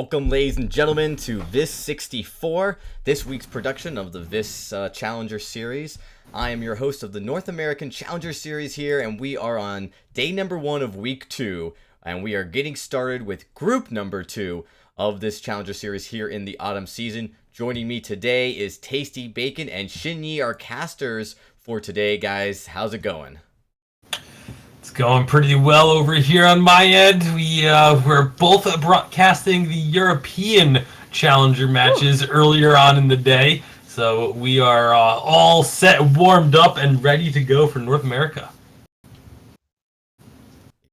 Welcome, ladies and gentlemen, to VIS64, this week's production of the VIS Challenger Series. I am your host of the North American Challenger Series here, and we are on day number 1 of week 2, and we are getting started with group number 2 of this Challenger Series here in the autumn season. Joining me today is Tasty Bacon and Shinyi, our casters for today. Guys, how's it going? It's going pretty well over here on my end. We're both broadcasting the European Challenger matches earlier on in the day, so we are all set, warmed up, and ready to go for North America.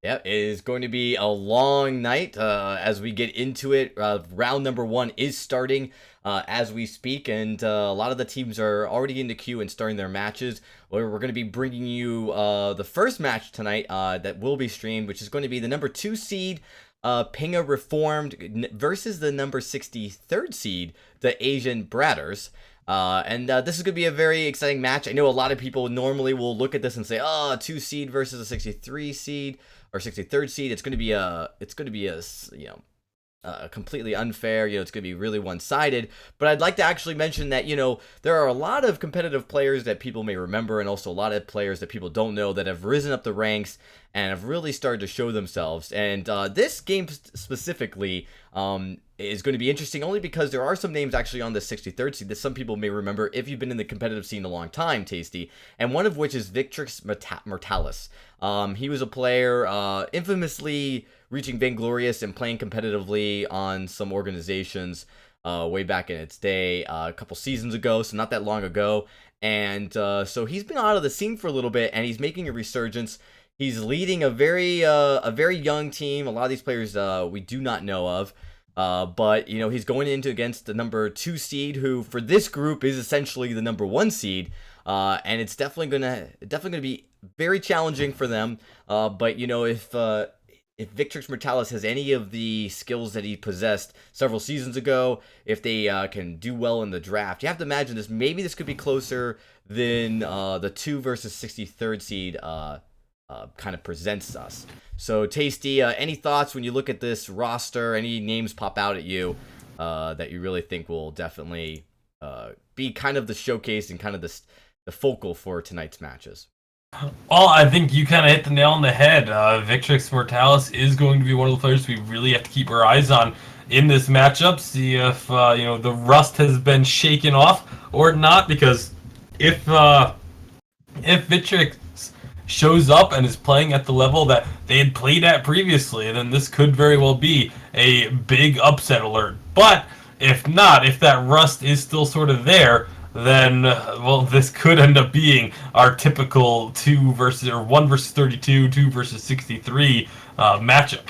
Yeah, it is going to be a long night as we get into it. Round number 1 is starting as we speak, and a lot of the teams are already in the queue and starting their matches. We're going to be bringing you the first match tonight that will be streamed, which is going to be the number 2 seed, Pinga Reformed, versus the number 63rd seed, the Asian Bratters. And this is going to be a very exciting match. I know a lot of people normally will look at this and say, oh, a 2 seed versus a 63 seed or 63rd seed. It's going to be completely unfair. It's going to be really one-sided. But I'd like to actually mention that, there are a lot of competitive players that people may remember, and also a lot of players that people don't know that have risen up the ranks and have really started to show themselves. And this game specifically is going to be interesting only because there are some names actually on the 63rd seed that some people may remember if you've been in the competitive scene a long time, Tasty, and one of which is Victrix Mortalis. He was a player infamously reaching Vainglorious and playing competitively on some organizations way back in its day, a couple seasons ago, so not that long ago. And so he's been out of the scene for a little bit, and he's making a resurgence. He's leading a very young team. A lot of these players we do not know of. But he's going into against the number 2 seed, who for this group is essentially the number 1 seed, and it's definitely gonna be very challenging for them. But if Victrix Mortalis has any of the skills that he possessed several seasons ago, if they can do well in the draft, you have to imagine this. Maybe this could be closer than the 2 versus 63rd seed kind of presents us. So, Tasty, any thoughts when you look at this roster? Any names pop out at you that you really think will definitely be kind of the showcase and kind of the focal for tonight's matches? Well, I think you kind of hit the nail on the head. Victrix Mortalis is going to be one of the players we really have to keep our eyes on in this matchup. See if the rust has been shaken off or not. Because if Victrix shows up and is playing at the level that they had played at previously, then this could very well be a big upset alert. But if not, if that rust is still sort of there, then this could end up being our typical 1 versus 32, 2 versus 63 matchup.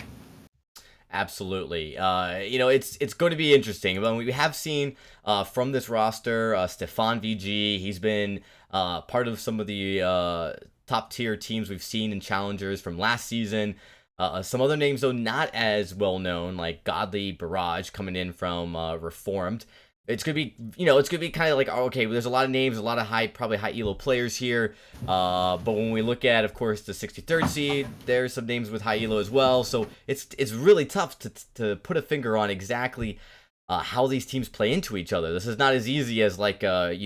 Absolutely. It's going to be interesting. I mean, we have seen from this roster, Stefan VG. He's been part of some of the top tier teams we've seen in Challengers from last season. Some other names, though, not as well known, like Godly Barrage coming in from Reformed. It's gonna be kind of like, okay, there's a lot of names, a lot of probably high elo players here. But when we look at, of course, the 63rd seed, there's some names with high elo as well. So it's really tough to put a finger on exactly how these teams play into each other. This is not as easy as like a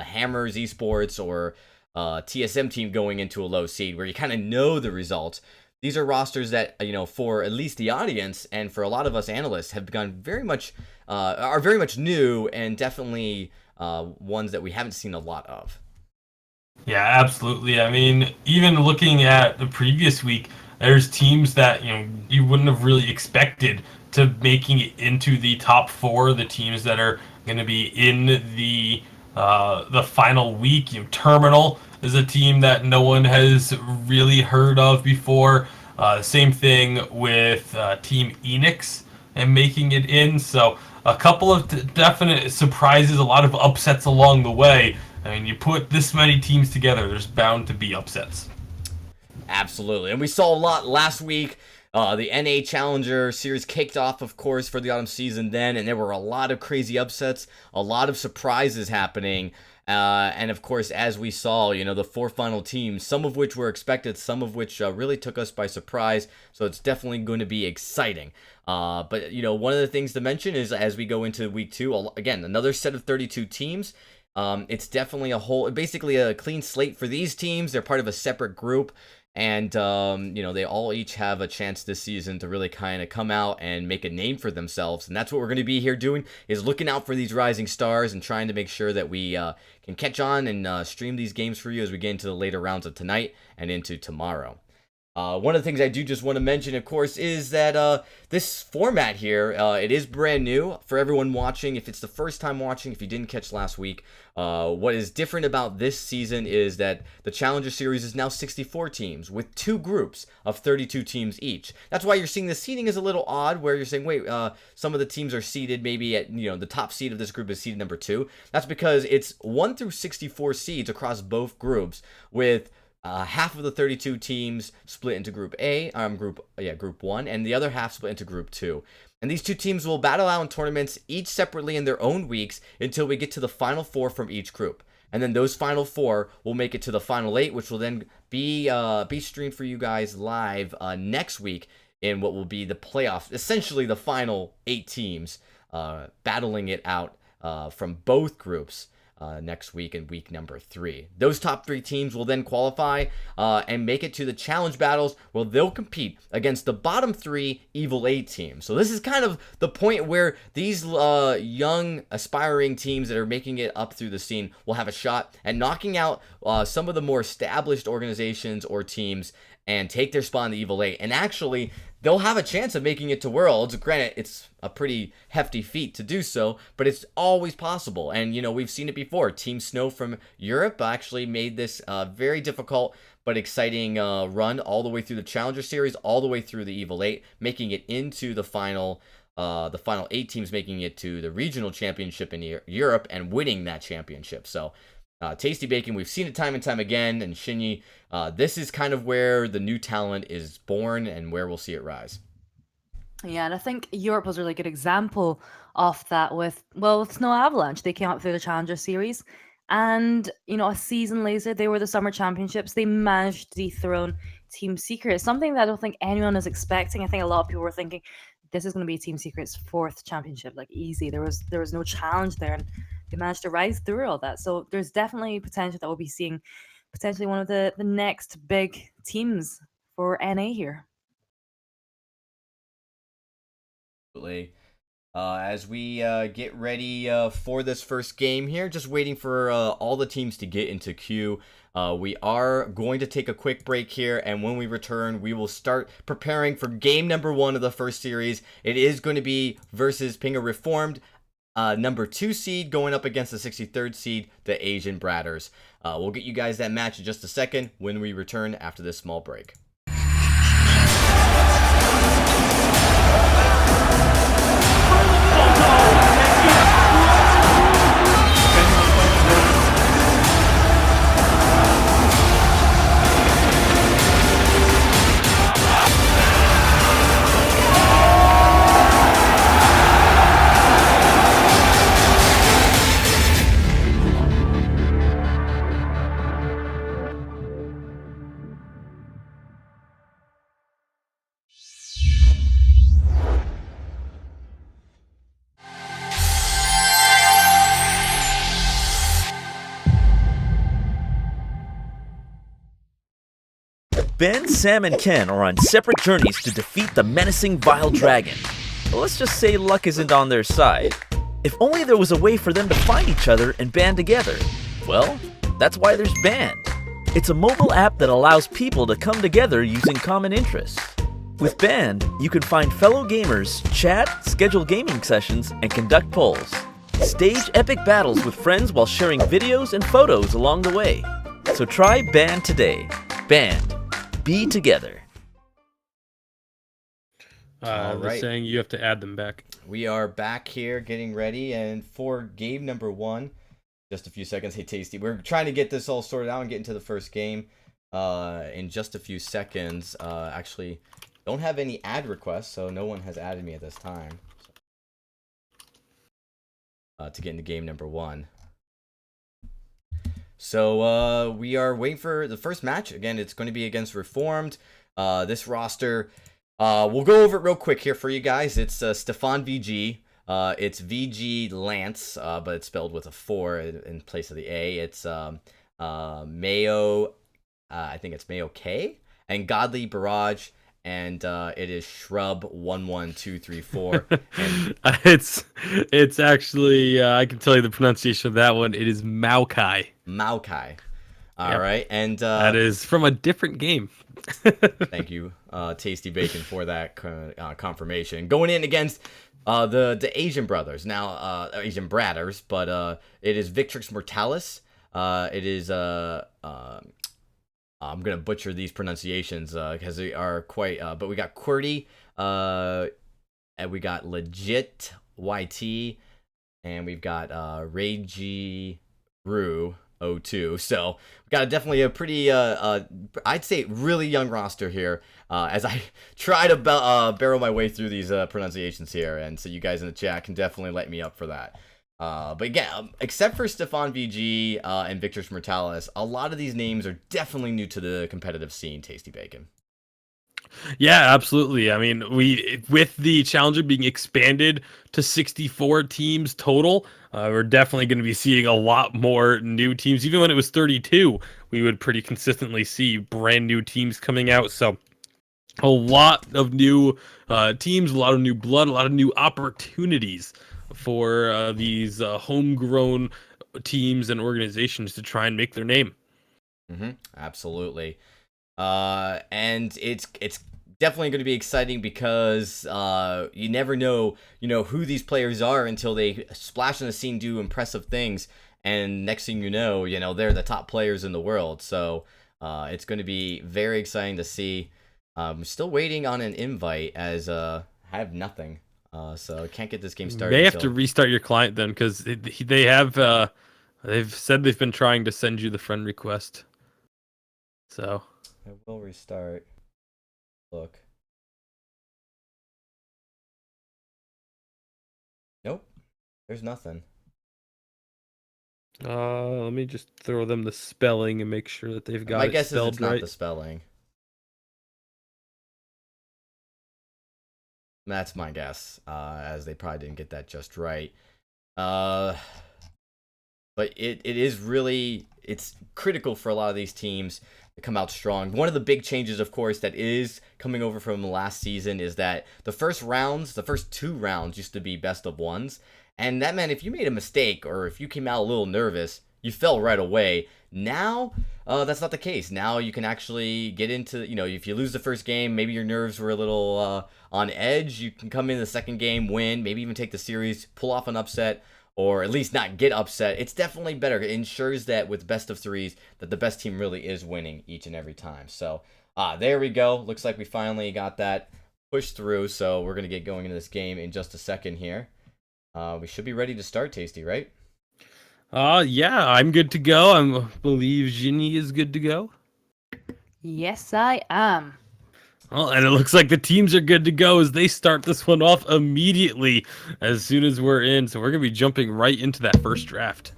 Hammers Esports or TSM team going into a low seed where you kind of know the results. These are rosters that, for at least the audience and for a lot of us analysts have begun are very much new and definitely ones that we haven't seen a lot of. Yeah, absolutely. I mean, even looking at the previous week, there's teams that you wouldn't have really expected to making it into the top 4. The teams that are going to be in the final week. Terminal is a team that no one has really heard of before. Same thing with Team Enix and making it in. So a couple of definite surprises, a lot of upsets along the way. I mean, you put this many teams together, there's bound to be upsets. Absolutely. And we saw a lot last week. The NA Challenger Series kicked off, of course, for the autumn season then, and there were a lot of crazy upsets, a lot of surprises happening. And of course, as we saw, the 4 final teams, some of which were expected, some of which really took us by surprise. So it's definitely going to be exciting. But one of the things to mention is as we go into week 2, again, another set of 32 teams. It's definitely basically a clean slate for these teams. They're part of a separate group. And, they all each have a chance this season to really kind of come out and make a name for themselves. And that's what we're going to be here doing, is looking out for these rising stars and trying to make sure that we can catch on and stream these games for you as we get into the later rounds of tonight and into tomorrow. One of the things I do just want to mention, of course, is that this format here, it is brand new for everyone watching. If it's the first time watching, if you didn't catch last week, what is different about this season is that the Challenger Series is now 64 teams with 2 groups of 32 teams each. That's why you're seeing the seeding is a little odd, where you're saying, wait, some of the teams are seeded maybe at, the top seed of this group is seeded number 2. That's because it's 1 through 64 seeds across both groups, with half of the 32 teams split into Group A, Group 1, and the other half split into Group 2. And these 2 teams will battle out in tournaments, each separately in their own weeks, until we get to the final 4 from each group. And then those final 4 will make it to the final 8, which will then be streamed for you guys live next week in what will be the playoffs, essentially the final 8 teams battling it out from both groups. Next week in week number 3. Those top 3 teams will then qualify and make it to the challenge battles, where they'll compete against the bottom 3 Evil 8 teams. So this is kind of the point where these young aspiring teams that are making it up through the scene will have a shot at knocking out some of the more established organizations or teams and take their spot in the Evil 8. And actually, they'll have a chance of making it to Worlds. Granted, it's a pretty hefty feat to do so, but it's always possible. And, we've seen it before. Team Snow from Europe actually made this very difficult but exciting run all the way through the Challenger Series, all the way through the Evil 8, making it into the final 8 teams, making it to the regional championship in Europe and winning that championship. So, Tasty Bacon, we've seen it time and time again, and Shinyi, this is kind of where the new talent is born and where we'll see it rise. Yeah, and I think Europe was a really good example of that with Snow Avalanche. They came up through the Challenger Series, and, a season later, they were the Summer Championships. They managed to dethrone Team Secret, something that I don't think anyone is expecting. I think a lot of people were thinking, this is going to be Team Secret's 4th championship, like easy. There was no challenge there, and they managed to rise through all that. So there's definitely potential that we'll be seeing potentially one of the next big teams for NA here. Absolutely. As we get ready for this first game here, just waiting for all the teams to get into queue. We are going to take a quick break here, and when we return, we will start preparing for game number 1 of the first series. It is going to be versus Pinga Reformed, number 2 seed going up against the 63rd seed, the Asian Bratters. We'll get you guys that match in just a second when we return after this small break. Ben, Sam, and Ken are on separate journeys to defeat the menacing Vile Dragon. But let's just say luck isn't on their side. If only there was a way for them to find each other and band together. Well, that's why there's Band. It's a mobile app that allows people to come together using common interests. With Band, you can find fellow gamers, chat, schedule gaming sessions, and conduct polls. Stage epic battles with friends while sharing videos and photos along the way. So try Band today. Band. Be together. They're saying you have to add them back. We are back here getting ready, and for game number 1, just a few seconds. Hey, Tasty, we're trying to get this all sorted out and get into the first game in just a few seconds. Actually, don't have any ad requests, so no one has added me at this time to get into game number 1. So we are waiting for the first match. Again, it's going to be against Reformed. This roster, we'll go over it real quick here for you guys. It's Stefan VG. It's VG Lance, but it's spelled with a 4 in place of the A. It's Mayo, I think it's Mayo K, and Godly Barrage, and it is Shrub 11234. And it's actually I can tell you the pronunciation of that one. It is Maokai. Maokai. All right, and that is from a different game. Thank you, Tasty Bacon, for that confirmation. Going in against the Asian brothers, now Asian Bratters, but it is Victrix Mortalis. It is I'm gonna butcher these pronunciations because they are quite. But we got QWERTY, and we got Legit YT, and we've got Reiji Ru 02. So we got definitely a pretty, I'd say, really young roster here. As I try to barrel my way through these pronunciations here, and so you guys in the chat can definitely light me up for that. But yeah, except for Stefan VG and Victrix Mortalis, a lot of these names are definitely new to the competitive scene, Tasty Bacon. Yeah, absolutely. I mean, with the Challenger being expanded to 64 teams total, we're definitely going to be seeing a lot more new teams. Even when it was 32, we would pretty consistently see brand new teams coming out. So a lot of new teams, a lot of new blood, a lot of new opportunities for these homegrown teams and organizations to try and make their name. Absolutely. And it's definitely going to be exciting because you never know, who these players are until they splash on the scene, do impressive things, and next thing you know, they're the top players in the world. So it's going to be very exciting to see. I'm still waiting on an invite as I have nothing. So I can't get this game started. They have to restart your client then, because they have they've said they've been trying to send you the friend request. So I will restart. Look. Nope. There's nothing. Let me just throw them the spelling and make sure that they've got My it guess is spelled it's not right. the spelling. That's my guess, as they probably didn't get that just right. But it is really, it's critical for a lot of these teams to come out strong. One of the big changes, of course, that is coming over from last season is that the first 2 rounds used to be best of ones. And that meant if you made a mistake or if you came out a little nervous, you fell right away. Now, that's not the case. Now you can actually get into, if you lose the first game, maybe your nerves were a little on edge, you can come in the second game, win, maybe even take the series, pull off an upset, or at least not get upset. It's definitely better. It ensures that with best of 3s, that the best team really is winning each and every time. So, there we go. Looks like we finally got that pushed through, so we're going to get going into this game in just a second here. We should be ready to start, Tasty, right? Yeah, I'm good to go. I believe Ginny is good to go. Yes, I am. Well, and it looks like the teams are good to go as they start this one off immediately as soon as we're in. So we're going to be jumping right into that first draft.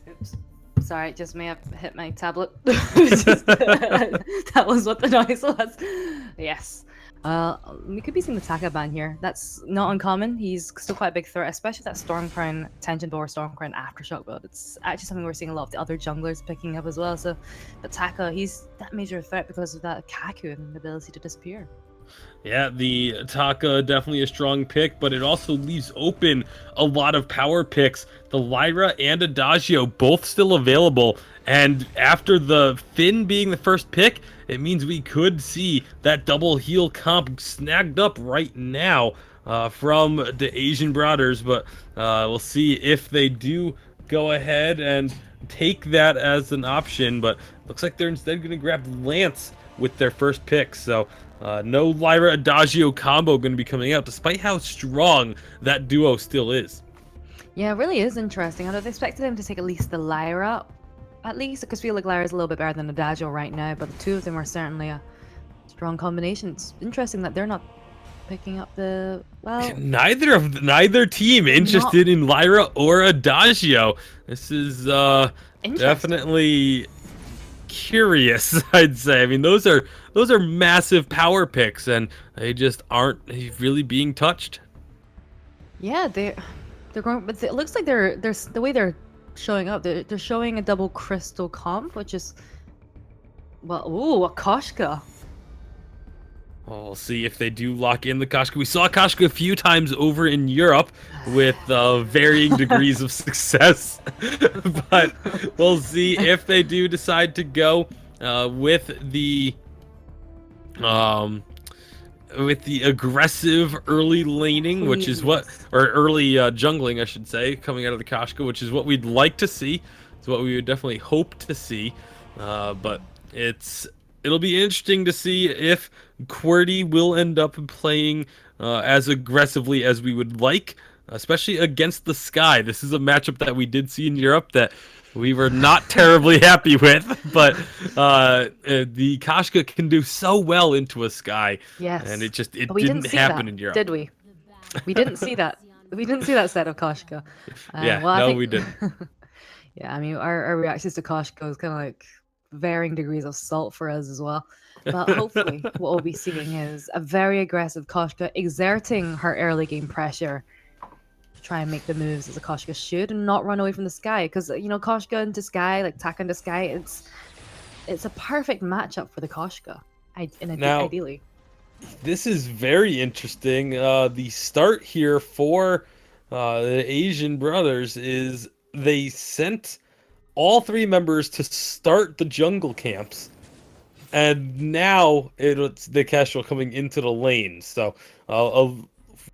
Oops. Sorry, just may have hit my tablet. That was what the noise was. Yes. We could be seeing the Taka ban here. That's not uncommon. He's still quite a big threat, especially that Stormcrown Tension Bow or Stormcrown Aftershock build. It's actually something we're seeing a lot of the other junglers picking up as well. So, but Taka, he's that major threat because of that Kaku and the ability to disappear. Yeah, the Taka definitely a strong pick, but it also leaves open a lot of power picks. The Lyra and Adagio both still available, and after the Finn being the first pick, it means we could see that double heal comp snagged up right now from the Asian Brothers, but we'll see if they do go ahead and take that as an option, but looks like they're instead going to grab Lance with their first pick, so no Lyra Adagio combo going to be coming out, despite how strong that duo still is. Yeah, it really is interesting. I'd have expected him to take at least the Lyra, because I feel like Lyra's a little bit better than Adagio right now, but the two of them are certainly a strong combination. It's interesting that they're not picking up the, well... Neither team interested in Lyra or Adagio. This is Interesting. Definitely curious, I'd say. I mean, those are massive power picks, and they just aren't really being touched. Yeah, they're going, but it looks like they're the way they're showing up. They're showing a double crystal comp, which is, well, ooh, a Koshka. Well, we'll see if they do lock in the Koshka. We saw Koshka a few times over in Europe with varying degrees of success, but we'll see if they do decide to go with the aggressive early laning, which is what, or early jungling, I should say, coming out of the Koshka, which is what we'd like to see. It's what we would definitely hope to see, but it'll be interesting to see if QWERTY will end up playing as aggressively as we would like, especially against the Sky. This is a matchup that we did see in Europe that we were not terribly happy with, but the Koshka can do so well into a Sky. Yes. And it But we didn't see happen that, in Europe. did we? We didn't see that. We didn't see that set of Koshka. Yeah, well, I no, think, we didn't. Yeah, I mean, our reactions to Koshka is kind of like varying degrees of salt for us as well. But hopefully, what we'll be seeing is a very aggressive Koshka exerting her early game pressure to try and make the moves as a Koshka should and not run away from the Sky. Because, Koshka into Sky, like Taka into Sky, it's a perfect matchup for the Koshka, ideally. This is very interesting. The start here for the Asian brothers is they sent all 3 members to start the jungle camps, and now it's the Kestrel coming into the lane. So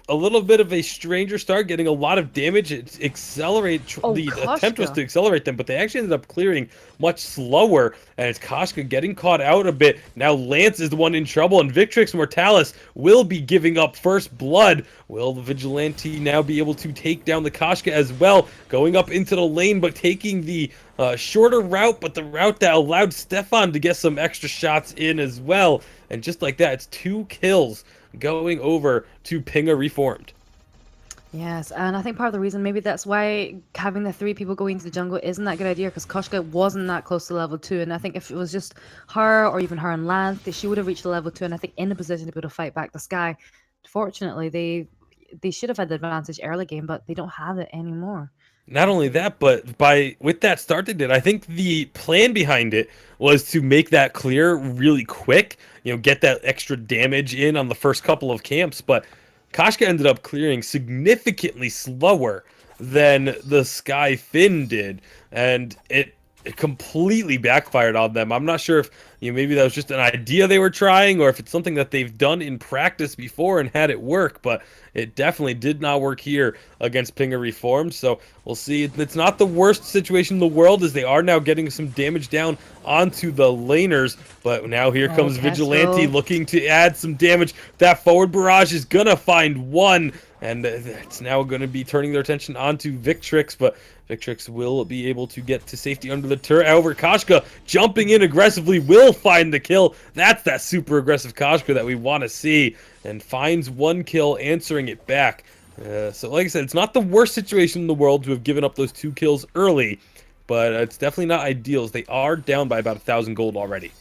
a little bit of a stranger start, getting a lot of damage. The attempt was to accelerate them, but they actually ended up clearing much slower, and it's Koshka getting caught out a bit. Now Lance is the one in trouble, and Victrix Mortalis will be giving up first blood. Will the Vigilante now be able to take down the Koshka as well, going up into the lane, but taking the shorter route, but the route that allowed Stefan to get some extra shots in as well. And just like that, it's 2 kills going over to Pinga Reformed. Yes, and I think part of the reason maybe that's why having the 3 people going into the jungle isn't that good idea, because Koshka wasn't that close to level 2, and I think if it was just her or even her and Lance, she would have reached the level 2, and I think in a position to be able to fight back the Sky. Fortunately, they should have had the advantage early game, but they don't have it anymore. Not only that, but with that start they did, I think the plan behind it was to make that clear really quick, get that extra damage in on the first couple of camps, but Koshka ended up clearing significantly slower than the Sky Finn did, and it completely backfired on them. I'm not sure if maybe that was just an idea they were trying, or if it's something that they've done in practice before and had it work, but it definitely did not work here against Pinga Reformed. So we'll see. It's not the worst situation in the world, as they are now getting some damage down onto the laners, but now here comes Vigilante looking to add some damage. That forward barrage is gonna find one, and it's now going to be turning their attention onto Victrix, but Victrix will be able to get to safety under the turret. However, Koshka jumping in aggressively will find the kill. That's that super aggressive Koshka that we want to see, and finds 1 kill, answering it back. So like I said, it's not the worst situation in the world to have given up those 2 kills early, but it's definitely not ideal, as they are down by about 1,000 gold already.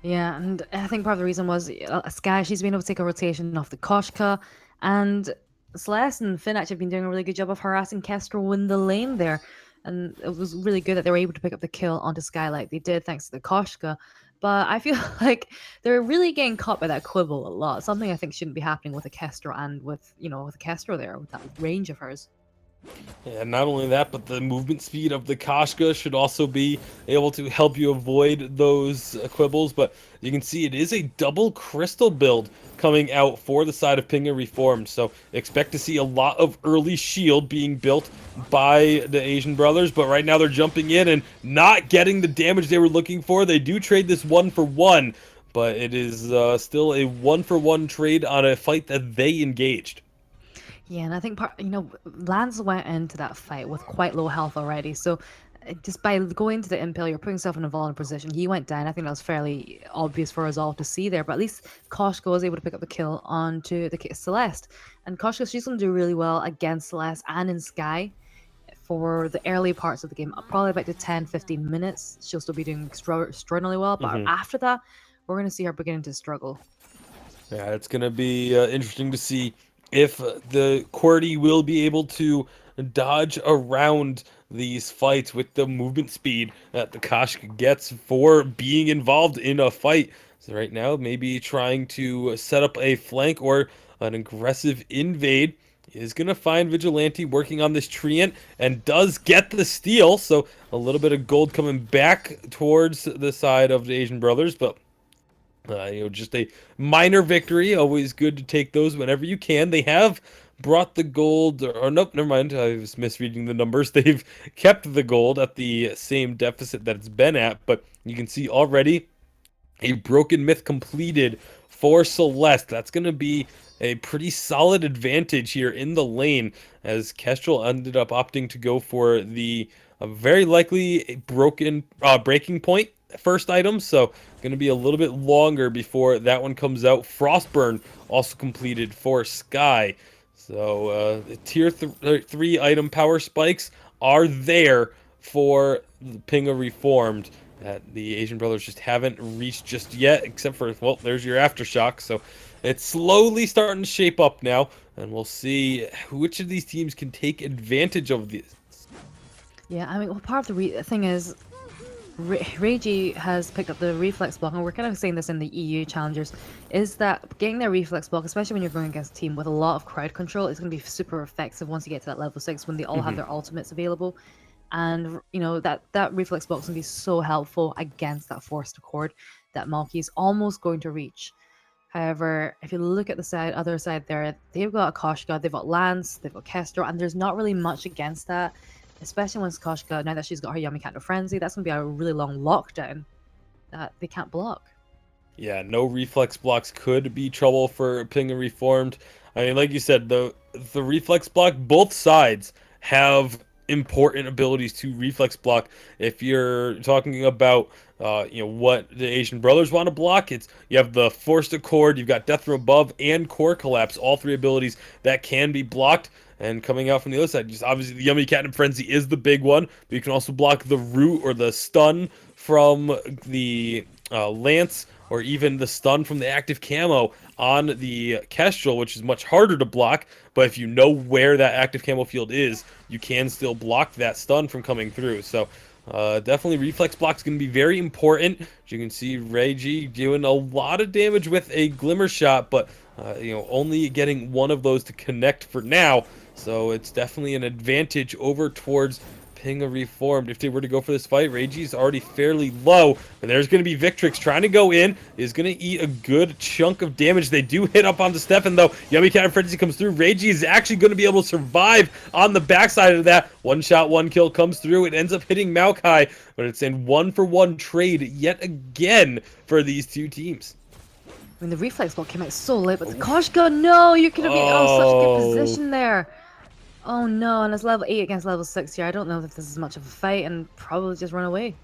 Yeah, and I think part of the reason was Sky, she's been able to take a rotation off the Koshka, and Celeste and Finn actually have been doing a really good job of harassing Kestrel in the lane there. And it was really good that they were able to pick up the kill onto Sky like they did, thanks to the Koshka. But I feel like they're really getting caught by that quibble a lot. Something I think shouldn't be happening with a Kestrel and with a Kestrel there, with that range of hers. Yeah, not only that, but the movement speed of the Koshka should also be able to help you avoid those quibbles. But you can see it is a double crystal build coming out for the side of Pinga Reformed. So expect to see a lot of early shield being built by the Asian brothers. But right now they're jumping in and not getting the damage they were looking for. They do trade this 1-for-1, but it is still a 1-for-1 trade on a fight that they engaged. Yeah, and I think Lance went into that fight with quite low health already, so just by going to the impale, you're putting yourself in a vulnerable position. He went down. I think that was fairly obvious for us all to see there, but at least Koshka was able to pick up the kill onto the Celeste. And Koshka, she's going to do really well against Celeste and in Sky. for the early parts of the game, probably about the 10-15 minutes, she'll still be doing extraordinarily well. But after that, we're going to see her beginning to struggle. Yeah, it's going to be interesting to see if the QWERTY will be able to dodge around these fights with the movement speed that the Koshka gets for being involved in a fight. So right now, maybe trying to set up a flank or an aggressive invade is going to find Vigilante working on this Treant and does get the steal. So a little bit of gold coming back towards the side of the Asian Brothers, but just a minor victory. Always good to take those whenever you can. They have brought the gold, or nope, never mind. I was misreading the numbers. They've kept the gold at the same deficit that it's been at, but you can see already a broken myth completed for Celeste. That's going to be a pretty solid advantage here in the lane, as Kestrel ended up opting to go for the very likely breaking point first item, so going to be a little bit longer before that one comes out. Frostburn also completed for Sky. So the tier 3 item power spikes are there for the Pinga Reformed that the Asian Brothers just haven't reached just yet, except for, well, there's your Aftershock. So it's slowly starting to shape up now, and we'll see which of these teams can take advantage of this. Yeah, I mean, well, part of the thing is, Reiji has picked up the reflex block, and we're kind of saying this in the EU challengers, is that getting their reflex block, especially when you're going against a team with a lot of crowd control, is going to be super effective once you get to that level 6 when they all have their ultimates available. And that reflex block is going to be so helpful against that forced accord that Malky is almost going to reach. However, if you look at the other side there, they've got a Koshka, they've got Lance, they've got Kestrel, and there's not really much against that. Especially once Koshka, now that she's got her Yummy Cat Frenzy, that's going to be a really long lockdown that they can't block. Yeah, no reflex blocks could be trouble for Pinga Reformed. I mean, like you said, the reflex block, both sides have important abilities to reflex block. If you're talking about what the Asian Brothers want to block, you have the Forced Accord, you've got Death from Above, and Core Collapse, all 3 abilities that can be blocked. And coming out from the other side, just obviously the Yummy Cat Frenzy is the big one, but you can also block the root or the stun from the Lance, or even the stun from the active camo on the Kestrel, which is much harder to block. But if you know where that active camo field is, you can still block that stun from coming through. So definitely reflex block is going to be very important. As you can see, Reiji doing a lot of damage with a Glimmer Shot, but only getting one of those to connect for now. So it's definitely an advantage over towards Pinga Reformed. If they were to go for this fight, Reiji is already fairly low, and there's going to be Victrix trying to go in, is going to eat a good chunk of damage. They do hit up onto Stefan, though. Yummy Cat Frenzy comes through. Reiji is actually going to be able to survive on the backside of that. One shot, one kill comes through. It ends up hitting Maokai, but it's in 1-for-1 trade yet again for these two teams. I mean, the reflex block came out so late, but the Koshka, no, you could have been such a good position there. Oh no, and it's level 8 against level 6 here. I don't know if this is much of a fight, and probably just run away.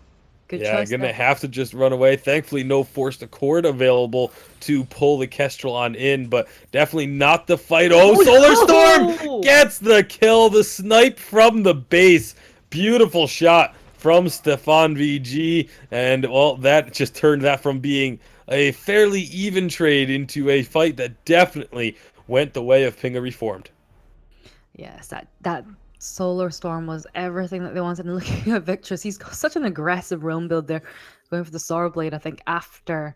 Good choice. Yeah, gonna have to just run away. Thankfully, no Forced Accord available to pull the Kestrel on in, but definitely not the fight. Oh, Solar Storm gets the kill. The snipe from the base. Beautiful shot from Stefan VG, and well, that just turned that from being a fairly even trade into a fight that definitely went the way of Pinga Reformed. Yes, that Solar Storm was everything that they wanted. And looking at Victrix, he's got such an aggressive roam build there, going for the Sorrow Blade, I think, after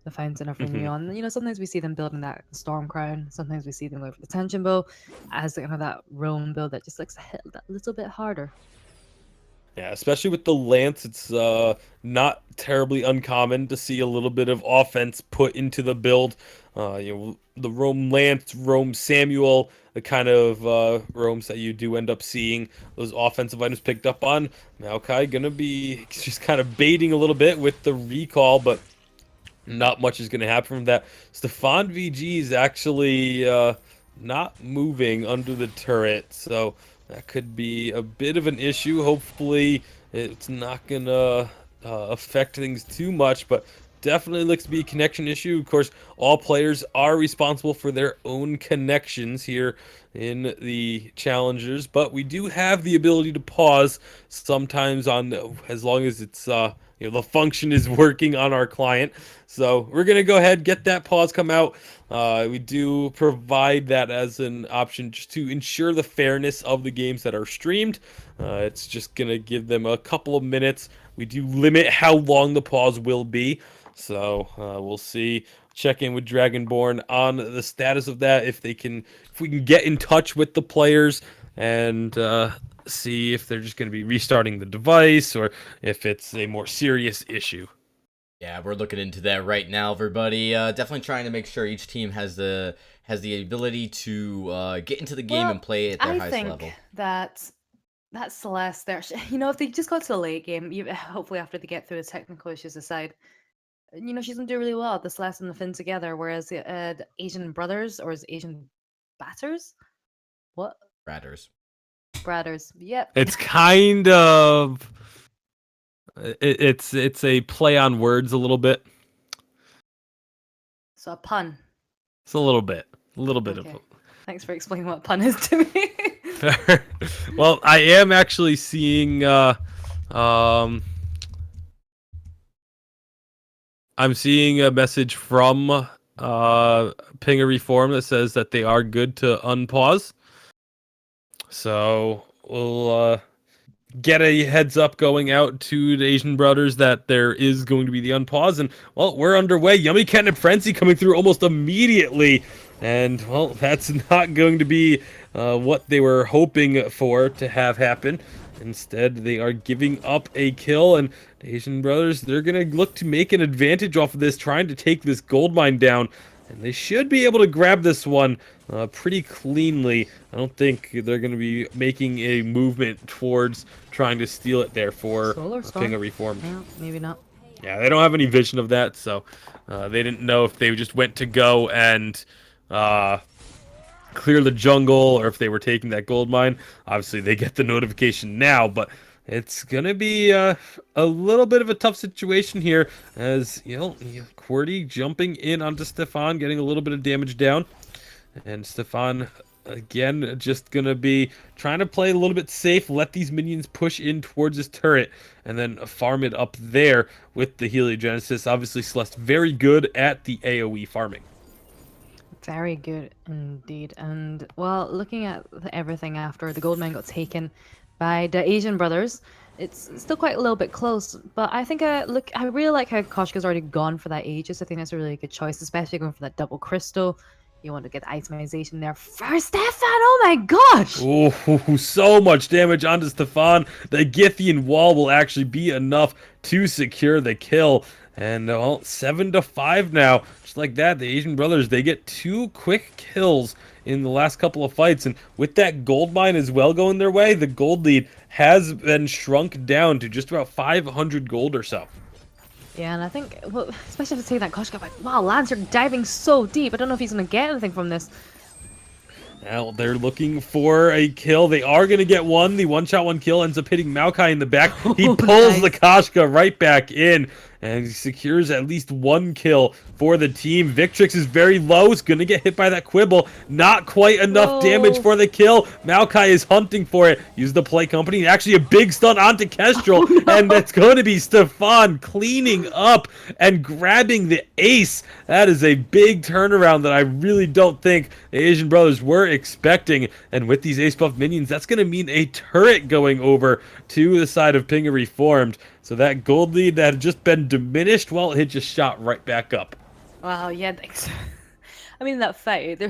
the Fountain of Renewal. Sometimes we see them building that Storm Crown, sometimes we see them going for the Tension Bow as kind of that roam build that just likes to hit that little bit harder. Yeah, especially with the Lance, it's not terribly uncommon to see a little bit of offense put into the build. The roam Lance, roam Samuel, the kind of roams that you do end up seeing those offensive items picked up on. Maokai gonna be just kind of baiting a little bit with the recall, but not much is gonna happen from that. Stefan VG is actually not moving under the turret, so that could be a bit of an issue. Hopefully it's not gonna affect things too much, but definitely looks to be a connection issue. Of course, all players are responsible for their own connections here in the challengers, but we do have the ability to pause sometimes on, as long as it's the function is working on our client. So we're gonna go ahead, get that pause come out. We do provide that as an option just to ensure the fairness of the games that are streamed. It's just gonna give them a couple of minutes. We do limit how long the pause will be, so we'll see. Check in with Dragonborn on the status of that, if we can get in touch with the players and see if they're just going to be restarting the device or if it's a more serious issue. Yeah, we're looking into that right now, everybody. Definitely trying to make sure each team has the ability to get into the game and play at their highest level. I think that Celeste there, if they just got to the late game, hopefully after they get through the technical issues aside, she's gonna do really well. The Celeste and the Finn together, whereas the Asian brothers, or is it Asian batters? What? Bratters. Yep. It's kind of it's a play on words a little bit. So a pun. It's a little bit Okay. of. Thanks for explaining what pun is to me. Well, I am actually seeing I'm seeing a message from Pinger Reform that says that they are good to unpause. So we'll get a heads up going out to the Asian brothers that there is going to be the unpause. And, well, we're underway. Yummy Catnip Frenzy coming through almost immediately. And, well, that's not going to be what they were hoping for to have happen. Instead, they are giving up a kill, and the Asian brothers, they're going to look to make an advantage off of this, trying to take this gold mine down, and they should be able to grab this one pretty cleanly. I don't think they're going to be making a movement towards trying to steal it there for King of Reformed. No, maybe not. Yeah, they don't have any vision of that, so they didn't know if they just went to go and clear the jungle or if they were taking that gold mine. Obviously, they get the notification now, but it's gonna be a little bit of a tough situation here, as QWERTY jumping in onto Stefan, getting a little bit of damage down, and Stefan again just gonna be trying to play a little bit safe, let these minions push in towards his turret, and then farm it up there with the Heliogenesis. Obviously, Celeste very good at the AoE farming. Very good indeed. And, well, looking at everything after the gold mine got taken by the Asian brothers, it's still quite a little bit close. But I think I really like how Koshka's already gone for that Aegis. I think that's a really good choice, especially going for that double crystal. You want to get itemization there for Stefan. Oh my gosh! Oh, so much damage onto Stefan. The Githian wall will actually be enough to secure the kill. And, well, 7-5 now. Just like that, the Asian brothers, they get 2 quick kills in the last couple of fights. And with that gold mine as well going their way, the gold lead has been shrunk down to just about 500 gold or so. Yeah, and I think, well, especially if saying that Koshka, like, wow, Lance, you're diving so deep. I don't know if he's going to get anything from this. Now they're looking for a kill. They are going to get one. The one-shot, one kill ends up hitting Maokai in the back. He pulls the Koshka right back in, and he secures at least 1 kill for the team. Victrix is very low. He's going to get hit by that Quibble. Not quite enough damage for the kill. Maokai is hunting for it. Use the play company. Actually, a big stun onto Kestrel, and that's going to be Stefan cleaning up and grabbing the ace. That is a big turnaround that I really don't think the Asian brothers were expecting. And with these ace buff minions, that's going to mean a turret going over to the side of Pinger Reformed. So that gold lead that had just been diminished, well, it just shot right back up. Wow, yeah, thanks. I mean, that fight,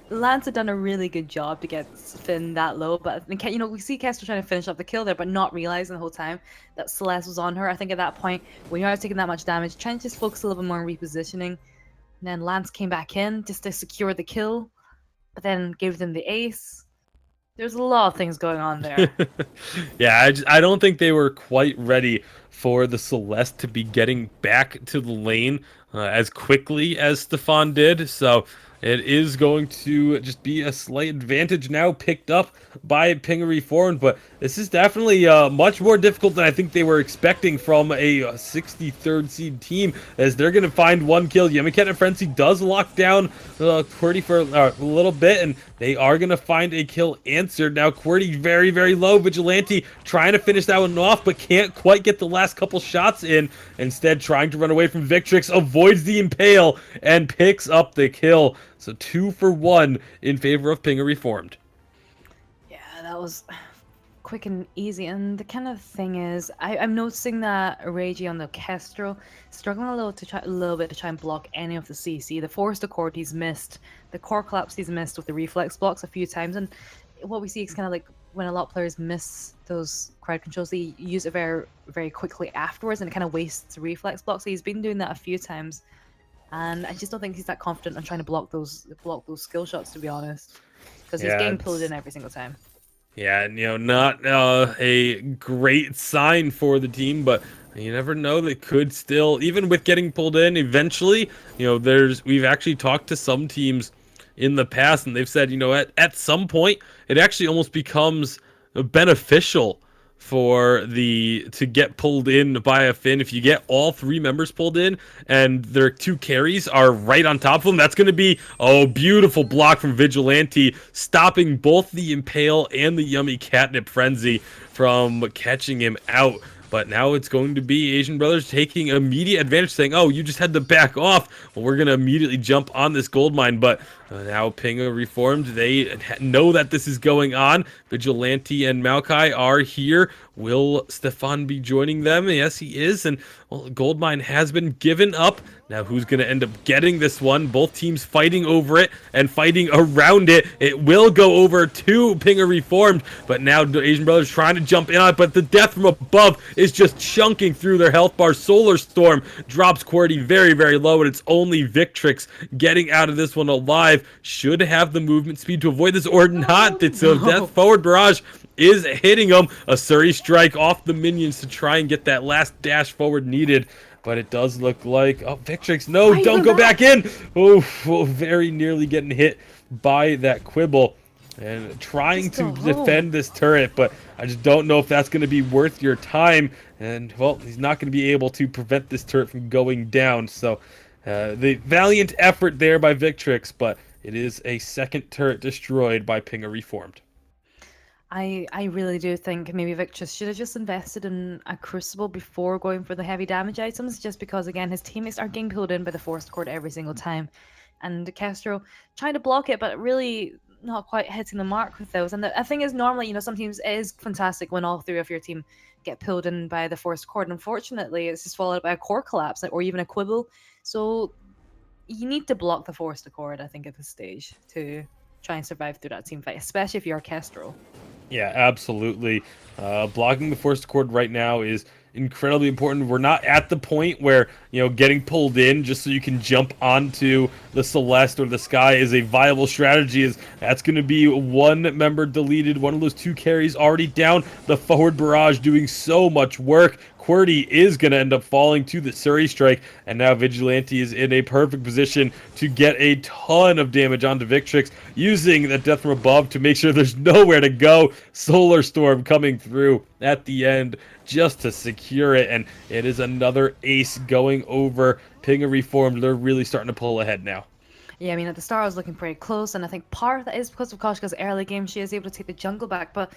Lance had done a really good job to get Finn that low, but we see Kester trying to finish up the kill there, but not realizing the whole time that Celeste was on her. I think at that point, when you're taking that much damage, trying to just focus a little bit more on repositioning. And then Lance came back in just to secure the kill, but then gave them the ace. There's a lot of things going on there. Yeah, I don't think they were quite ready for the Celeste to be getting back to the lane as quickly as Stefan did. So it is going to just be a slight advantage now picked up by Ping Reformed, but this is definitely much more difficult than I think they were expecting from a 63rd seed team, as they're going to find one kill. Yemiket and Frenzy does lock down QWERTY for a little bit, and they are going to find a kill answered. Now QWERTY very, very low. Vigilante trying to finish that one off, but can't quite get the last couple shots in. Instead, trying to run away from Victrix, avoids the impale, and picks up the kill. So 2 for 1 in favor of Ping Reformed. Yeah, that was quick and easy. And the kind of thing is, I'm noticing that Regi on the Kestrel struggling a little bit to try and block any of the CC. The Forest Accord he's missed, the Core Collapse he's missed with the reflex blocks a few times, and what we see is kind of like when a lot of players miss those crowd controls, they use it very, very quickly afterwards, and it kind of wastes reflex blocks. So he's been doing that a few times, and I just don't think he's that confident on trying to block those skill shots, to be honest, because he's getting pulled in every single time. Yeah, and, not a great sign for the team, but you never know. They could still, even with getting pulled in, eventually, we've actually talked to some teams in the past, and they've said, at some point, it actually almost becomes beneficial to get pulled in by a Finn. If you get all 3 members pulled in and their 2 carries are right on top of them, that's going to be a beautiful block from Vigilante, stopping both the Impale and the Yummy Catnip Frenzy from catching him out. But now it's going to be Asian Brothers taking immediate advantage, saying, oh, you just had to back off. Well, we're going to immediately jump on this gold mine. But now Ping Reformed, they know that this is going on. Vigilante and Maokai are here. Will Stefan be joining them? Yes, he is. And, well, gold mine has been given up. Now, who's going to end up getting this one? Both teams fighting over it and fighting around it. It will go over to Ping Reformed, but now the Asian Brothers trying to jump in on it, but the death from above is just chunking through their health bar. Solar Storm drops QWERTY very, very low, and it's only Victrix getting out of this one alive. Should have the movement speed to avoid this or not. It's a death forward barrage is hitting him. A Surrey strike off the minions to try and get that last dash forward needed. But it does look like, oh, Victrix, no, don't go back in. Oh, very nearly getting hit by that Quibble. And trying to defend this turret, but I just don't know if that's going to be worth your time. And, well, he's not going to be able to prevent this turret from going down. So, the valiant effort there by Victrix, but it is a second turret destroyed by Ping Reformed. I really do think maybe Victrix should have just invested in a Crucible before going for the heavy damage items, just because, again, his teammates are getting pulled in by the Forest Accord every single time. And Castro trying to block it, but really not quite hitting the mark with those. And the thing is, normally, some teams, it is fantastic when all 3 of your team get pulled in by the Forest Accord. Unfortunately, it's just followed by a core collapse or even a Quibble. So you need to block the Forest Accord, I think, at this stage to try and survive through that team fight, especially if you're Kestrel. Yeah, absolutely. Blocking the Forest Accord right now is incredibly important. We're not at the point where, getting pulled in just so you can jump onto the Celeste or the Sky is a viable strategy. That's going to be 1 member deleted, one of those 2 carries already down. The forward barrage doing so much work. QWERTY is going to end up falling to the Surrey strike, and now Vigilante is in a perfect position to get a ton of damage onto Victrix, using that death from above to make sure there's nowhere to go. Solar Storm coming through at the end just to secure it, and it is another ace going over Ping Reformed. They're really starting to pull ahead now. Yeah, I mean, at the start I was looking pretty close, and I think part of that is because of Koshka's early game. She is able to take the jungle back, but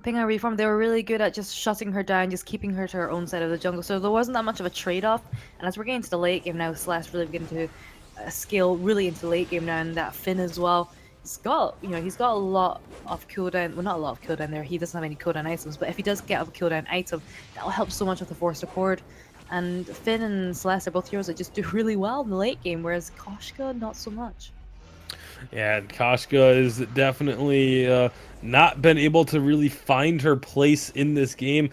Ping Reformed, they were really good at just shutting her down, just keeping her to her own side of the jungle, so there wasn't that much of a trade-off. And as we're getting to the late game now, Celeste really beginning to scale really into late game now, and that Finn as well. He's got a lot of cooldown. Well, not a lot of cooldown there. He doesn't have any cooldown items, but if he does get a cooldown item, that'll help so much with the Forest Accord. And Finn and Celeste are both heroes that just do really well in the late game, whereas Koshka, not so much. Yeah, Koshka is definitely not been able to really find her place in this game.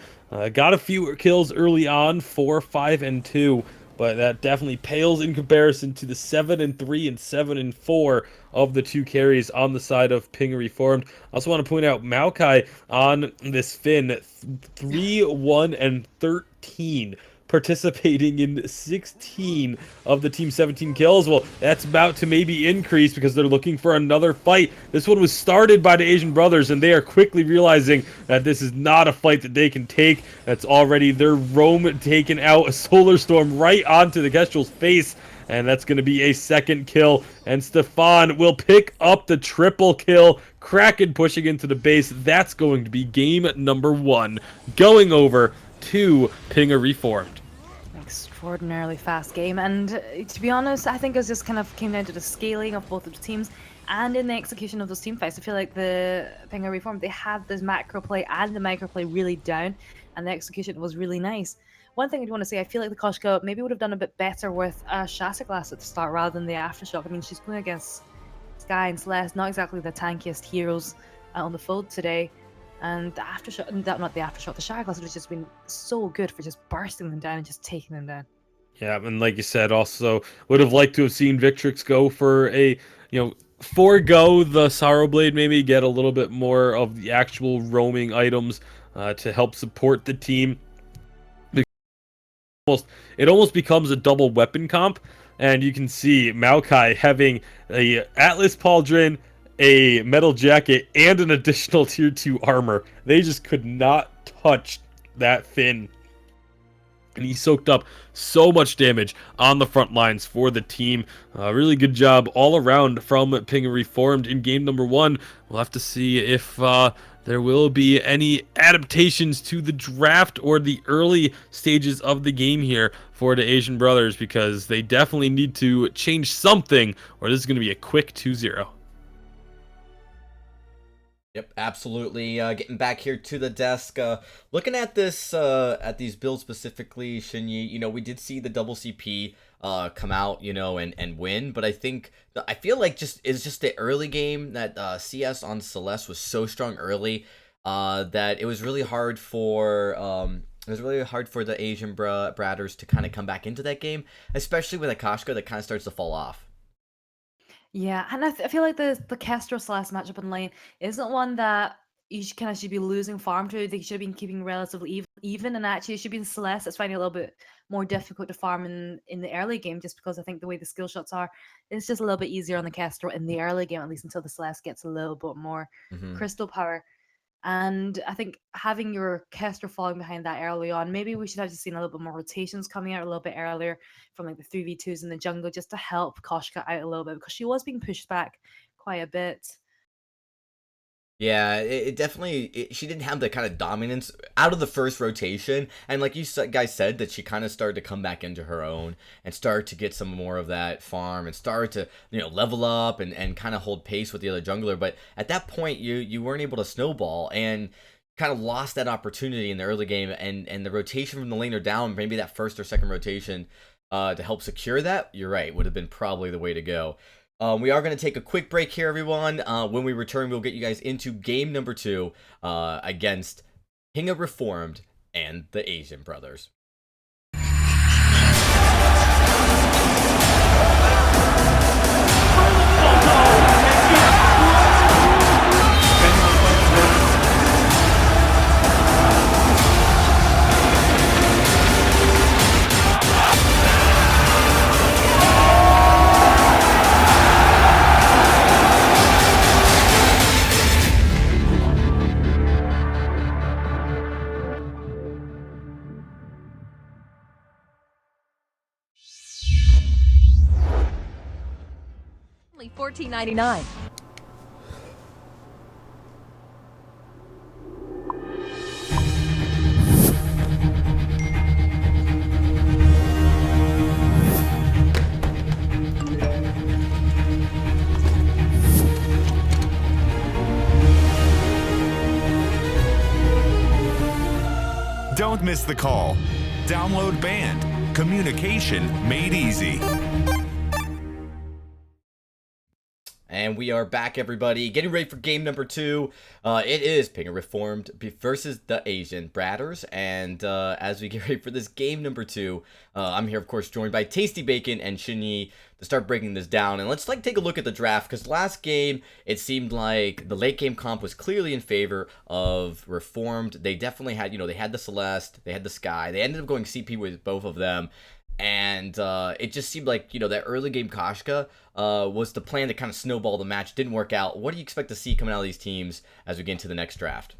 Got a few kills early on, 4, 5, and 2, but that definitely pales in comparison to the 7 and 3 and 7 and 4 of the 2 carries on the side of Ping Reformed. I also want to point out Maokai on this Finn, 3, 1, and 13 participating in 16 of the Team 17 kills. Well, that's about to maybe increase because they're looking for another fight. This one was started by the Asian brothers, and they are quickly realizing that this is not a fight that they can take. That's already their roam taken out, a solar storm right onto the Kestrel's face. And that's going to be a second kill. And Stefan will pick up the triple kill. Kraken pushing into the base. That's going to be game number 1. Going over to Pinger Reformed. Extraordinarily fast game. And to be honest, I think it just kind of came down to the scaling of both of the teams and in the execution of those team fights. I feel like the Pinger Reformed, they had this macro play and the micro play really down. And the execution was really nice. One thing I do want to say, I feel like the Koshka maybe would have done a bit better with Shasta Glass at the start rather than the Aftershock. I mean, she's going against Sky and Celeste, not exactly the tankiest heroes on the field today. And the Aftershock, not the Aftershock, the Shasta Glass has just been so good for just bursting them down and just taking them down. Yeah, and like you said, also would have liked to have seen Victrix go for a, forego the Sorrow Blade, maybe get a little bit more of the actual roaming items to help support the team. It almost becomes a double weapon comp, and you can see Maokai having a Atlas Pauldron, a metal jacket, and an additional tier 2 armor. They just could not touch that Finn. And he soaked up so much damage on the front lines for the team. Really good job all around from Pinger Reformed in game number 1. We'll have to see if there will be any adaptations to the draft or the early stages of the game here for the Asian brothers, because they definitely need to change something, or this is going to be a quick 2-0. Yep, absolutely. Getting back here to the desk, looking at this, at these builds specifically, Shinyi, we did see the double CP come out, and win, but I feel like it's just the early game that CS on Celeste was so strong early that it was really hard for the Asian Bradders to kind of come back into that game, especially with Akashka that kind of starts to fall off. Yeah, and I feel like the Kestrel Celeste matchup in lane isn't one that you should be losing farm to. They should have been keeping relatively even, and actually it should be the Celeste that's finding it a little bit more difficult to farm in the early game, just because I think the way the skill shots are, it's just a little bit easier on the Kestrel in the early game, at least until the Celeste gets a little bit more crystal power. And I think having your Kestrel falling behind that early on, maybe we should have just seen a little bit more rotations coming out a little bit earlier from like the 3v2s in the jungle, just to help Koshka out a little bit, because she was being pushed back quite a bit. Yeah, it definitely, she didn't have the kind of dominance out of the first rotation, and like you guys said, that she kind of started to come back into her own and start to get some more of that farm and start to, level up and kind of hold pace with the other jungler. But at that point, you weren't able to snowball and kind of lost that opportunity in the early game, and the rotation from the laner down, maybe that first or second rotation to help secure that, you're right, would have been probably the way to go. We are going to take a quick break here, everyone. When we return, we'll get you guys into game number 2 against Pinger Reformed and the Asian brothers. $14.99. Don't miss the call. Download Band. Communication made easy. And we are back, everybody, getting ready for game number 2. It is Pinger Reformed versus the Asian Bratters. And as we get ready for this game number 2, I'm here, of course, joined by Tasty Bacon and Shinyi to start breaking this down. And let's take a look at the draft, because last game, it seemed like the late game comp was clearly in favor of Reformed. They definitely had, they had the Celeste, they had the Sky. They ended up going CP with both of them. And it just seemed like, that early game Koshka was the plan to kind of snowball the match. Didn't work out. What do you expect to see coming out of these teams as we get into the next draft?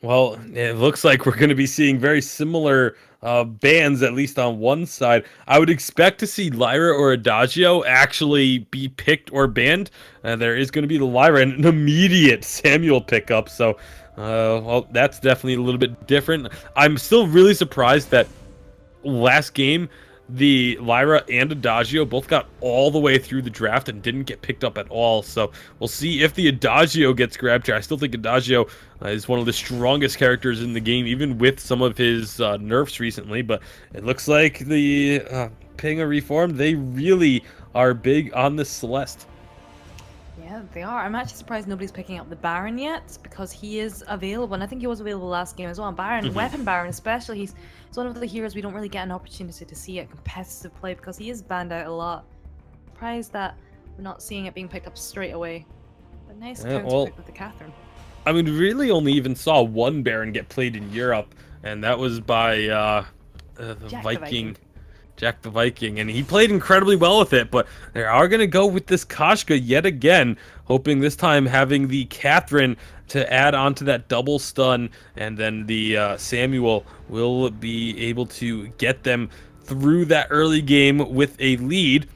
Well, it looks like we're going to be seeing very similar bans, at least on one side. I would expect to see Lyra or Adagio actually be picked or banned. There is going to be the Lyra and an immediate Samuel pickup. So, well, that's definitely a little bit different. I'm still really surprised that last game, the Lyra and Adagio both got all the way through the draft and didn't get picked up at all. So we'll see if the Adagio gets grabbed here. I still think Adagio is one of the strongest characters in the game, even with some of his nerfs recently. But it looks like the Pinger Reformed, they really are big on the Celeste. Yeah, they are. I'm actually surprised nobody's picking up the Baron yet, because he is available, and I think he was available last game as well. Baron, Weapon Baron especially, he's one of the heroes we don't really get an opportunity to see at competitive play because he is banned out a lot. Surprised that we're not seeing it being picked up straight away. But nice counter pick with the Catherine. I mean, we really only even saw one Baron get played in Europe, and that was by the Viking. Jack the Viking, and he played incredibly well with it, but they are going to go with this Koshka yet again, hoping this time having the Catherine to add on to that double stun, and then the Samuel will be able to get them through that early game with a lead.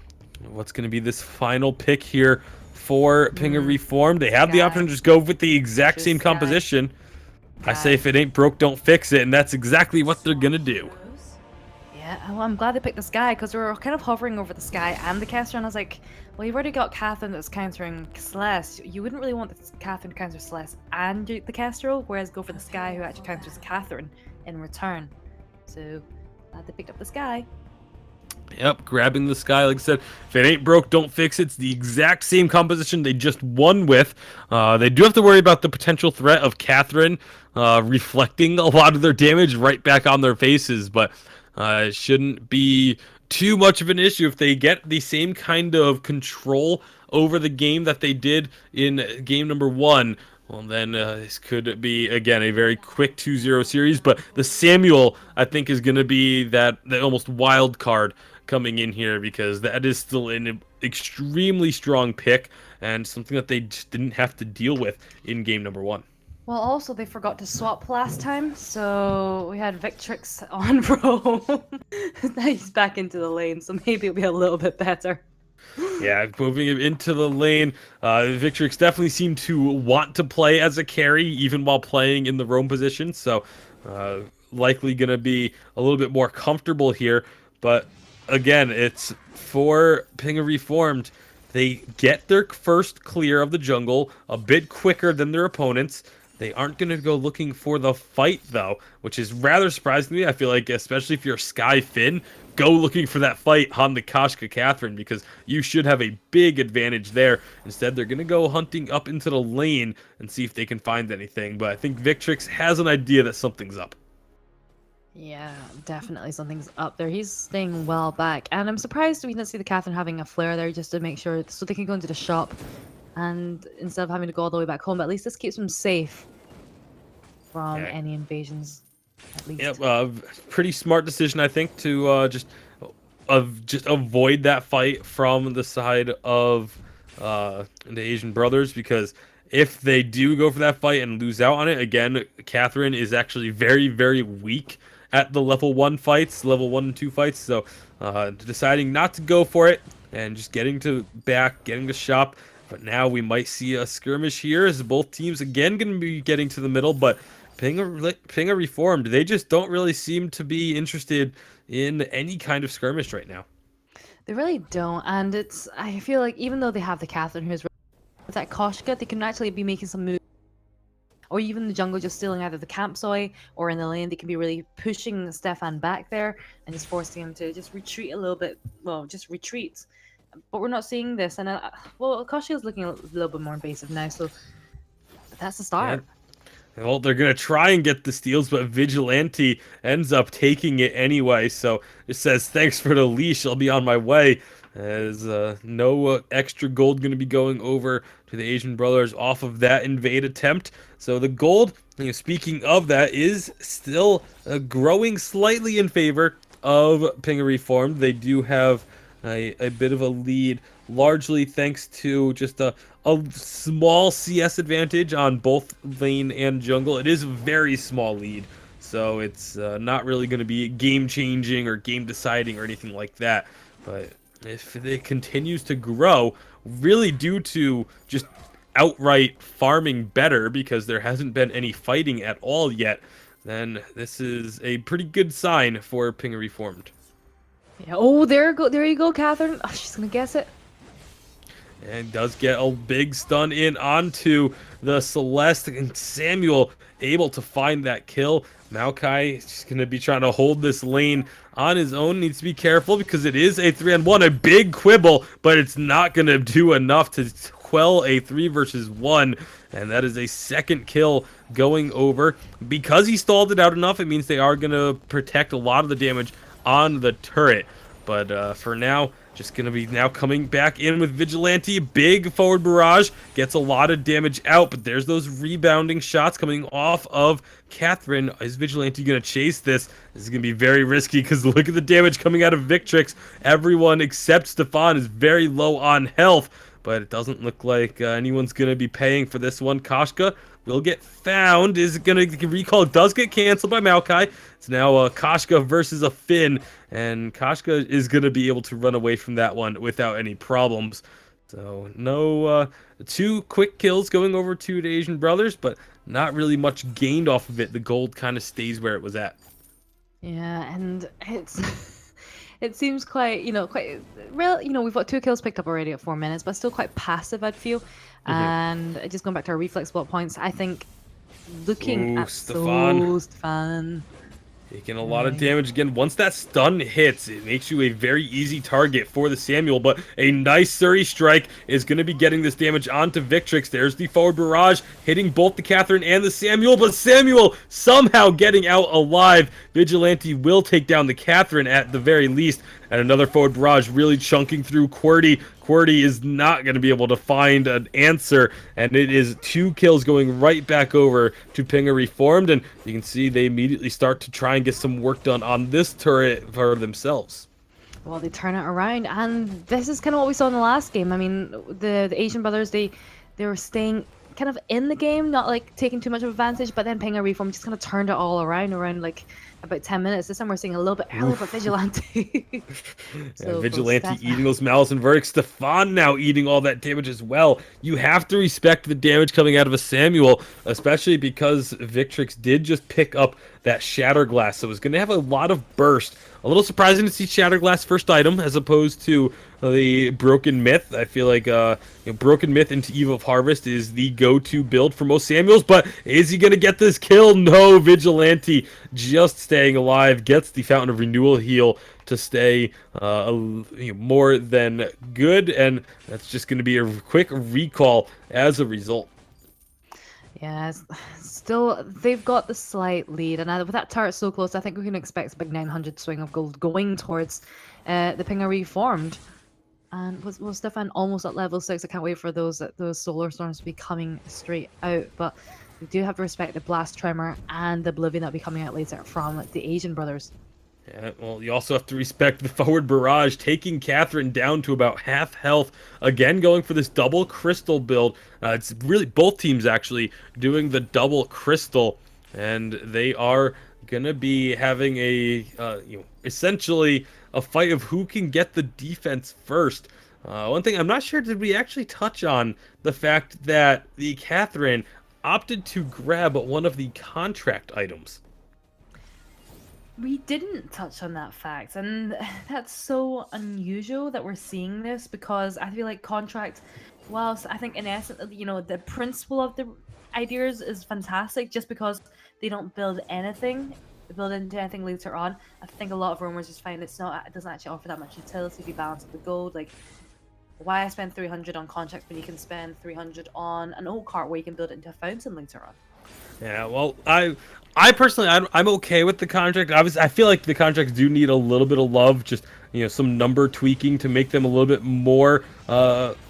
What's going to be this final pick here for Pinger Reformed? They have the option to just go with the exact same composition. I say if it ain't broke, don't fix it, and that's exactly what they're going to do. Yeah, well, I'm glad they picked the Sky, because we were kind of hovering over the Sky and the caster, and I was like, well, you've already got Catherine that's countering Celeste. You wouldn't really want the Catherine to counter Celeste and do the caster, whereas go for the Sky who actually counters Catherine in return. So, glad they picked up the Sky. Yep, grabbing the Sky, like I said, if it ain't broke, don't fix it. It's the exact same composition they just won with. They do have to worry about the potential threat of Catherine reflecting a lot of their damage right back on their faces, but it shouldn't be too much of an issue if they get the same kind of control over the game that they did in game number 1. Well, then this could be, again, a very quick 2-0 series. But the Samuel, I think, is going to be the almost wild card coming in here, because that is still an extremely strong pick and something that they just didn't have to deal with in game number 1. Well, also, they forgot to swap last time, so we had Victrix on roam. Now he's back into the lane, so maybe it'll be a little bit better. Yeah, moving him into the lane. Victrix definitely seemed to want to play as a carry, even while playing in the roam position, so likely going to be a little bit more comfortable here. But again, it's for Pinger Reformed. They get their first clear of the jungle a bit quicker than their opponents. They aren't going to go looking for the fight, though, which is rather surprising to me. I feel like, especially if you're Sky Finn, go looking for that fight on the Koshka Catherine, because you should have a big advantage there. Instead, they're going to go hunting up into the lane and see if they can find anything. But I think Victrix has an idea that something's up. Yeah, definitely something's up there. He's staying well back. And I'm surprised we didn't see the Catherine having a flare there just to make sure, so they can go into the shop. And instead of having to go all the way back home, but at least this keeps them safe from any invasions, at least. Yep, pretty smart decision, I think, to just avoid that fight from the side of the Asian brothers, because if they do go for that fight and lose out on it, again, Catherine is actually very, very weak at the level 1 fights, level 1 and 2 fights, so deciding not to go for it and just getting to shop. But now we might see a skirmish here, as both teams again going to be getting to the middle, but Pinger Reformed, they just don't really seem to be interested in any kind of skirmish right now. They really don't, and I feel like even though they have the Catherine who's with that Koshka, they can actually be making some moves, or even the jungle just stealing either the camp soy or in the lane, they can be really pushing Stefan back there and just forcing him to just retreat a little bit, well, just retreat but we're not seeing this. And well, Koshi is looking a little bit more invasive now, so that's the start. Well, they're going to try and get the steals, but Vigilante ends up taking it anyway. So it says, thanks for the leash. I'll be on my way. As no extra gold going to be going over to the Asian Brothers off of that invade attempt. So the gold, speaking of that, is still growing slightly in favor of Pinga Reformed. They do have a bit of a lead, largely thanks to just a small CS advantage on both lane and jungle. It is a very small lead, so it's not really going to be game-changing or game-deciding or anything like that. But if it continues to grow, really due to just outright farming better, because there hasn't been any fighting at all yet, then this is a pretty good sign for Pinga Reformed. Yeah. Oh, there you go, Catherine. Oh, she's gonna guess it. And does get a big stun in onto the Celeste, and Samuel able to find that kill. Maokai is going to be trying to hold this lane on his own. Needs to be careful because it is a 3-on-1, a big quibble, but it's not going to do enough to quell a 3 versus 1. And that is a second kill going over. Because he stalled it out enough, it means they are going to protect a lot of the damage on the turret. But for now, just going to be now coming back in with Vigilante. Big forward barrage. Gets a lot of damage out, but there's those rebounding shots coming off of Catherine. Is Vigilante going to chase this? This is going to be very risky because look at the damage coming out of Victrix. Everyone except Stefan is very low on health, but it doesn't look like anyone's going to be paying for this one. Koshka will get found. Is it going to recall? Does get canceled by Maokai. It's now Koshka versus a Finn, and Koshka is going to be able to run away from that one without any problems. So no 2 quick kills going over to the Asian Brothers, but not really much gained off of it. The gold kind of stays where it was at. Yeah, and it's it seems quite, quite real. We've got 2 kills picked up already at 4 minutes, but still quite passive, I'd feel. And just going back to our reflex block points, I think looking at Stefan taking a lot of damage again. Once that stun hits, it makes you a very easy target for the Samuel, but a nice Surrey strike is going to be getting this damage onto Victrix. There's the forward barrage hitting both the Catherine and the Samuel, but Samuel somehow getting out alive. Vigilante will take down the Catherine at the very least, and another forward barrage really chunking through QWERTY. QWERTY is not going to be able to find an answer, and it is 2 kills going right back over to Pinga Reformed, and you can see they immediately start to try and get some work done on this turret for themselves. Well, they turn it around, and this is kind of what we saw in the last game. I mean, the Asian Brothers, they were staying kind of in the game, not like taking too much of advantage, but then Pinga Reformed just kind of turned it all around like about 10 minutes. This time we're seeing a little bit earlier, but Vigilante. So Vigilante eating those malice and verdicts. Stefan now eating all that damage as well. You have to respect the damage coming out of a Samuel, especially because Victrix did just pick up that Shatter Glass, so it's going to have a lot of burst. A little surprising to see Shatter Glass first item as opposed to the Broken Myth. I feel like Broken Myth into Eve of Harvest is the go-to build for most Samuels, but is he going to get this kill? No, Vigilante just staying alive, gets the Fountain of Renewal heal to stay more than good, and that's just going to be a quick recall as a result. Yeah, still, they've got the slight lead, and with that turret so close, I think we can expect a big 900 swing of gold going towards the Pinga Reformed. And was Stefan almost at level 6? I can't wait for those solar storms to be coming straight out, but we do have to respect the Blast Tremor and the Oblivion that'll be coming out later from the Asian Brothers. Yeah, well, you also have to respect the forward barrage, taking Catherine down to about half health. Again, going for this double crystal build. It's really both teams actually doing the double crystal, and they are gonna be having a essentially a fight of who can get the defense first. One thing I'm not sure, did we actually touch on the fact that the Catherine opted to grab one of the contract items? We didn't touch on that fact, and that's so unusual that we're seeing this, because I feel like contract, whilst I think in essence, the principle of the ideas is fantastic, just because they don't build into anything later on. I think a lot of rumors just find it doesn't actually offer that much utility if you balance the gold. Like, why spend 300 on contracts when you can spend 300 on an old cart where you can build it into a fountain later on? Yeah, well, I personally, I'm okay with the contract. Obviously, I feel like the contracts do need a little bit of love, just some number tweaking to make them a little bit more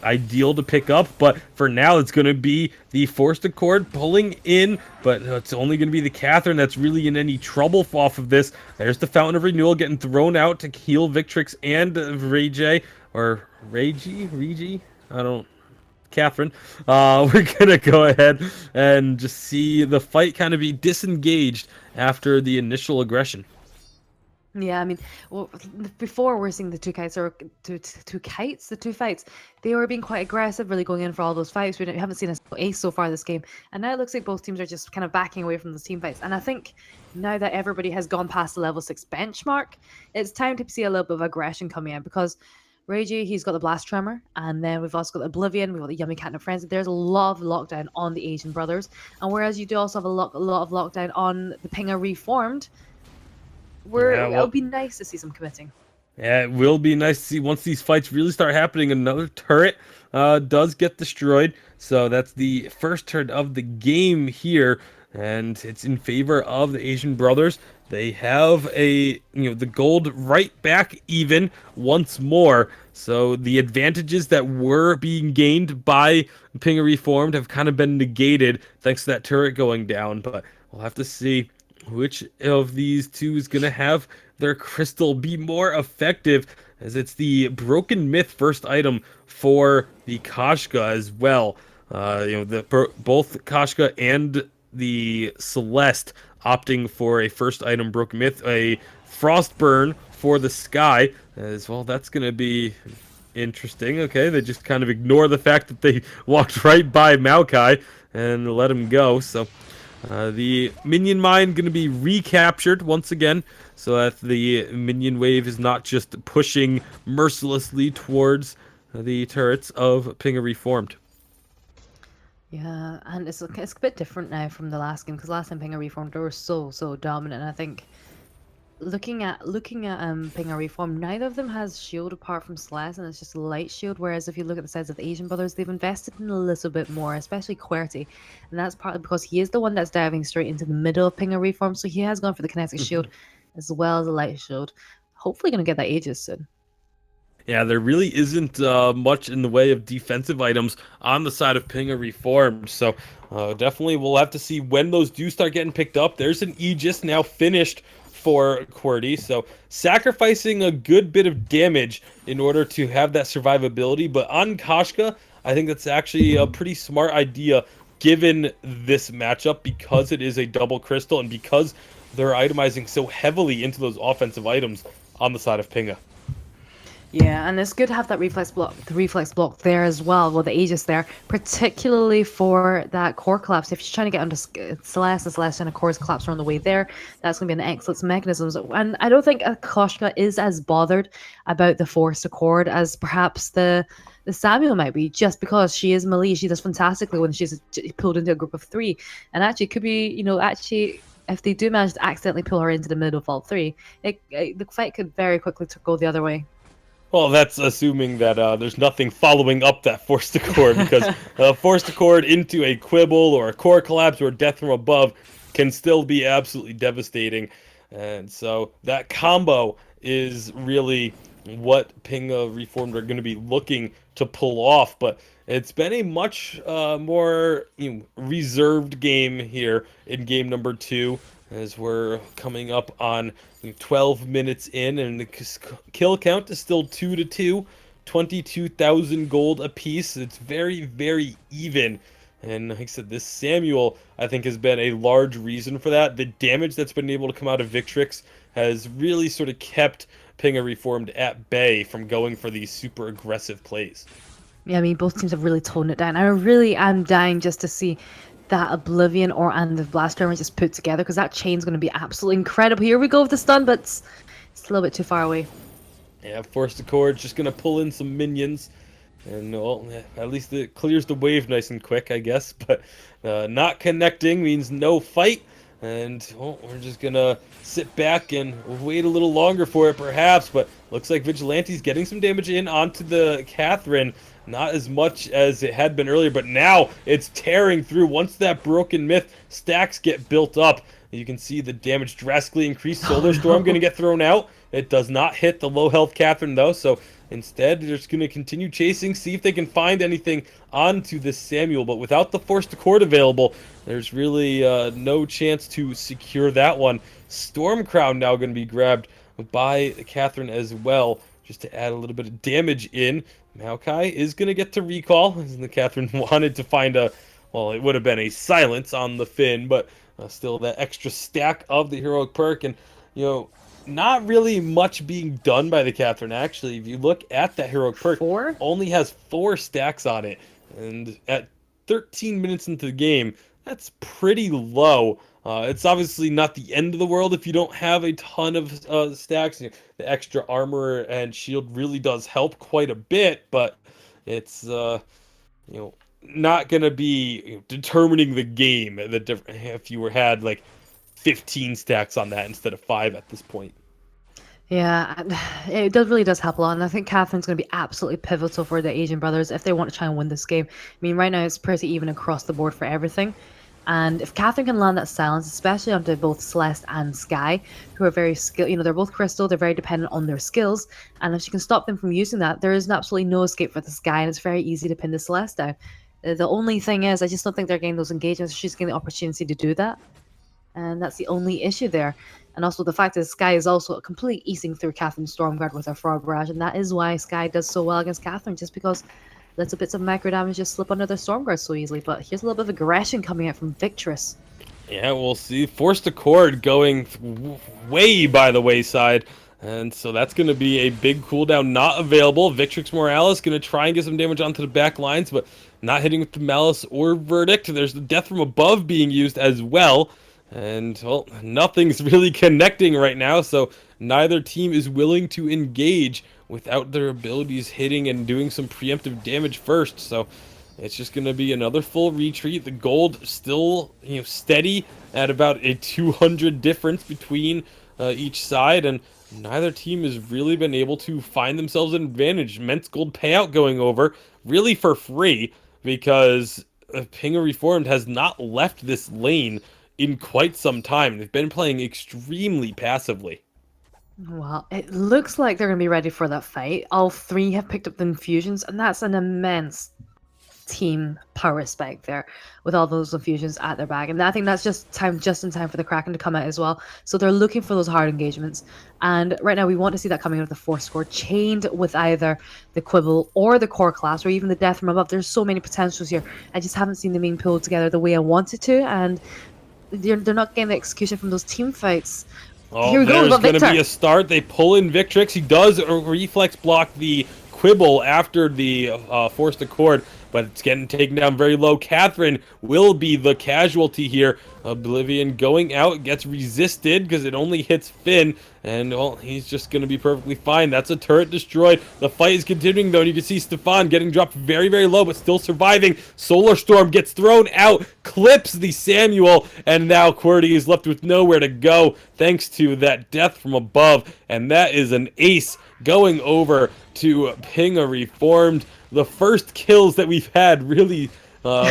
ideal to pick up. But for now, it's going to be the Forced Accord pulling in, but it's only going to be the Catherine that's really in any trouble off of this. There's the Fountain of Renewal getting thrown out to heal Victrix and Rege, or Regi, I don't. Catherine. We're gonna go ahead and just see the fight kind of be disengaged after the initial aggression. Yeah, I mean, well, before we're seeing the two kites, or the two fights, they were being quite aggressive, really going in for all those fights. We haven't seen a single ace so far this game, and now it looks like both teams are just kind of backing away from those team fights. And I think now that everybody has gone past the level 6 benchmark, it's time to see a little bit of aggression coming in, because Reiji, he's got the Blast Tremor, and then we've also got Oblivion, we've got the Yummy Cat and Friends. There's a lot of lockdown on the Asian brothers, and whereas you do also have a lot of lockdown on the Pinga Reformed, it'll be nice to see some committing. Yeah, it will be nice to see once these fights really start happening. Another turret does get destroyed, so that's the first turret of the game here, and it's in favor of the Asian brothers. They have the gold right back even once more. So the advantages that were being gained by Pinga Reformed have kind of been negated thanks to that turret going down. But we'll have to see which of these two is going to have their crystal be more effective, as it's the Broken Myth first item for the Kashka as well. Both Kashka and the Celeste opting for a first item Broken Myth, a Frostburn for the Sky as well. That's going to be interesting. Okay, they just kind of ignore the fact that they walked right by Maokai and let him go. So the minion mine going to be recaptured once again, so that the minion wave is not just pushing mercilessly towards the turrets of Pinga Reformed. Yeah, and it's a bit different now from the last game, because last time Pinga Reformed, they were so dominant. And I think looking at Pinga Reformed, neither of them has shield apart from Celeste, and it's just light shield. Whereas if you look at the sides of the Asian brothers, they've invested in a little bit more, especially QWERTY, and that's partly because he is the one that's diving straight into the middle of Pinga Reformed, so he has gone for the kinetic shield as well as a light shield. Hopefully, going to get that Aegis soon. Yeah, there really isn't much in the way of defensive items on the side of Pinga Reformed, so definitely we'll have to see when those do start getting picked up. There's an Aegis now finished for QWERTY, so sacrificing a good bit of damage in order to have that survivability. But on Kashka, I think that's actually a pretty smart idea given this matchup, because it is a double crystal and because they're itemizing so heavily into those offensive items on the side of Pinga. Yeah, and it's good to have that the reflex block there as well, with the Aegis there, particularly for that core collapse. If you're trying to get onto Celeste, and Celeste and a core's collapse are on the way there, that's going to be an excellent mechanism. And I don't think Koshka is as bothered about the Forced Accord as perhaps the Samuel might be, just because she is melee. She does fantastically when she's pulled into a group of 3. And actually, it could be, if they do manage to accidentally pull her into the middle of all 3, the fight could very quickly go the other way. Well, that's assuming that there's nothing following up that Forced Accord, because Forced Accord into a Quibble or a core collapse or death from above can still be absolutely devastating. And so that combo is really what Pinga Reformed are going to be looking to pull off. But it's been a much more reserved game here in game number 2, as we're coming up on 12 minutes in, and the kill count is still 2-2, 22,000 gold apiece. It's very, very even. And like I said, this Samuel, I think, has been a large reason for that. The damage that's been able to come out of Victrix has really sort of kept Pinga Reformed at bay from going for these super aggressive plays. Yeah, I mean, both teams have really toned it down. I really am dying just to see that Oblivion and the Blast Tremor just put together, because that chain's going to be absolutely incredible. Here we go with the stun, but it's a little bit too far away. Yeah, Forced Accord just going to pull in some minions, and well, at least it clears the wave nice and quick, I guess. But not connecting means no fight, And well, we're just gonna sit back and wait a little longer for it, perhaps. But looks like Vigilante's getting some damage in onto the Catherine. Not as much as it had been earlier, but now it's tearing through. Once that broken myth stacks get built up, you can see the damage drastically increased. Solar Storm going to get thrown out. It does not hit the low health Catherine, though, so instead they're just going to continue chasing, see if they can find anything onto this Samuel. But without the Forced Accord available, there's really no chance to secure that one. Storm Crown now going to be grabbed by Catherine as well, just to add a little bit of damage in. Maokai is going to get to recall, as the Catherine wanted to find a, well, it would have been a silence on the Finn, but still that extra stack of the heroic perk. And, you know, not really much being done by the Catherine, actually. If you look at that heroic perk, only has 4 stacks on it. And at 13 minutes into the game, that's pretty low. It's obviously not the end of the world if you don't have a ton of stacks. You know, the extra armor and shield really does help quite a bit, but it's you know, not gonna be determining the game. If you had like 15 stacks on that instead of 5 at this point. Yeah, it really does help a lot, and I think Catherine's going to be absolutely pivotal for the Asian brothers if they want to try and win this game. I mean, right now it's pretty even across the board for everything, and if Catherine can land that silence, especially onto both Celeste and Sky, who are very skilled, you know, they're both crystal, they're very dependent on their skills, and if she can stop them from using that, there is absolutely no escape for the Sky, and it's very easy to pin the Celeste down. The only thing is, I just don't think they're getting those engagements. She's getting the opportunity to do that, and that's the only issue there. And also the fact that Sky is also completely easing through Catherine's Stormguard with her Frog Barrage, and that is why Sky does so well against Catherine, just because little bits of macro damage just slip under their Stormguard so easily. But here's a little bit of aggression coming out from Victress. Yeah, we'll see. Forced Accord going way by the wayside, and so that's going to be a big cooldown not available. Victrix Morales going to try and get some damage onto the back lines, but not hitting with the Malice or Verdict. There's the Death from Above being used as well. And, well, nothing's really connecting right now, so neither team is willing to engage without their abilities hitting and doing some preemptive damage first. So it's just going to be another full retreat. The gold still, you know, steady at about a 200 difference between each side, and neither team has really been able to find themselves an advantage. Immense gold payout going over, really for free, because Pinga Reformed has not left this lane in quite some time. They've been playing extremely passively. Well, it looks like they're going to be ready for that fight. All 3 have picked up the infusions, and that's an immense team power spike there with all those infusions at their back. And I think that's just in time for the Kraken to come out as well. So they're looking for those hard engagements. And right now we want to see that coming out of the Force Score, chained with either the Quibble or the Core class, or even the Death from Above. There's so many potentials here. I just haven't seen them being pulled together the way I wanted to, and they're not getting the execution from those team fights. Oh, Here we go, there's going to Victor. be a start. They pull in Victrix. He does reflex block the Quibble after the Forced Accord, but it's getting taken down very low. Catherine will be the casualty here. Oblivion going out, gets resisted because it only hits Finn, and well, he's just going to be perfectly fine. That's a turret destroyed. The fight is continuing though, and you can see Stefan getting dropped very, very low, but still surviving. Solar Storm gets thrown out, clips the Samuel, and now QWERTY is left with nowhere to go thanks to that Death from Above, and that is an ace going over to Pinga Reformed. The first kills that we've had really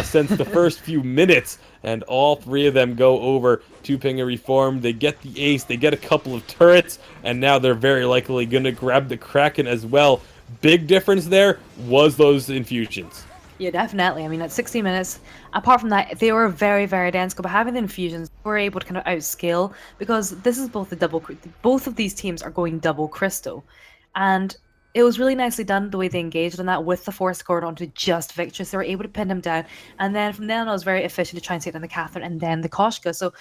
since the first few minutes, and all 3 of them go over to Pinga Reformed. They get the ace, they get a couple of turrets, and now they're very likely going to grab the Kraken as well. Big difference there was those infusions. Yeah, definitely. I mean, at 60 minutes, apart from that, they were very, very identical, but having the infusions, they were able to kind of outscale, because this is both of these teams are going double crystal, and it was really nicely done the way they engaged on that with the Force Accord onto just Victress. They were able to pin him down, and then from then on it was very efficient to try and take down the Catherine and then the Koshka. So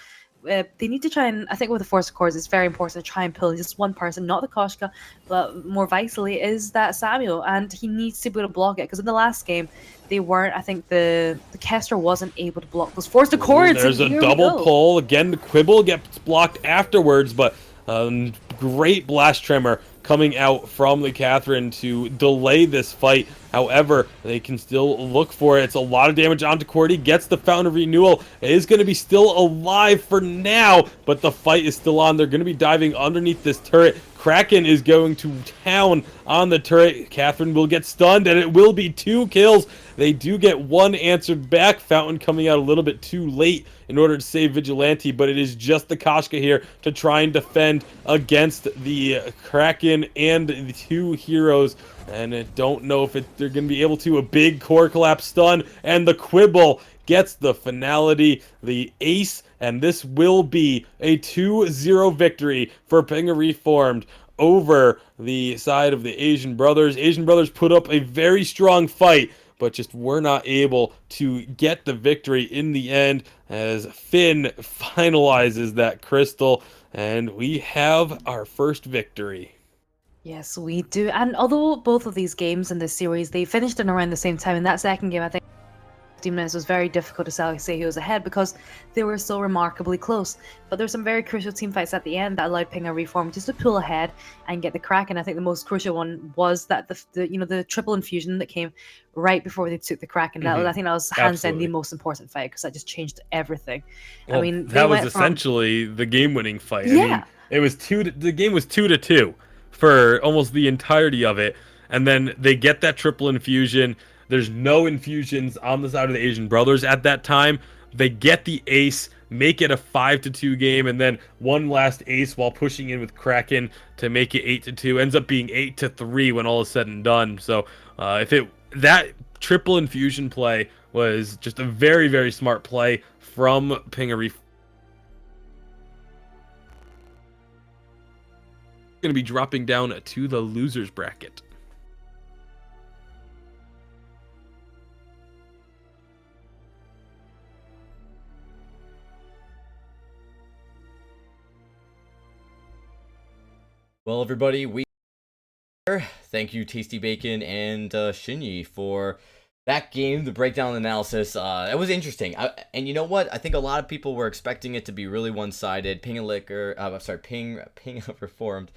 they need to try and, I think with the Force Accords, it's very important to try and pull just one person, not the Koshka, but more vitally is that Samuel, and he needs to be able to block it, because in the last game they weren't. I think the Kester wasn't able to block those Force Accords. There's a double pull again. The Quibble gets blocked afterwards, but great blast tremor coming out from the Catherine to delay this fight However, they can still look for it. It's a lot of damage onto Cordy. Gets the Fountain of Renewal. It is going to be still alive for now, but the fight is still on. They're going to be diving underneath this turret. Kraken is going to town on the turret. Catherine will get stunned, and it will be 2 kills. They do get 1 answered back. Fountain coming out a little bit too late in order to save Vigilante, but it is just the Koshka here to try and defend against the Kraken and the 2 heroes. And I don't know if they're going to be able to. A big core collapse stun, and the Quibble gets the finality, the ace, and this will be a 2-0 victory for Pinga Reformed over the side of the Asian Brothers. Asian Brothers put up a very strong fight, but just were not able to get the victory in the end as Finn finalizes that crystal, and we have our first victory. Yes, we do. And although both of these games in this series, they finished in around the same time, in that second game, I think 15 minutes was very difficult to say who was ahead because they were so remarkably close. But there were some very crucial team fights at the end that allowed Pinga Reform just to pull ahead and get the crack. And I think the most crucial one was that the triple infusion that came right before they took the crack. And I think that was hands down the most important fight because that just changed everything. Well, I mean, that was essentially the game-winning fight. Yeah. I mean, it was the game was 2-2 for almost the entirety of it, and then they get that triple infusion. There's no infusions on the side of the Asian Brothers at that time. They get the ace, make it a 5-2 game, and then one last ace while pushing in with Kraken to make it 8-2. Ends up being 8-3 when all is said and done. So that triple infusion play was just a very, very smart play from Pinga. Going to be dropping down to the losers bracket. Well, everybody, thank you, Tasty Bacon and Shinyi, for that game, the breakdown analysis. It was interesting. And you know what? I think a lot of people were expecting it to be really one-sided. Ping Reformed.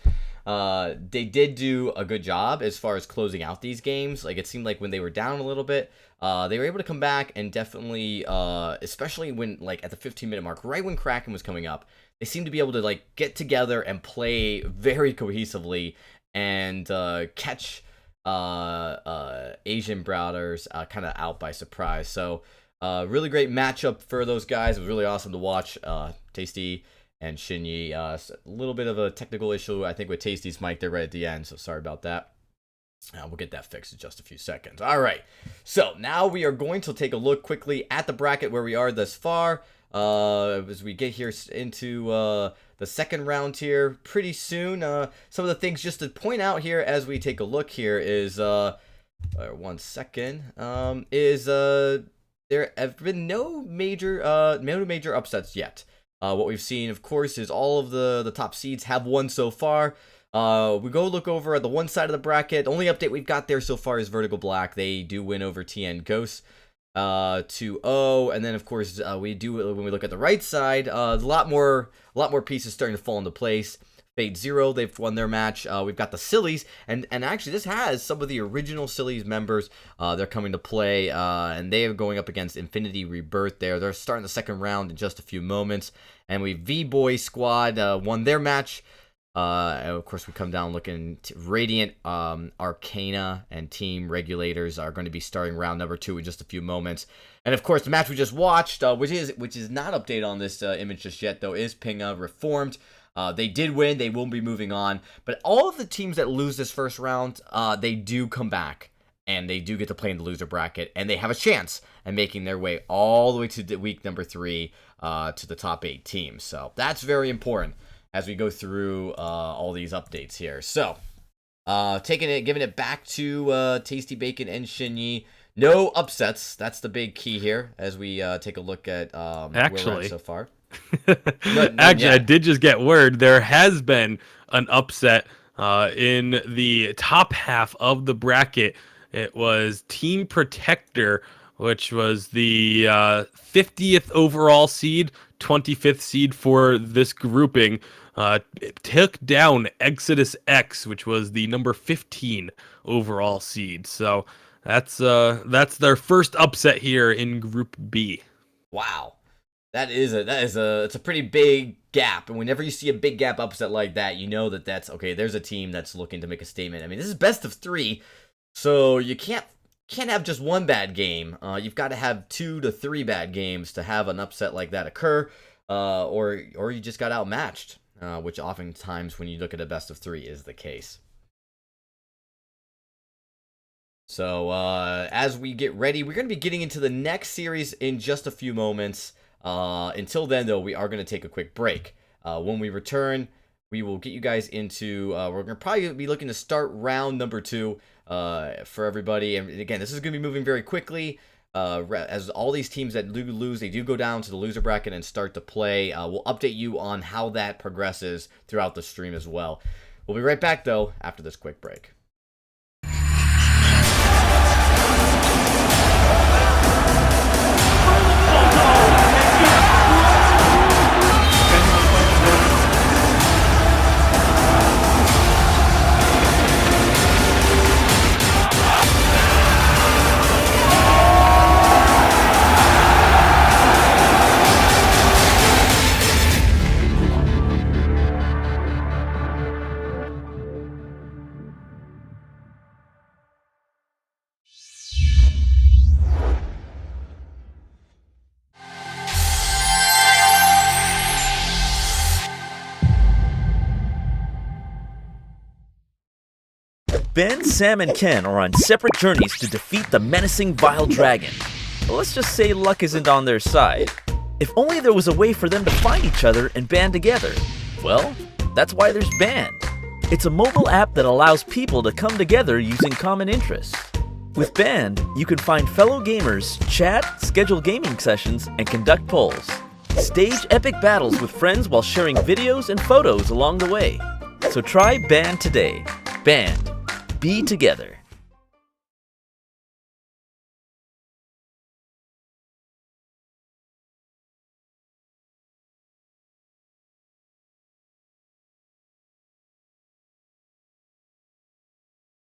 They did do a good job as far as closing out these games. Like, it seemed like when they were down a little bit, they were able to come back and definitely, especially when, like, at the 15-minute mark, right when Kraken was coming up, they seemed to be able to, like, get together and play very cohesively and catch Asian Brothers kind of out by surprise. So really great matchup for those guys. It was really awesome to watch. Tasty and Shinyi, a little bit of a technical issue I think with Tasty's mic there right at the end, so sorry about that. We'll get that fixed in just a few seconds. All right, so now we are going to take a look quickly at the bracket where we are thus far as we get here into the second round here pretty soon. Some of the things just to point out here as we take a look here is one second, there have been no major upsets yet. What we've seen, of course, is all of the top seeds have won so far. We go look over at the one side of the bracket. The only update we've got there so far is Vertical Black. They do win over TN Ghosts 2-0, and then of course we do, when we look at the right side, a lot more pieces starting to fall into place. Fate Zero, they've won their match. We've got the Sillies, and actually this has some of the original Sillies members. They're coming to play, and they are going up against Infinity Rebirth there. They're starting the second round in just a few moments. And we V-Boy Squad won their match. And of course, we come down looking Radiant, Arcana, and Team Regulators are going to be starting round number 2 in just a few moments. And of course, the match we just watched, which is not updated on this image just yet, though, is Pinga Reformed. They did win. They will be moving on. But all of the teams that lose this first round, they do come back. And they do get to play in the loser bracket. And they have a chance at making their way all the way to week number 3 to the top 8 teams. So that's very important as we go through all these updates here. So giving it back to Tasty Bacon and Shinyi. No upsets. That's the big key here as we take a look at where we're at so far. Actually, I did just get word there has been an upset in the top half of the bracket. It was Team Protector, which was the 50th overall seed, 25th seed for this grouping. It took down Exodus X, which was the number 15 overall seed. So That's their first upset here in Group B. Wow. It's a pretty big gap, and whenever you see a big gap upset like that, you know that that's okay. There's a team that's looking to make a statement. I mean, this is best of 3, so you can't have just one bad game. You've got to have 2 to 3 bad games to have an upset like that occur, or you just got outmatched, which oftentimes when you look at a best of 3 is the case. So as we get ready, we're going to be getting into the next series in just a few moments. Until then, though, we are going to take a quick break. When we return, we will get you guys into, we're going to probably be looking to start round number 2 for everybody. And again, this is going to be moving very quickly. As all these teams that lose, they do go down to the loser bracket and start to play. We'll update you on how that progresses throughout the stream as well. We'll be right back, though, after this quick break. Ben, Sam, and Ken are on separate journeys to defeat the menacing Vile Dragon. But let's just say luck isn't on their side. If only there was a way for them to find each other and band together. Well, that's why there's Band. It's a mobile app that allows people to come together using common interests. With Band, you can find fellow gamers, chat, schedule gaming sessions, and conduct polls. Stage epic battles with friends while sharing videos and photos along the way. So try Band today. Band. Be together.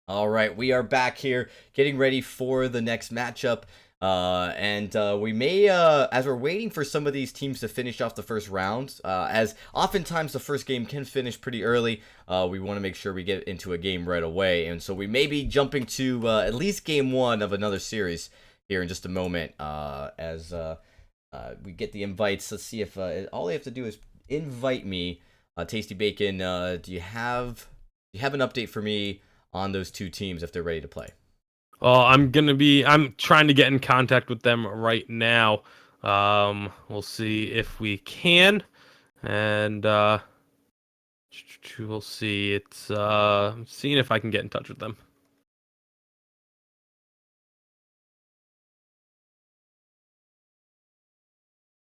All right, we are back here getting ready for the next matchup. We may, as we're waiting for some of these teams to finish off the first round, as oftentimes the first game can finish pretty early, we want to make sure we get into a game right away. And so we may be jumping to at least game 1 of another series here in just a moment, as we get the invites. Let's see if all they have to do is invite me. Tasty Bacon, do you have an update for me on those 2 teams if they're ready to play? I'm trying to get in contact with them right now. We'll see if we can, and we'll see. It's seeing if I can get in touch with them.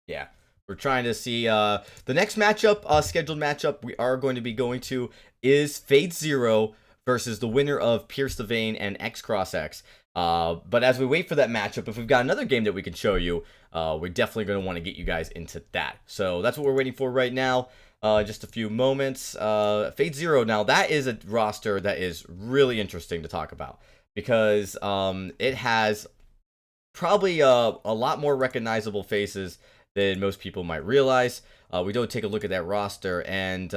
Yeah, we're trying to see the next matchup, scheduled matchup we are going to be going to is Fate0 versus the winner of Pierce the Vein and X Cross X. But as we wait for that matchup, if we've got another game that we can show you, we're definitely going to want to get you guys into that. So that's what we're waiting for right now. Just a few moments. Fate0, now that is a roster that is really interesting to talk about because it has probably a lot more recognizable faces than most people might realize. We don't take a look at that roster, and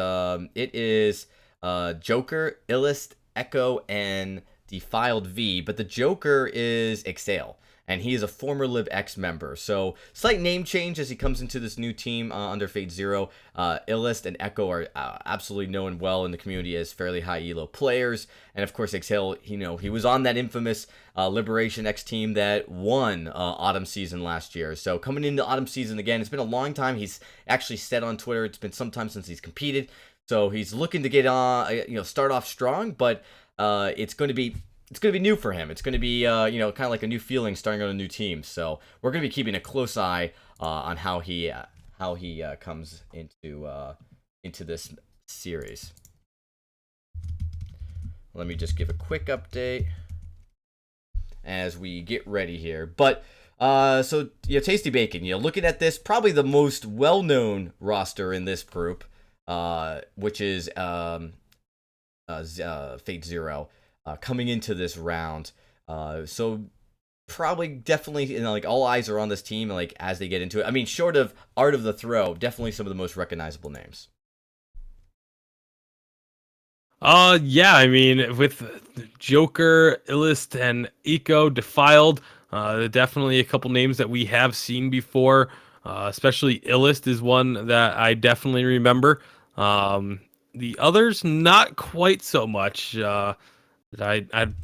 it is Joker, Illust, Echo, and Defiled V, but the Joker is Exhale, and he is a former LibX member. So slight name change as he comes into this new team under Fate0. Illust and Echo are absolutely known well in the community as fairly high elo players, and of course Exhale, he was on that infamous Liberation X team that won Autumn Season last year. So coming into Autumn Season again, it's been a long time. He's actually said on Twitter it's been some time since he's competed. So he's looking to get on, start off strong, but it's going to be new for him. It's going to be kind of like a new feeling starting on a new team. So we're going to be keeping a close eye on how he comes into this series. Let me just give a quick update as we get ready here. But so Tasty Bacon, looking at this, probably the most well-known roster in this group. Which is Fate0, coming into this round. So probably definitely, you know, like all eyes are on this team, like as they get into it. I mean, short of Art of the Throw, definitely some of the most recognizable names. Yeah, I mean, with Joker, Illust, and Eco Defiled, definitely a couple names that we have seen before. Especially Illust is one that I definitely remember. The others, not quite so much. I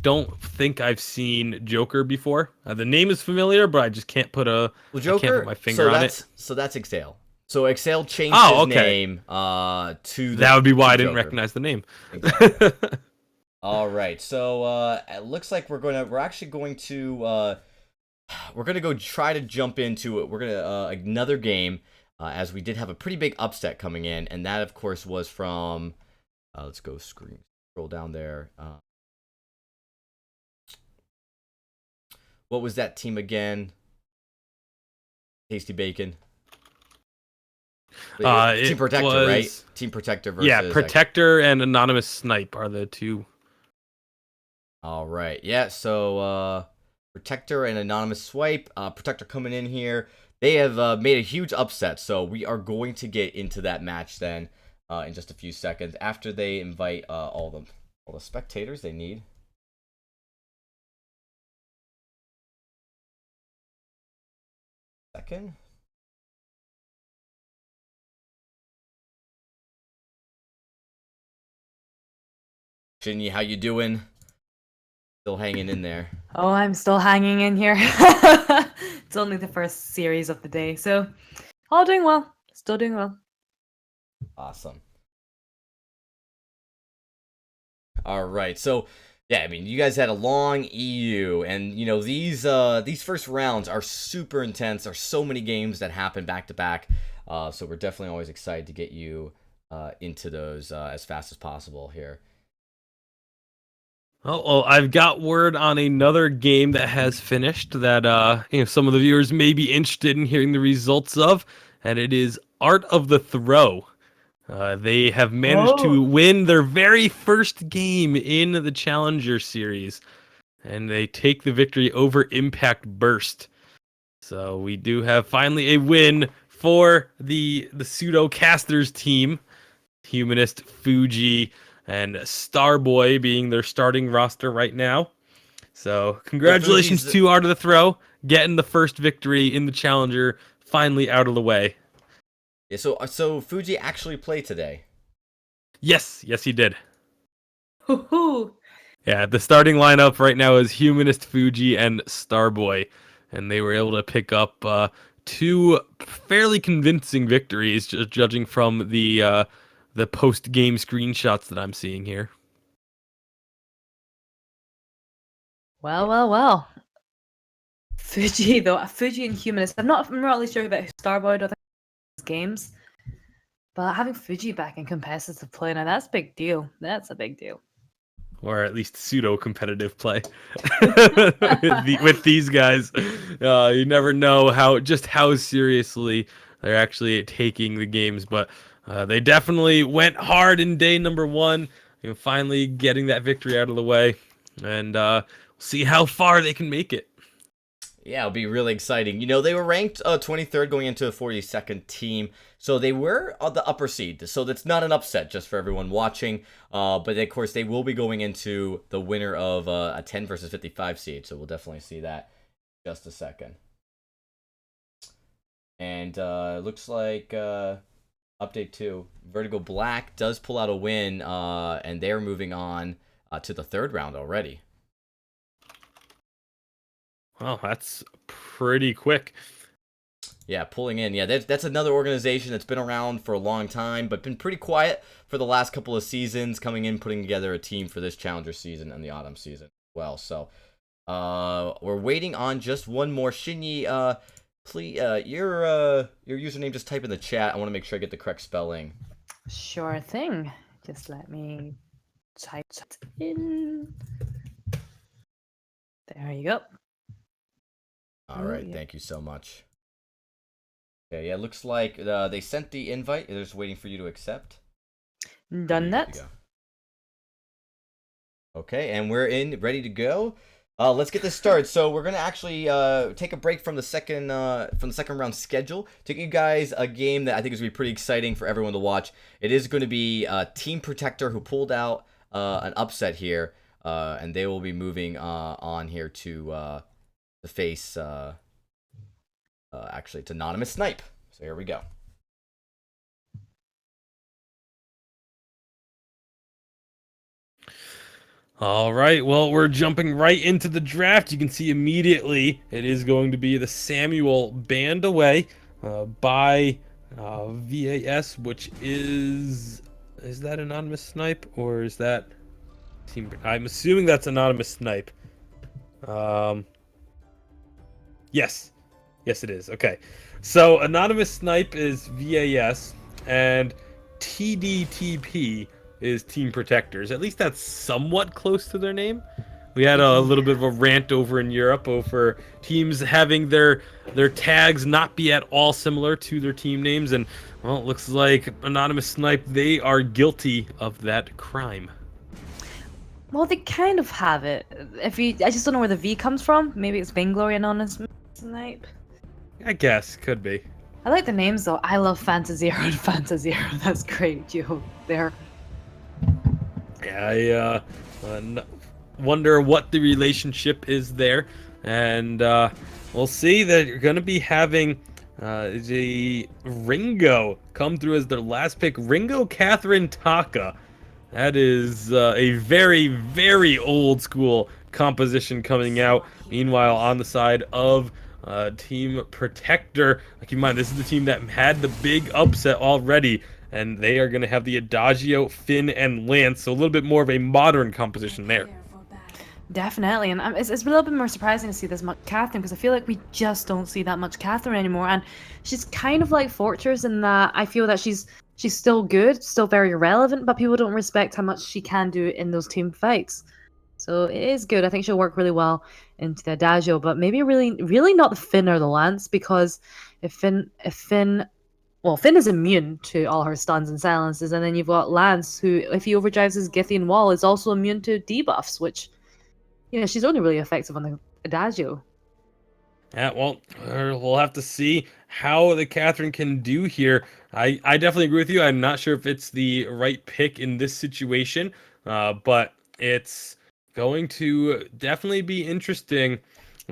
don't think I've seen Joker before. The name is familiar, but I just can't put Well, I can't put Joker. my finger on it. So that's Exhale. So Exhale changed Oh, his okay. name to That would be why I didn't Joker. recognize the name. Exactly. All right. So it looks like we're actually going to we're gonna go try to jump into it. We're gonna another game as we did have a pretty big upset coming in, and that of course was from let's go scroll down there. What was that team again? Tasty Bacon. Team Protector, right? Team Protector versus... Yeah, Protector and Anonymous Snipe are the two. All right. Yeah, so Protector and Anonymous Swipe. Protector coming in here. They have made a huge upset, so we are going to get into that match then in just a few seconds after they invite all the spectators they need. Second. Shinyi, how you doing? Still hanging in there. Oh, I'm still hanging in here. It's only the first series of the day, so all doing well. Still doing well. Awesome. All right, so yeah, I mean, you guys had a long EU, and you know these first rounds are super intense. There's so many games that happen back to back, so we're definitely always excited to get you into those as fast as possible here. Oh, well, I've got word on another game that has finished that some of the viewers may be interested in hearing the results of, and it is Art of the Throw. They have managed to win their very first game in the Challenger Series, and they take the victory over Impact Burst. So we do have finally a win for the pseudo casters team, Humanist, Fuji, and Starboy being their starting roster right now. So congratulations to Art of the Throw, getting the first victory in the Challenger, finally out of the way. Yeah, so Fuji actually played today. Yes, he did. Hoo-hoo. Yeah, the starting lineup right now is Humanist, Fuji, and Starboy, and they were able to pick up two fairly convincing victories, judging from the post-game screenshots that I'm seeing here. Well. Fuji and Humanist. I'm not really sure about Starboy or his games, but having Fuji back in competitive play now, that's a big deal. That's a big deal. Or at least pseudo-competitive play with these guys. You never know how seriously they're actually taking the games, but they definitely went hard in day number one. Finally getting that victory out of the way, and see how far they can make it. Yeah, it'll be really exciting. You know, they were ranked 23rd going into the 42nd team, so they were on the upper seed. So that's not an upset just for everyone watching. But of course, they will be going into the winner of a 10 versus 55 seed. So we'll definitely see that in just a second. And looks like update 2, Vertigo Black does pull out a win, and they're moving on to the third round already. Well, that's pretty quick. Yeah, pulling in. Yeah, that's another organization that's been around for a long time, but been pretty quiet for the last couple of seasons, coming in, putting together a team for this Challenger season and the autumn season as well. So, we're waiting on just one more. Shinyi, please, your username, just type in the chat. I want to make sure I get the correct spelling. Sure thing. Just let me type it in. There you go. All right, yeah. Thank you so much. Okay, yeah, looks like they sent the invite. They're just waiting for you to accept. Done that. Okay, and we're ready to go. Let's get this started. So we're gonna actually take a break from the second round schedule to give you guys a game that I think is gonna be pretty exciting for everyone to watch. It is going to be Team Protector, who pulled out an upset here, and they will be moving on here to face actually it's Anonymous Snipe. So here we go. All right, well, we're jumping right into the draft. You can see immediately it is going to be the Samuel banned away by VAS, which is that Anonymous Snipe or is that Team? I'm assuming that's Anonymous Snipe. Yes, it is. Okay, so Anonymous Snipe is VAS and TDTP is Team Protectors. At least that's somewhat close to their name. We had a little bit of a rant over in Europe over teams having their tags not be at all similar to their team names, and well, it looks like Anonymous Snipe, they are guilty of that crime. Well, they kind of have it. I just don't know where the V comes from. Maybe it's Vainglory Anonymous Snipe. I guess could be. I like the names though. I love Fantasy and Fantasy. That's great, duo there. Yeah, I wonder what the relationship is there, and we'll see that you're going to be having the Ringo come through as their last pick. Ringo Catherine Taka. That is a very, very old school composition coming out. Meanwhile, on the side of Team Protector, keep in mind, this is the team that had the big upset already. And they are going to have the Adagio, Finn, and Lance. So a little bit more of a modern composition there. Definitely. And it's a little bit more surprising to see this much Catherine, because I feel like we just don't see that much Catherine anymore. And she's kind of like Fortress in that I feel that she's still good, still very relevant, but people don't respect how much she can do in those team fights. So it is good. I think she'll work really well into the Adagio, but maybe really not the Finn or the Lance, because if Finn is immune to all her stuns and silences, and then you've got Lance, who, if he overdrives his Githian wall, is also immune to debuffs, which, she's only really effective on the Adagio. Yeah, well, we'll have to see how the Catherine can do here. I definitely agree with you. I'm not sure if it's the right pick in this situation, but it's going to definitely be interesting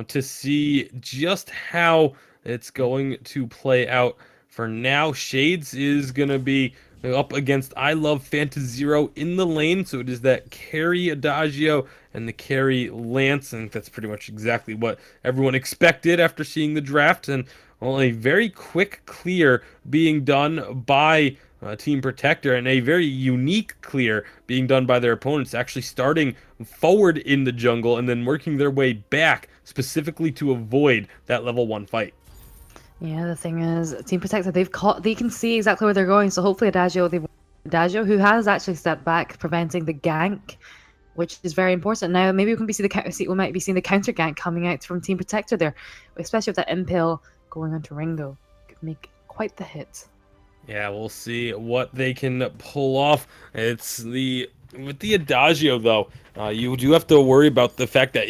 to see just how it's going to play out. For now, Shades is going to be up against I Love Fantazero in the lane. So it is that carry Adagio and the carry Lance. And that's pretty much exactly what everyone expected after seeing the draft. And only a very quick clear being done by Team Protector, and a very unique clear being done by their opponents, actually starting forward in the jungle and then working their way back specifically to avoid that level 1 fight. Yeah, the thing is, Team Protector, they can see exactly where they're going, so hopefully Adagio, who has actually stepped back, preventing the gank, which is very important. Now, maybe we might be seeing the counter gank coming out from Team Protector there, especially with that impale going onto Ringo. Could make quite the hit. Yeah, we'll see what they can pull off. With the Adagio, though, you do have to worry about the fact that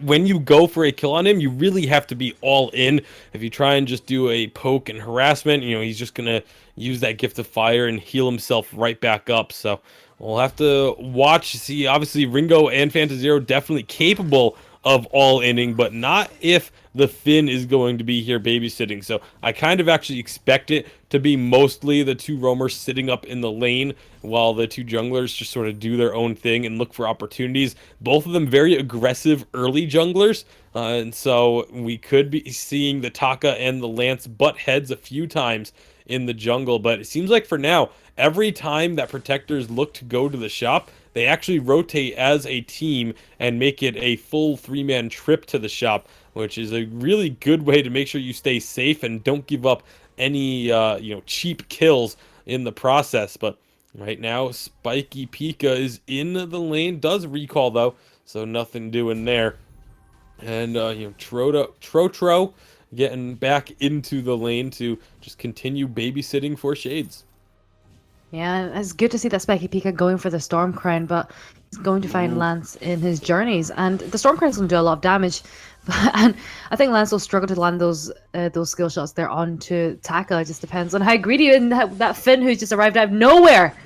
when you go for a kill on him, you really have to be all in. If you try and just do a poke and harassment, he's just going to use that Gift of Fire and heal himself right back up. So we'll have to watch. See, obviously, Ringo and Fantazero definitely capable of all-inning, but not if the Finn is going to be here babysitting. So I kind of actually expect it to be mostly the two roamers sitting up in the lane while the two junglers just sort of do their own thing and look for opportunities. Both of them very aggressive early junglers, and so we could be seeing the Taka and the Lance butt heads a few times in the jungle, but it seems like for now, every time that Protectors look to go to the shop, they actually rotate as a team and make it a full 3-man trip to the shop, which is a really good way to make sure you stay safe and don't give up any cheap kills in the process. But right now, Spiky Pika is in the lane, does recall though, so nothing doing there. And Trotro getting back into the lane to just continue babysitting for Shades. Yeah, it's good to see that Spiky Pika going for the Storm Crown, but he's going to find Lance in his journeys, and the Storm Crown's going to do a lot of damage. And I think Lance will struggle to land those skill shots there onto Taka. It just depends on how greedy and that Finn who's just arrived out of nowhere.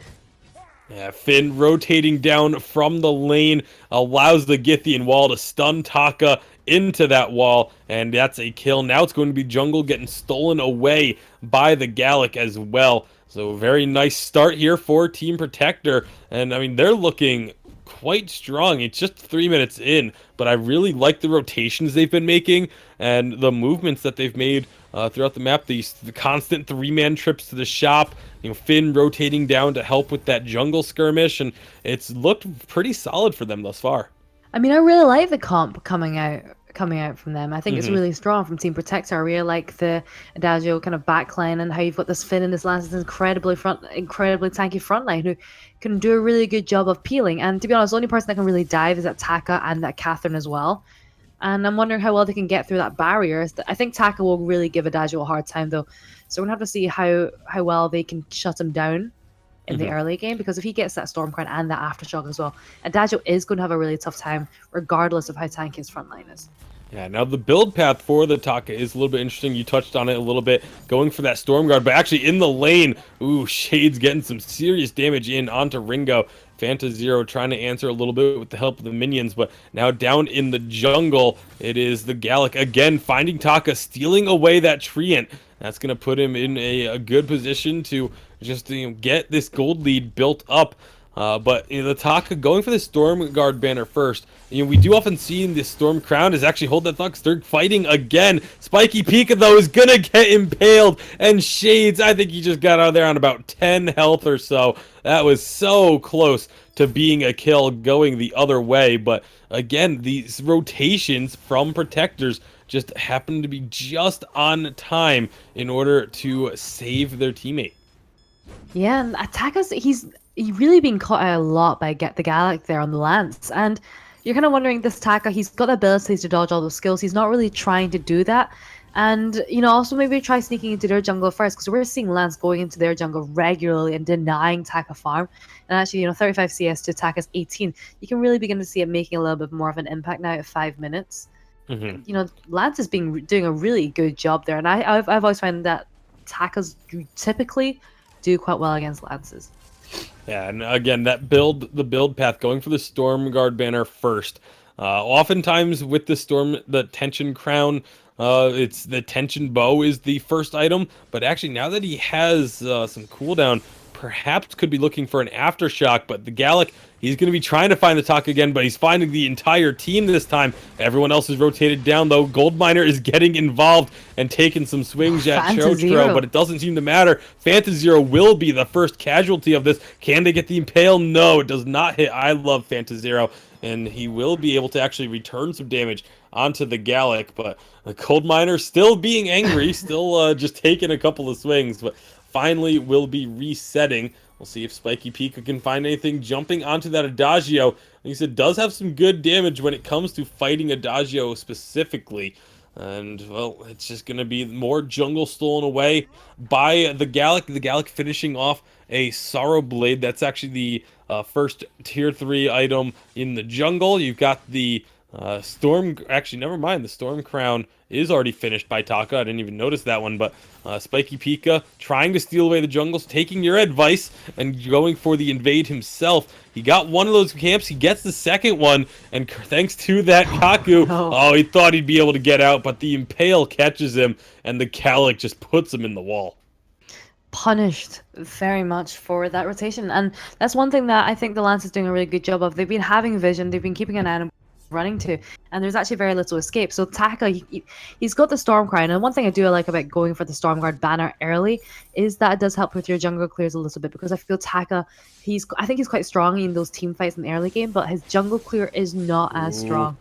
Yeah, Finn rotating down from the lane allows the Githian wall to stun Taka into that wall, and that's a kill. Now it's going to be jungle getting stolen away by the Gallic as well. So very nice start here for Team Protector, and I mean they're looking quite strong. It's just 3 minutes in, but I really like the rotations they've been making and the movements that they've made throughout the map. The constant 3-man trips to the shop, Finn rotating down to help with that jungle skirmish, and it's looked pretty solid for them thus far. I mean, I really like the comp coming out from them. I think it's really strong from Team Protector. I really like the Adagio kind of backline and how you've got this Finn and this Lance, this incredibly tanky frontline who can do a really good job of peeling. And to be honest, the only person that can really dive is that Taka and that Catherine as well. And I'm wondering how well they can get through that barrier. I think Taka will really give Adagio a hard time though. So we're going to have to see how well they can shut him down in the early game, because if he gets that Storm Crown and that Aftershock as well, Adagio is going to have a really tough time regardless of how tanky his front line is. Yeah, now the build path for the Taka is a little bit interesting. You touched on it a little bit, going for that Storm Guard, but actually in the lane, Shade's getting some serious damage in onto Ringo. Fanta Zero trying to answer a little bit with the help of the minions, but now down in the jungle, it is the Gallic again finding Taka, stealing away that Treant. That's going to put him in a good position to just get this gold lead built up. But the Taka going for the Storm Guard banner first. We do often see in this Storm Crown is actually hold that thought. They're fighting again. Spiky Pika though is gonna get impaled, and Shades, I think he just got out of there on about 10 health or so. That was so close to being a kill going the other way. But again, these rotations from Protectors just happen to be just on time in order to save their teammate. Yeah, and Taka's he's really been caught out a lot by the Gallic there on the Lance, and you're kind of wondering, this Taka, he's got the abilities to dodge all those skills. He's not really trying to do that, and also maybe try sneaking into their jungle first, because we're seeing Lance going into their jungle regularly and denying Taka farm. And actually, 35 CS to Taka's 18, you can really begin to see it making a little bit more of an impact now at 5 minutes. Lance is doing a really good job there, and I've always found that Takas typically do quite well against Lances. Yeah, and again, the build path, going for the Storm Guard banner first. Oftentimes with the Tension Crown, it's the Tension Bow is the first item, but actually now that he has some cooldown, perhaps could be looking for an Aftershock, but the Gallic, he's going to be trying to find the Taka again, but he's finding the entire team this time. Everyone else is rotated down, though. Goldminer is getting involved and taking some swings at Chotro, but it doesn't seem to matter. Fanta Zero will be the first casualty of this. Can they get the Impale? No, it does not hit. I love Fanta Zero, and he will be able to actually return some damage onto the Gallic, but the Goldminer still being angry, still just taking a couple of swings, but finally will be resetting. We'll see if Spiky Pika can find anything jumping onto that Adagio. Like I said, does have some good damage when it comes to fighting Adagio specifically. And, well, it's just going to be more jungle stolen away by the Gallic. The Gallic finishing off a Sorrow Blade. That's actually the first tier 3 item in the jungle. You've got the Storm... Actually, never mind. The Storm Crown is already finished by Taka. I didn't even notice that one, but Spiky Pika trying to steal away the jungles, taking your advice, and going for the invade himself. He got one of those camps, he gets the second one, and thanks to that Kaku, he thought he'd be able to get out, but the Impale catches him, and the Gallic just puts him in the wall. Punished very much for that rotation, and that's one thing that I think the Lance is doing a really good job of. They've been having vision, they've been keeping an eye on running to, and there's actually very little escape. So Taka, he's got the Storm Crown, and one thing I do like about going for the Storm Guard banner early is that it does help with your jungle clears a little bit, because I feel Taka, I think he's quite strong in those team fights in the early game, but his jungle clear is not as strong.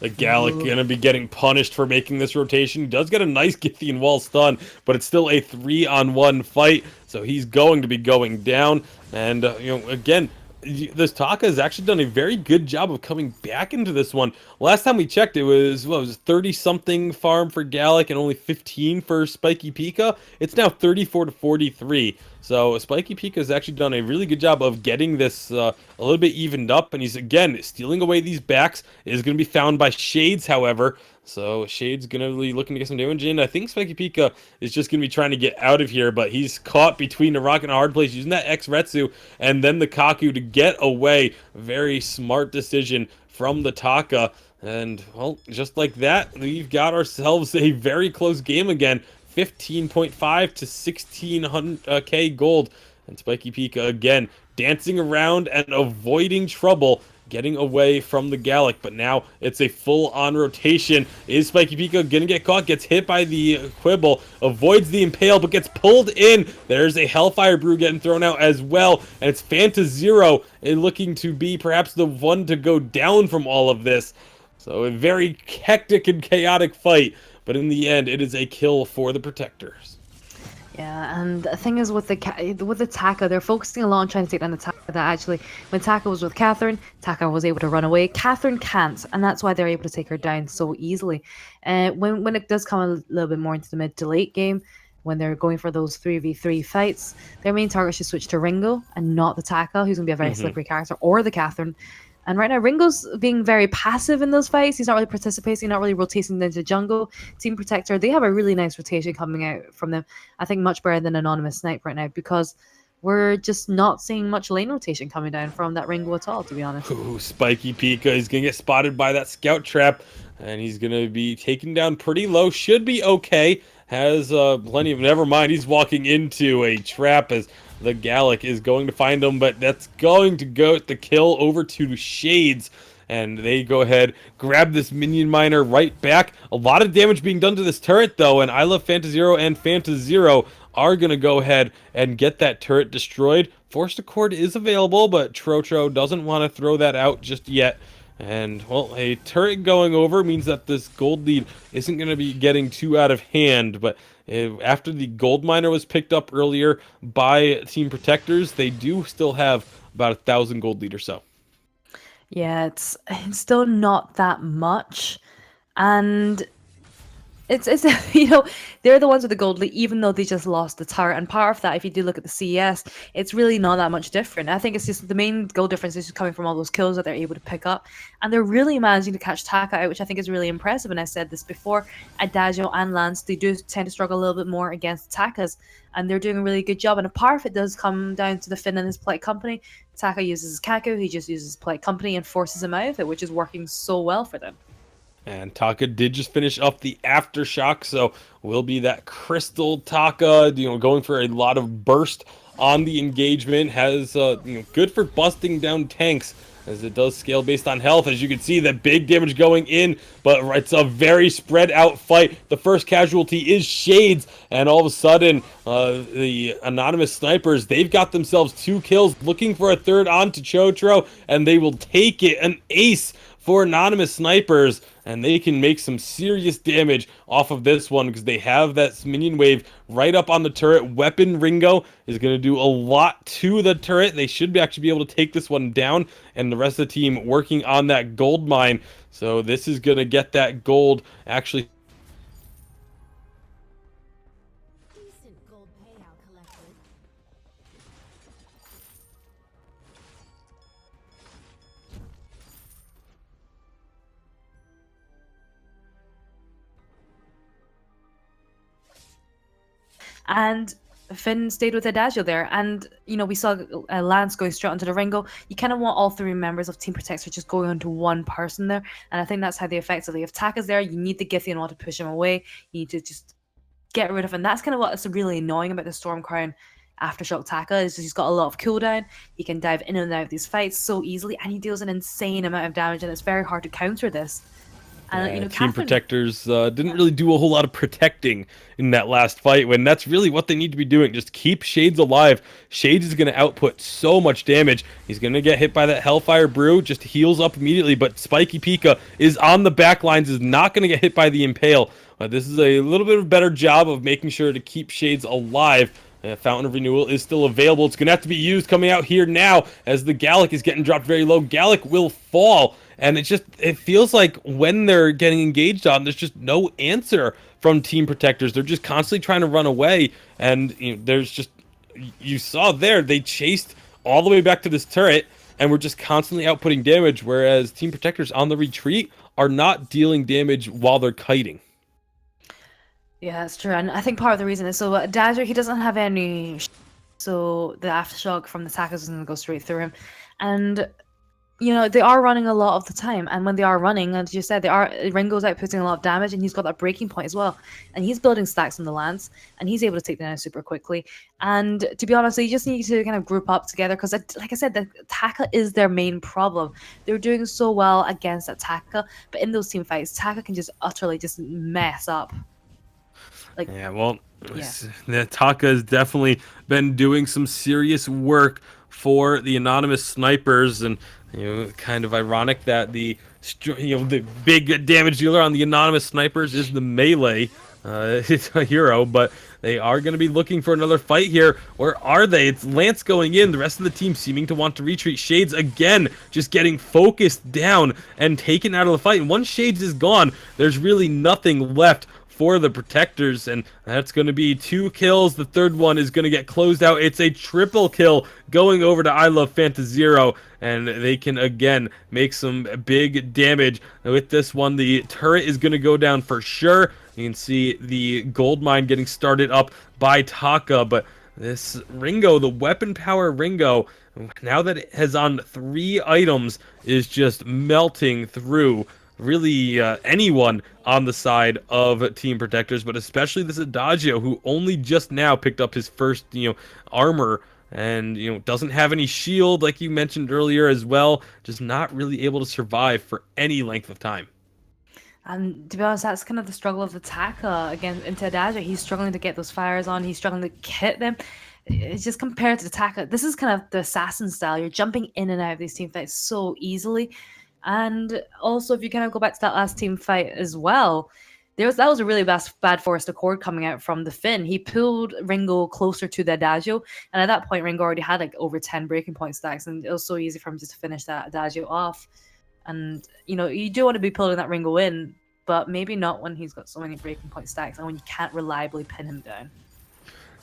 The Gallic gonna be getting punished for making this rotation. He does get a nice Githian wall stun, but it's still a 3-on-1 fight, so he's going to be going down. And again, this Taka has actually done a very good job of coming back into this one. Last time we checked, it was 30-something farm for Gallic and only 15 for Spiky Pika. It's now 34 to 43. So Spiky Pika has actually done a really good job of getting this a little bit evened up, and he's again stealing away these backs. It is going to be found by Shades, however. So Shade's going to be looking to get some damage in. I think Spiky Pika is just going to be trying to get out of here, but he's caught between a rock and a hard place using that X-Retsu and then the Kaku to get away. Very smart decision from the Taka. And, well, just like that, we've got ourselves a very close game again. 15.5 to 1600k gold. And Spiky Pika again dancing around and avoiding trouble, getting away from the Gallic. But now it's a full-on rotation. Is Spiky Pika gonna get caught? Gets hit by the Quibble, avoids the Impale, but gets pulled in. There's a Hellfire Brew getting thrown out as well. And it's Fanta0 looking to be perhaps the one to go down from all of this. So a very hectic and chaotic fight, but in the end, it is a kill for the Protectors. Yeah, and the thing is with the Taka, they're focusing a lot on trying to take down the Taka. That actually, when Taka was with Catherine, Taka was able to run away. Catherine can't, and that's why they're able to take her down so easily. When it does come a little bit more into the mid to late game, when they're going for those 3v3 fights, their main target should switch to Ringo and not the Taka, who's going to be a very slippery character, or the Catherine. And right now, Ringo's being very passive in those fights. He's not really participating, not really rotating into jungle. Team Protector, they have a really nice rotation coming out from them. I think much better than Anonymous Snipe right now, because we're just not seeing much lane rotation coming down from that Ringo at all, to be honest. Ooh, Spiky Pika is going to get spotted by that scout trap, and he's going to be taken down pretty low. Should be okay. Has plenty of... Never mind, he's walking into a trap as the Gallic is going to find him, but that's going to go the kill over to Shades. And they go ahead, grab this minion miner right back. A lot of damage being done to this turret, though, and I Love Fanta0 and Fanta0 are going to go ahead and get that turret destroyed. Forced Accord is available, but Trotro doesn't want to throw that out just yet. And, well, a turret going over means that this gold lead isn't going to be getting too out of hand. But after the gold miner was picked up earlier by Team Protectors, they do still have about 1,000 gold lead or so. Yeah, it's still not that much. And it's you know, they're the ones with the gold lead, even though they just lost the turret. And part of that, if you do look at the CES, it's really not that much different. I think it's just the main goal difference is just coming from all those kills that they're able to pick up. And they're really managing to catch Taka out, which I think is really impressive. And I said this before, Adagio and Lance, they do tend to struggle a little bit more against Takas. And they're doing a really good job. And a part of it does come down to the Finn and his Polite Company. Taka uses his Kaku, he just uses Polite Company and forces him out of it, which is working so well for them. And Taka did just finish up the Aftershock, so will be that Crystal Taka, going for a lot of burst on the engagement. Has, good for busting down tanks, as it does scale based on health. As you can see, that big damage going in, but it's a very spread out fight. The first casualty is Shades, and all of a sudden, the Anonymous Snipers, they've got themselves 2 kills, looking for a third onto Chotro, and they will take it. An ace for Anonymous Snipers, and they can make some serious damage off of this one because they have that minion wave right up on the turret. Weapon Ringo is going to do a lot to the turret. They should actually be able to take this one down, and the rest of the team working on that gold mine. So this is going to get that gold actually. Decent gold payout collected. And Finn stayed with Adagio there. And, we saw Lance going straight onto the Ringo. You kind of want all 3 members of Team Protector just going onto one person there. And I think that's how they effectively, if Taka's there, you need the Githyann in order to push him away. You need to just get rid of him. That's kind of what's really annoying about the Stormcrown Aftershock Taka, is he's got a lot of cooldown. He can dive in and out of these fights so easily, and he deals an insane amount of damage, and it's very hard to counter this. And, Team Protectors didn't really do a whole lot of protecting in that last fight, when that's really what they need to be doing. Just keep Shades alive. Shades is going to output so much damage. He's going to get hit by that Hellfire Brew, just heals up immediately, but Spiky Pika is on the back lines, is not going to get hit by the Impale. This is a little bit of a better job of making sure to keep Shades alive. Fountain of Renewal is still available. It's going to have to be used coming out here now as the Gallic is getting dropped very low. Gallic will fall. And it feels like when they're getting engaged on, there's just no answer from Team Protectors. They're just constantly trying to run away. And there's just you saw there, they chased all the way back to this turret and were just constantly outputting damage, whereas Team Protectors on the retreat are not dealing damage while they're kiting. Yeah, that's true. And I think part of the reason is so Dazzler, he doesn't have any, so the aftershock from the attackers is going to go straight through him. And, you know, they are running a lot of the time. And when they are running, as you said, Ringo's outputting a lot of damage, and he's got that breaking point as well. And he's building stacks on the lance, and he's able to take them down super quickly. And to be honest, you just need to kind of group up together because, like I said, the Taka is their main problem. They're doing so well against Taka, but in those team fights, Taka can just utterly just mess up. Yeah, well, Yeah. the Taka has definitely been doing some serious work for the anonymous snipers, and kind of ironic that the big damage dealer on the anonymous snipers is the melee. It's a hero, but they are going to be looking for another fight here. Or are they? It's Lance going in. The rest of the team seeming to want to retreat. Shades again just getting focused down and taken out of the fight. And once Shades is gone, there's really nothing left for the Protectors, and that's going to be 2 kills. The third one is going to get closed out. It's a triple kill going over to I Love Fantazero, and they can again make some big damage. With this one, the turret is going to go down for sure. You can see the gold mine getting started up by Taka, but this Ringo, the weapon power Ringo, now that it has on 3 items, is just melting through really anyone on the side of Team Protectors, but especially this Adagio, who only just now picked up his first armor, and doesn't have any shield like you mentioned earlier as well, just not really able to survive for any length of time. And to be honest, that's kind of the struggle of the Taka again into Adagio. He's struggling to get those fires on. He's struggling to hit them. It's just compared to the Taka. This is kind of the assassin style. You're jumping in and out of these team fights so easily. And also, if you kind of go back to that last team fight as well, that was a really bad Forest Accord coming out from the Finn. He pulled Ringo closer to the Adagio, and at that point, Ringo already had like over 10 breaking point stacks, and it was so easy for him just to finish that Adagio off. And you do want to be pulling that Ringo in, but maybe not when he's got so many breaking point stacks and when you can't reliably pin him down.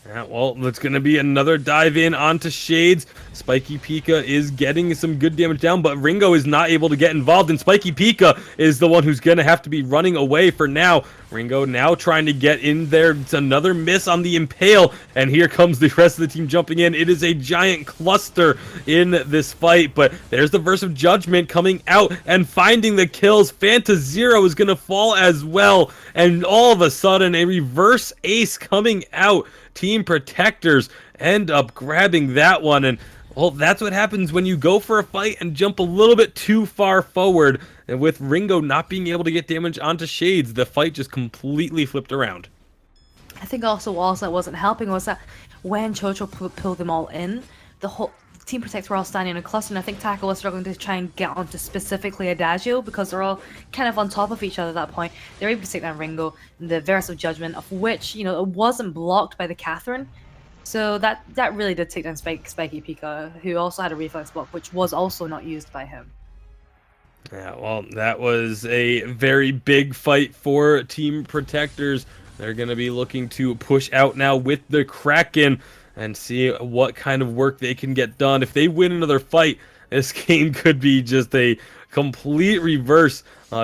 Yeah, well, that's going to be another dive in onto Shades. Spiky Pika is getting some good damage down, but Ringo is not able to get involved, and Spiky Pika is the one who's going to have to be running away for now. Ringo now trying to get in there. It's another miss on the Impale, and here comes the rest of the team jumping in. It is a giant cluster in this fight, but there's the Verse of Judgment coming out and finding the kills. Fantazero is going to fall as well, and all of a sudden, a reverse ace coming out. Team Protectors end up grabbing that one, and well, that's what happens when you go for a fight and jump a little bit too far forward. And with Ringo not being able to get damage onto Shades, the fight just completely flipped around. I think also that wasn't helping was that when Chocho pulled them all in, the whole Team Protect were all standing in a cluster, and I think Taka was struggling to try and get onto specifically Adagio because they're all kind of on top of each other at that point. They were able to take down Ringo, the Verse of Judgment, of which, it wasn't blocked by the Catherine. So that really did take down Spiky Pika, who also had a reflex block, which was also not used by him. Yeah, well, that was a very big fight for Team Protectors. They're going to be looking to push out now with the Kraken and see what kind of work they can get done. If they win another fight, this game could be just a complete reverse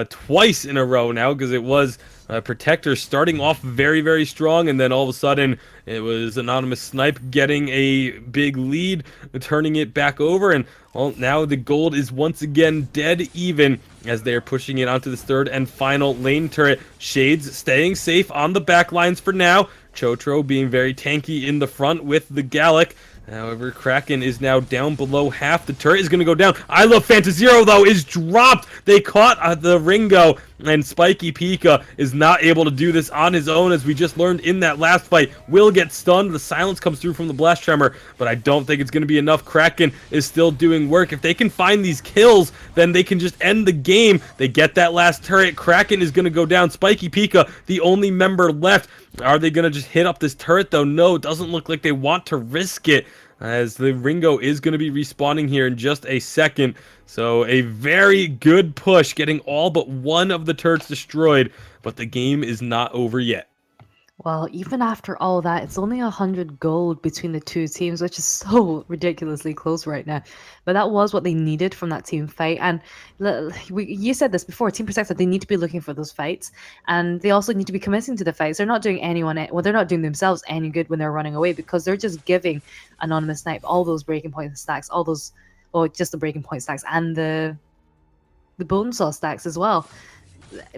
twice in a row now, because it was Protector starting off very, very strong, and then all of a sudden it was Anonymous Snipe getting a big lead, turning it back over, and well, now the gold is once again dead even as they are pushing it onto this third and final lane turret. Shades staying safe on the back lines for now. Chotro being very tanky in the front with the Gallic. However, Kraken is now down below half. The turret is going to go down. I Love Fantazero, though, is dropped. They caught the Ringo, and Spiky Pika is not able to do this on his own, as we just learned in that last fight. Will get stunned. The silence comes through from the Blast Tremor, but I don't think it's going to be enough. Kraken is still doing work. If they can find these kills, then they can just end the game. They get that last turret. Kraken is going to go down. Spiky Pika, the only member left. Are they going to just hit up this turret, though? No, it doesn't look like they want to risk it, as the Ringo is going to be respawning here in just a second. So a very good push, getting all but one of the turrets destroyed, but the game is not over yet. Well, even after all that, it's only 100 gold between the two teams, which is so ridiculously close right now. But that was what they needed from that team fight. And you said this before, Team Protector, they need to be looking for those fights. And they also need to be committing to the fights. They're not doing they're not doing themselves any good when they're running away, because they're just giving Anonymous Snipe all those breaking point stacks, just the breaking point stacks and the bone saw stacks as well.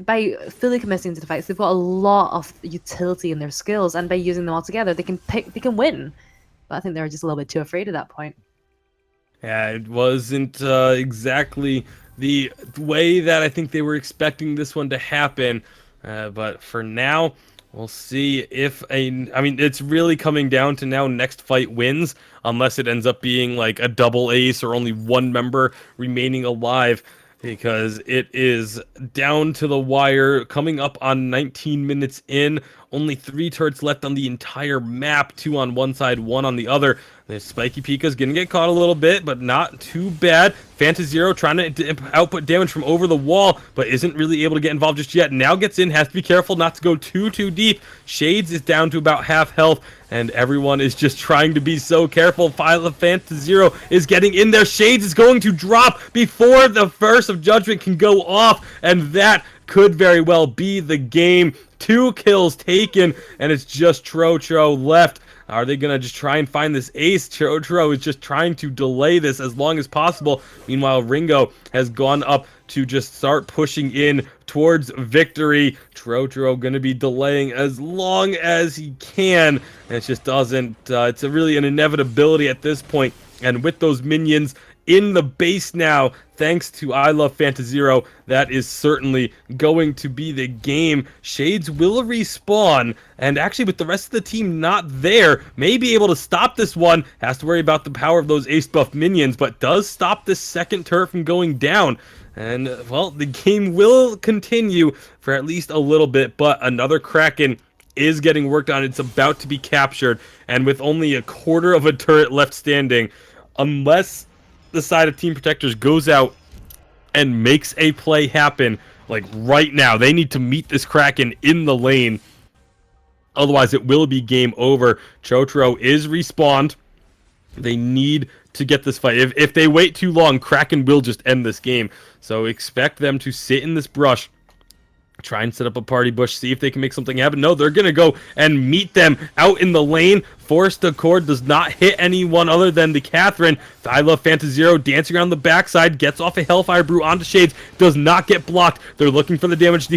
By fully committing to the fights, they've got a lot of utility in their skills, and by using them all together, they can win. But I think they're just a little bit too afraid at that point. Yeah, it wasn't exactly the way that I think they were expecting this one to happen. But for now, we'll see if I mean, it's really coming down to now next fight wins, unless it ends up being like a double ace or only one member remaining alive, because it is down to the wire, coming up on 19 minutes in. Only 3 turrets left on the entire map, 2 on one side, 1 on the other. There's Spiky Pika's gonna get caught a little bit, but not too bad. Fantazero trying to output damage from over the wall, but isn't really able to get involved just yet. Now gets in, has to be careful not to go too deep. Shades is down to about half health, and everyone is just trying to be so careful. Fantazero is getting in there. Shades is going to drop before the Verse of Judgment can go off, and that could very well be the game. 2 kills taken, and it's just Trotro left. Are they going to just try and find this ace? Trotro is just trying to delay this as long as possible. Meanwhile, Ringo has gone up to just start pushing in towards victory. Trotro going to be delaying as long as he can. And it just doesn't, it's really an inevitability at this point. And with those minions in the base now, thanks to I Love Fantazero, that is certainly going to be the game. Shades will respawn, and actually with the rest of the team not there, may be able to stop this one. Has to worry about the power of those ace buff minions, but does stop this second turret from going down. And, well, the game will continue for at least a little bit, but another Kraken is getting worked on. It's about to be captured, and with only a quarter of a turret left standing, unless the side of Team Protectors goes out and makes a play happen, like right now, they need to meet this Kraken in the lane. Otherwise, it will be game over. Trotro is respawned. They need to get this fight. If they wait too long, Kraken will just end this game. So expect them to sit in this brush, try and set up a party bush, see if they can make something happen. No, they're going to go and meet them out in the lane. Forced Accord does not hit anyone other than the Catherine. I Love Fantazero dancing around the backside, gets off a Hellfire Brew onto Shades, does not get blocked. They're looking for the damage.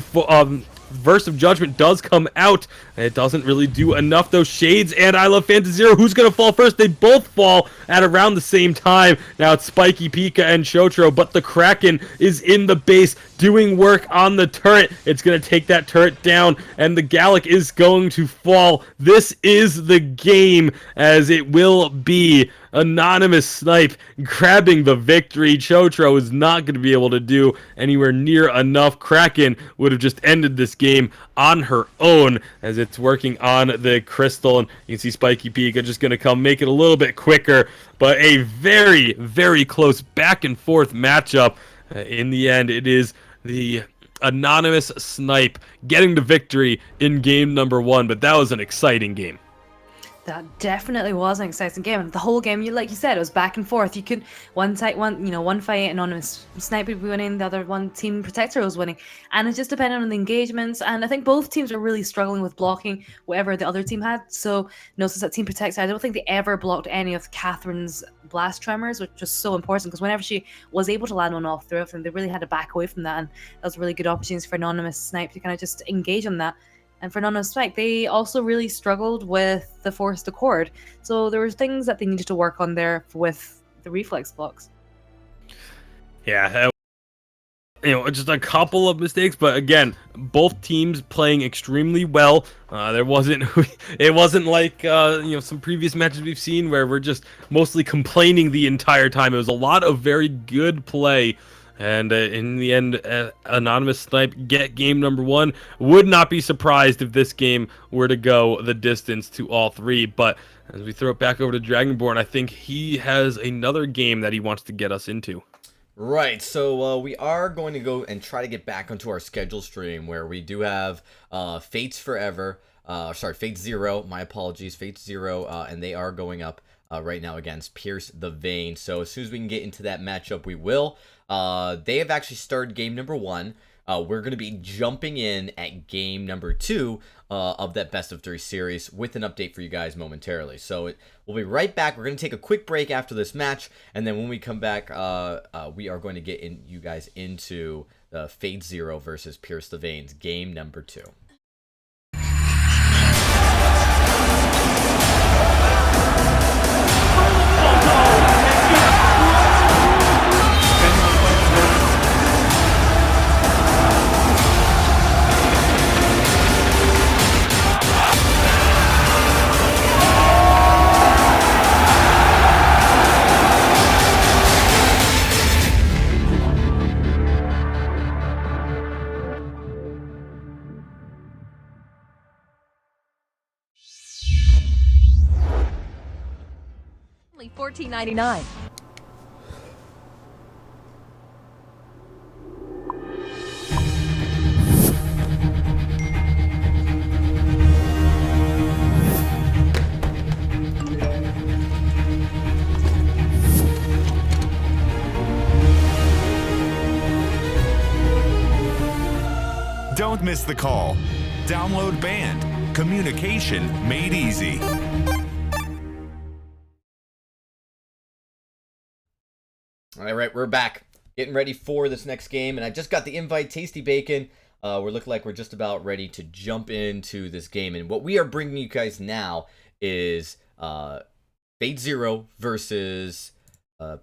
Verse of Judgment does come out. It doesn't really do enough though. Shades and I Love Fantazero, who's going to fall first? They both fall at around the same time. Now it's Spiky Pika and Shotro, but the Kraken is in the base doing work on the turret. It's going to take that turret down, and the Gallic is going to fall. This is the game, as it will be Anonymous Snipe grabbing the victory. Chotro is not going to be able to do anywhere near enough. Kraken would have just ended this game on her own, as it's working on the crystal, and you can see Spiky Pika just going to come make it a little bit quicker, but a very, very close back and forth matchup. In the end, it is the Anonymous Snipe getting the victory in game number 1, but that was an exciting game. That definitely was an exciting game. And the whole game, like you said, it was back and forth. You could one fight, Anonymous Sniper would be winning, the other one Team Protector was winning, and it just depended on the engagements. And I think both teams were really struggling with blocking whatever the other team had. So notice that Team Protector, I don't think they ever blocked any of Catherine's blast tremors, which was so important, because whenever she was able to land one off through them, they really had to back away from that, and that was a really good opportunity for Anonymous Snipe to kind of just engage on that. And for Anonymous Strike, they also really struggled with the Forced Accord. So there were things that they needed to work on there with the reflex blocks. Yeah, just a couple of mistakes, but again, both teams playing extremely well. It wasn't like some previous matches we've seen where we're just mostly complaining the entire time. It was a lot of very good play. And in the end, Anonymous Snipe get game number 1. Would not be surprised if this game were to go the distance to all 3. But as we throw it back over to Dragonborn, I think he has another game that he wants to get us into. Right, so we are going to go and try to get back onto our schedule stream where we do have Fates Forever. Sorry, Fate Zero. My apologies, Fate Zero, and they are going up right now against Pierce the Vain. So as soon as we can get into that matchup, we will. They have actually started game number 1. We're going to be jumping in at game number 2 of that best of 3 series with an update for you guys momentarily. So we'll be right back. We're going to take a quick break after this match, and then when we come back, we are going to get you guys into Fate Zero versus Pierce the Vain's game number 2. Only $14.99. Don't miss the call. Download Band. Communication made easy. All right, we're back. Getting ready for this next game, and I just got the invite, Tasty Bacon. We're looking like we're just about ready to jump into this game, and what we are bringing you guys now is Fate Zero versus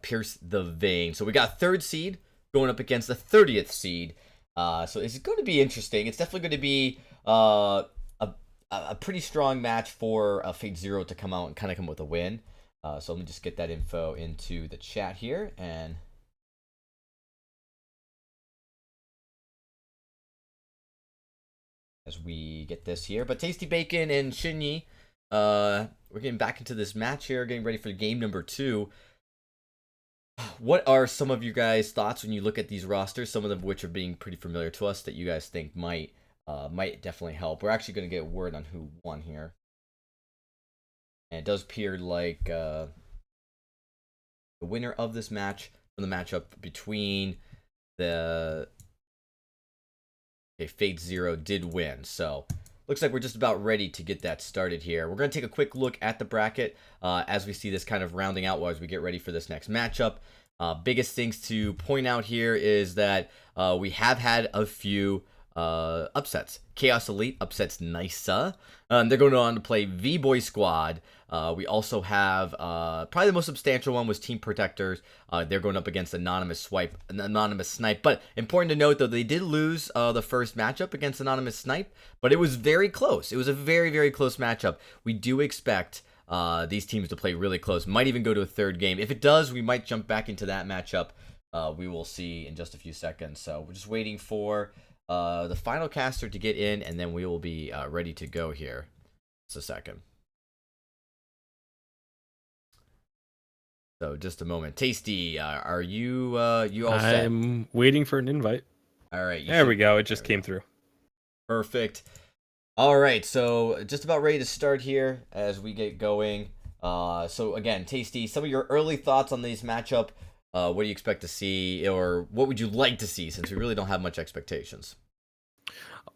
Pierce the Vain. So we got 3rd seed going up against the 30th seed. So it's going to be interesting. It's definitely going to be a pretty strong match for Fate Zero to come out and kind of come with a win. So let me just get that info into the chat here, and as we get this here. But Tasty Bacon and Shinyi, we're getting back into this match here, getting ready for game number 2. What are some of you guys' thoughts when you look at these rosters, some of them which are being pretty familiar to us, that you guys think might definitely help? We're actually going to get word on who won here. And it does appear like the winner of this match from the matchup between the Fate Zero did win. So looks like we're just about ready to get that started here. We're going to take a quick look at the bracket as we see this kind of rounding out as we get ready for this next matchup. Biggest things to point out here is that we have had a few upsets. Chaos Elite upsets Nysa. They're going on to play V-Boy Squad. We also have probably the most substantial one was Team Protectors. They're going up against Anonymous Snipe. But important to note, though, they did lose the first matchup against Anonymous Snipe, but it was very close. It was a very, very close matchup. We do expect these teams to play really close. Might even go to a 3rd game. If it does, we might jump back into that matchup. We will see in just a few seconds. So we're just waiting for the final caster to get in, and then we will be ready to go here. Just a second. So just a moment. Tasty, are you all set? I'm waiting for an invite. All right. There we go. It just came through. Perfect. All right. So just about ready to start here as we get going. So again, Tasty, some of your early thoughts on this matchup. What do you expect to see, or what would you like to see, since we really don't have much expectations?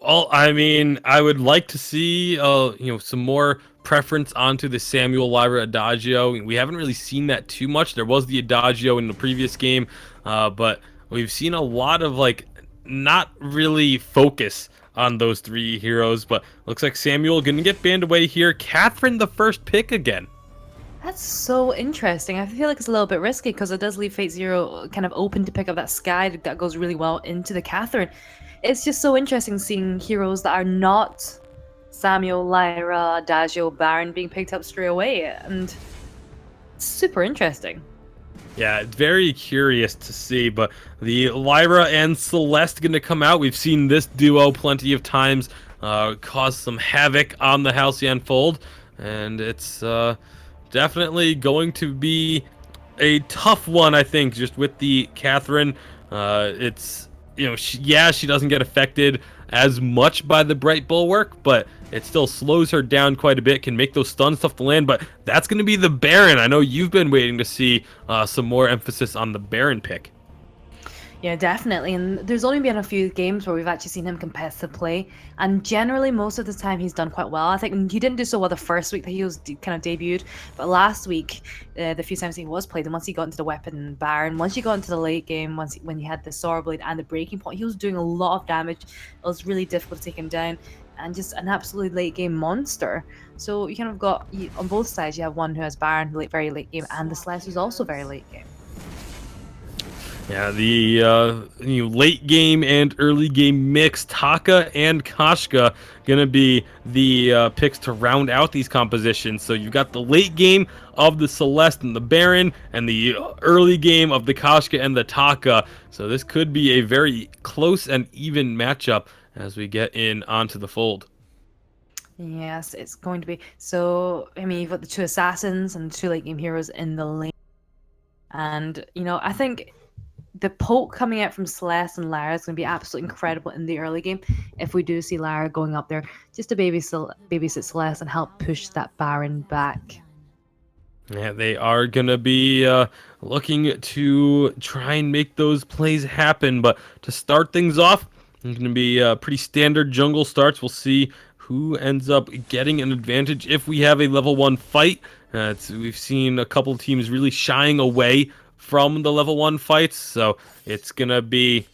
Well, I mean, I would like to see, some more preference onto the Samuel Lyra Adagio. We haven't really seen that too much. There was the Adagio in the previous game, but we've seen a lot of, not really focus on those 3 heroes. But looks like Samuel going to get banned away here. Catherine, the first pick again. That's so interesting. I feel like it's a little bit risky because it does leave Fate Zero kind of open to pick up that Sky that goes really well into the Catherine. It's just so interesting seeing heroes that are not Samuel, Lyra, Adagio, Baron being picked up straight away, and it's super interesting. Yeah, it's very curious to see, but the Lyra and Celeste going to come out. We've seen this duo plenty of times cause some havoc on the Halcyon Fold, and it's definitely going to be a tough one, I think, just with the Catherine. It's she doesn't get affected as much by the bright bulwark, but it still slows her down quite a bit, can make those stuns tough to land. But that's going to be the Baron. I know you've been waiting to see some more emphasis on the Baron pick. Yeah, definitely. And there's only been a few games where we've actually seen him competitive play, and generally most of the time he's done quite well. I think he didn't do so well the first week that he was kind of debuted, but last week, the few times he was played, and once he got into the weapon Baron, once you got into the late game, when he had the Sword Blade and the breaking point, he was doing a lot of damage. It was really difficult to take him down, and just an absolutely late game monster. So you kind of got, on both sides, you have one who has Baron very late game, and the Slash who's also very late game. Yeah, the late game and early game mix, Taka and Kashka gonna be the picks to round out these compositions. So you've got the late game of the Celeste and the Baron, and the early game of the Kashka and the Taka. So this could be a very close and even matchup as we get in onto the fold. Yes, it's going to be. So, I mean, you've got the two assassins and the two late game heroes in the lane. And, I think the poke coming out from Celeste and Lara is going to be absolutely incredible in the early game. If we do see Lara going up there just to babysit Celeste and help push that Baron back. Yeah, they are going to be looking to try and make those plays happen. But to start things off, it's going to be pretty standard jungle starts. We'll see who ends up getting an advantage if we have a level 1 fight. We've seen a couple of teams really shying away from the level 1 fights, so it's gonna be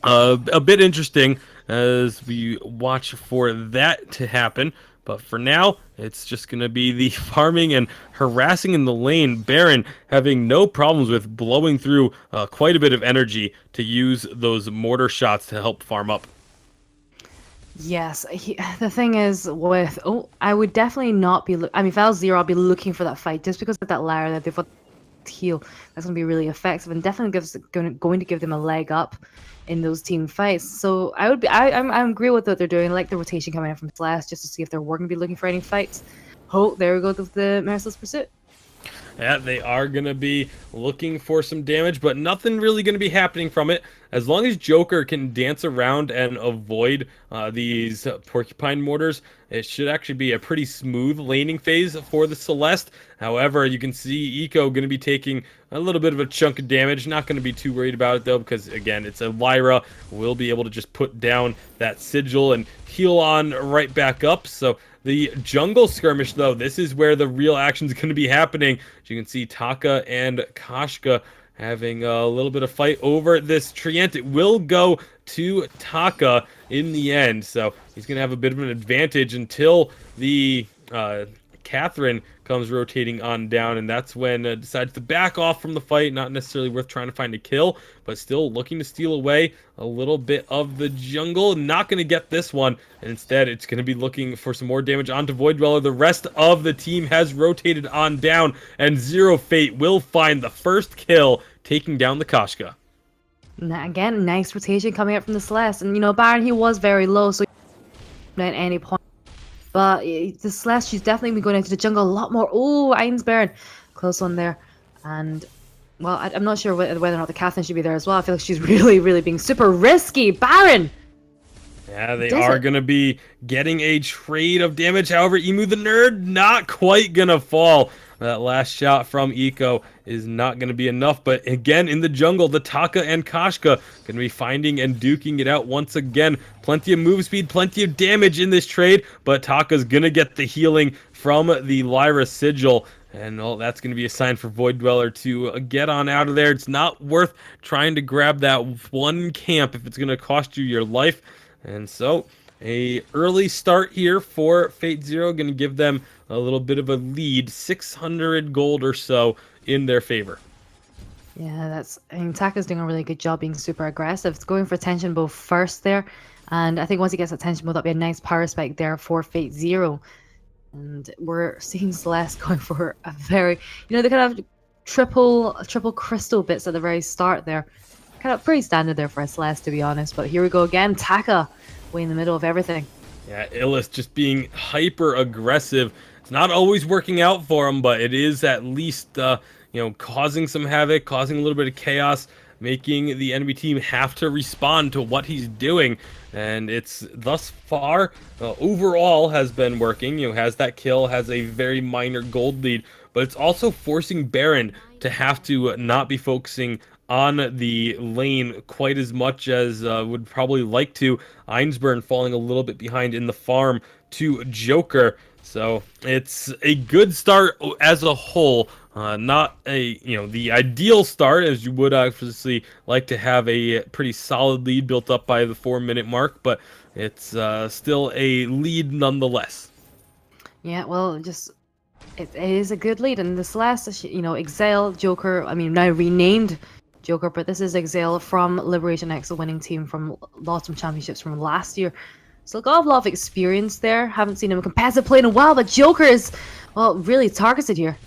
a bit interesting as we watch for that to happen. But for now, it's just gonna be the farming and harassing in the lane. Baron having no problems with blowing through quite a bit of energy to use those mortar shots to help farm up. Yes, the thing is with I would definitely not be. I mean, if I was Zero, I'll be looking for that fight just because of that Lara that they've got heal. That's going to be really effective and definitely going to give them a leg up in those team fights. So I agree with what they're doing. I like the rotation coming in from Celeste just to see if they're going to be looking for any fights. Oh, there we go with the Merciless Pursuit. Yeah, they are going to be looking for some damage, but nothing really going to be happening from it. As long as Joker can dance around and avoid these Porcupine Mortars, it should actually be a pretty smooth laning phase for the Celeste. However, you can see Eco going to be taking a little bit of a chunk of damage. Not going to be too worried about it, though, because, again, it's a Lyra. We'll be able to just put down that Sigil and heal on right back up. So the jungle skirmish, though, this is where the real action is going to be happening. As you can see, Taka and Kashka having a little bit of fight over this Treant. It will go to Taka in the end, so he's going to have a bit of an advantage until the Catherine comes rotating on down, and that's when decides to back off from the fight. Not necessarily worth trying to find a kill, but still looking to steal away a little bit of the jungle. Not going to get this one, and instead it's going to be looking for some more damage onto Void Dweller. The rest of the team has rotated on down, and Zero Fate will find the first kill, taking down the Kashka. Now, again, nice rotation coming up from the Celeste. And, Baron, he was very low, so at any point. But the Celeste, she's definitely been going into the jungle a lot more. Oh, Ain's Baron. Close one there. And, well, I'm not sure whether or not the Catherine should be there as well. I feel like she's really, really being super risky. Baron! Yeah, they are going to be getting a trade of damage. However, Emu the Nerd not quite going to fall. That last shot from Eco is not going to be enough. But again, in the jungle, the Taka and Kashka going to be finding and duking it out once again. Plenty of move speed, plenty of damage in this trade. But Taka's going to get the healing from the Lyra Sigil. And that's going to be a sign for Void Dweller to get on out of there. It's not worth trying to grab that one camp if it's going to cost you your life. And so a early start here for Fate Zero, going to give them a little bit of a lead, 600 gold or so in their favor. Yeah, Taka's doing a really good job being super aggressive. It's going for attention both first there, and I think once he gets attention, that'll be a nice power spike there for Fate Zero. And we're seeing Celeste going for a very, they kind of triple crystal bits at the very start there. Kind of pretty standard there for a Celeste, to be honest. But here we go again, Taka way in the middle of everything. Yeah, Illus just being hyper aggressive. It's not always working out for him, but it is at least causing some havoc, causing a little bit of chaos making the enemy team have to respond to what he's doing. And it's thus far, overall, has been working. Has that kill, has a very minor gold lead, but it's also forcing Baron to have to not be focusing on the lane quite as much as would probably like to. Einsburn falling a little bit behind in the farm to Joker. So it's a good start as a whole. Not the ideal start, as you would obviously like to have a pretty solid lead built up by the 4-minute mark, but it's still a lead nonetheless. Yeah, well, it is a good lead, and the Celeste, Exile, Joker, now renamed Joker, but this is Exile from Liberation X, the winning team from Autumn Championships from last year. So got a lot of experience there. Haven't seen him competitive play in a while, but Joker is, well, really targeted here.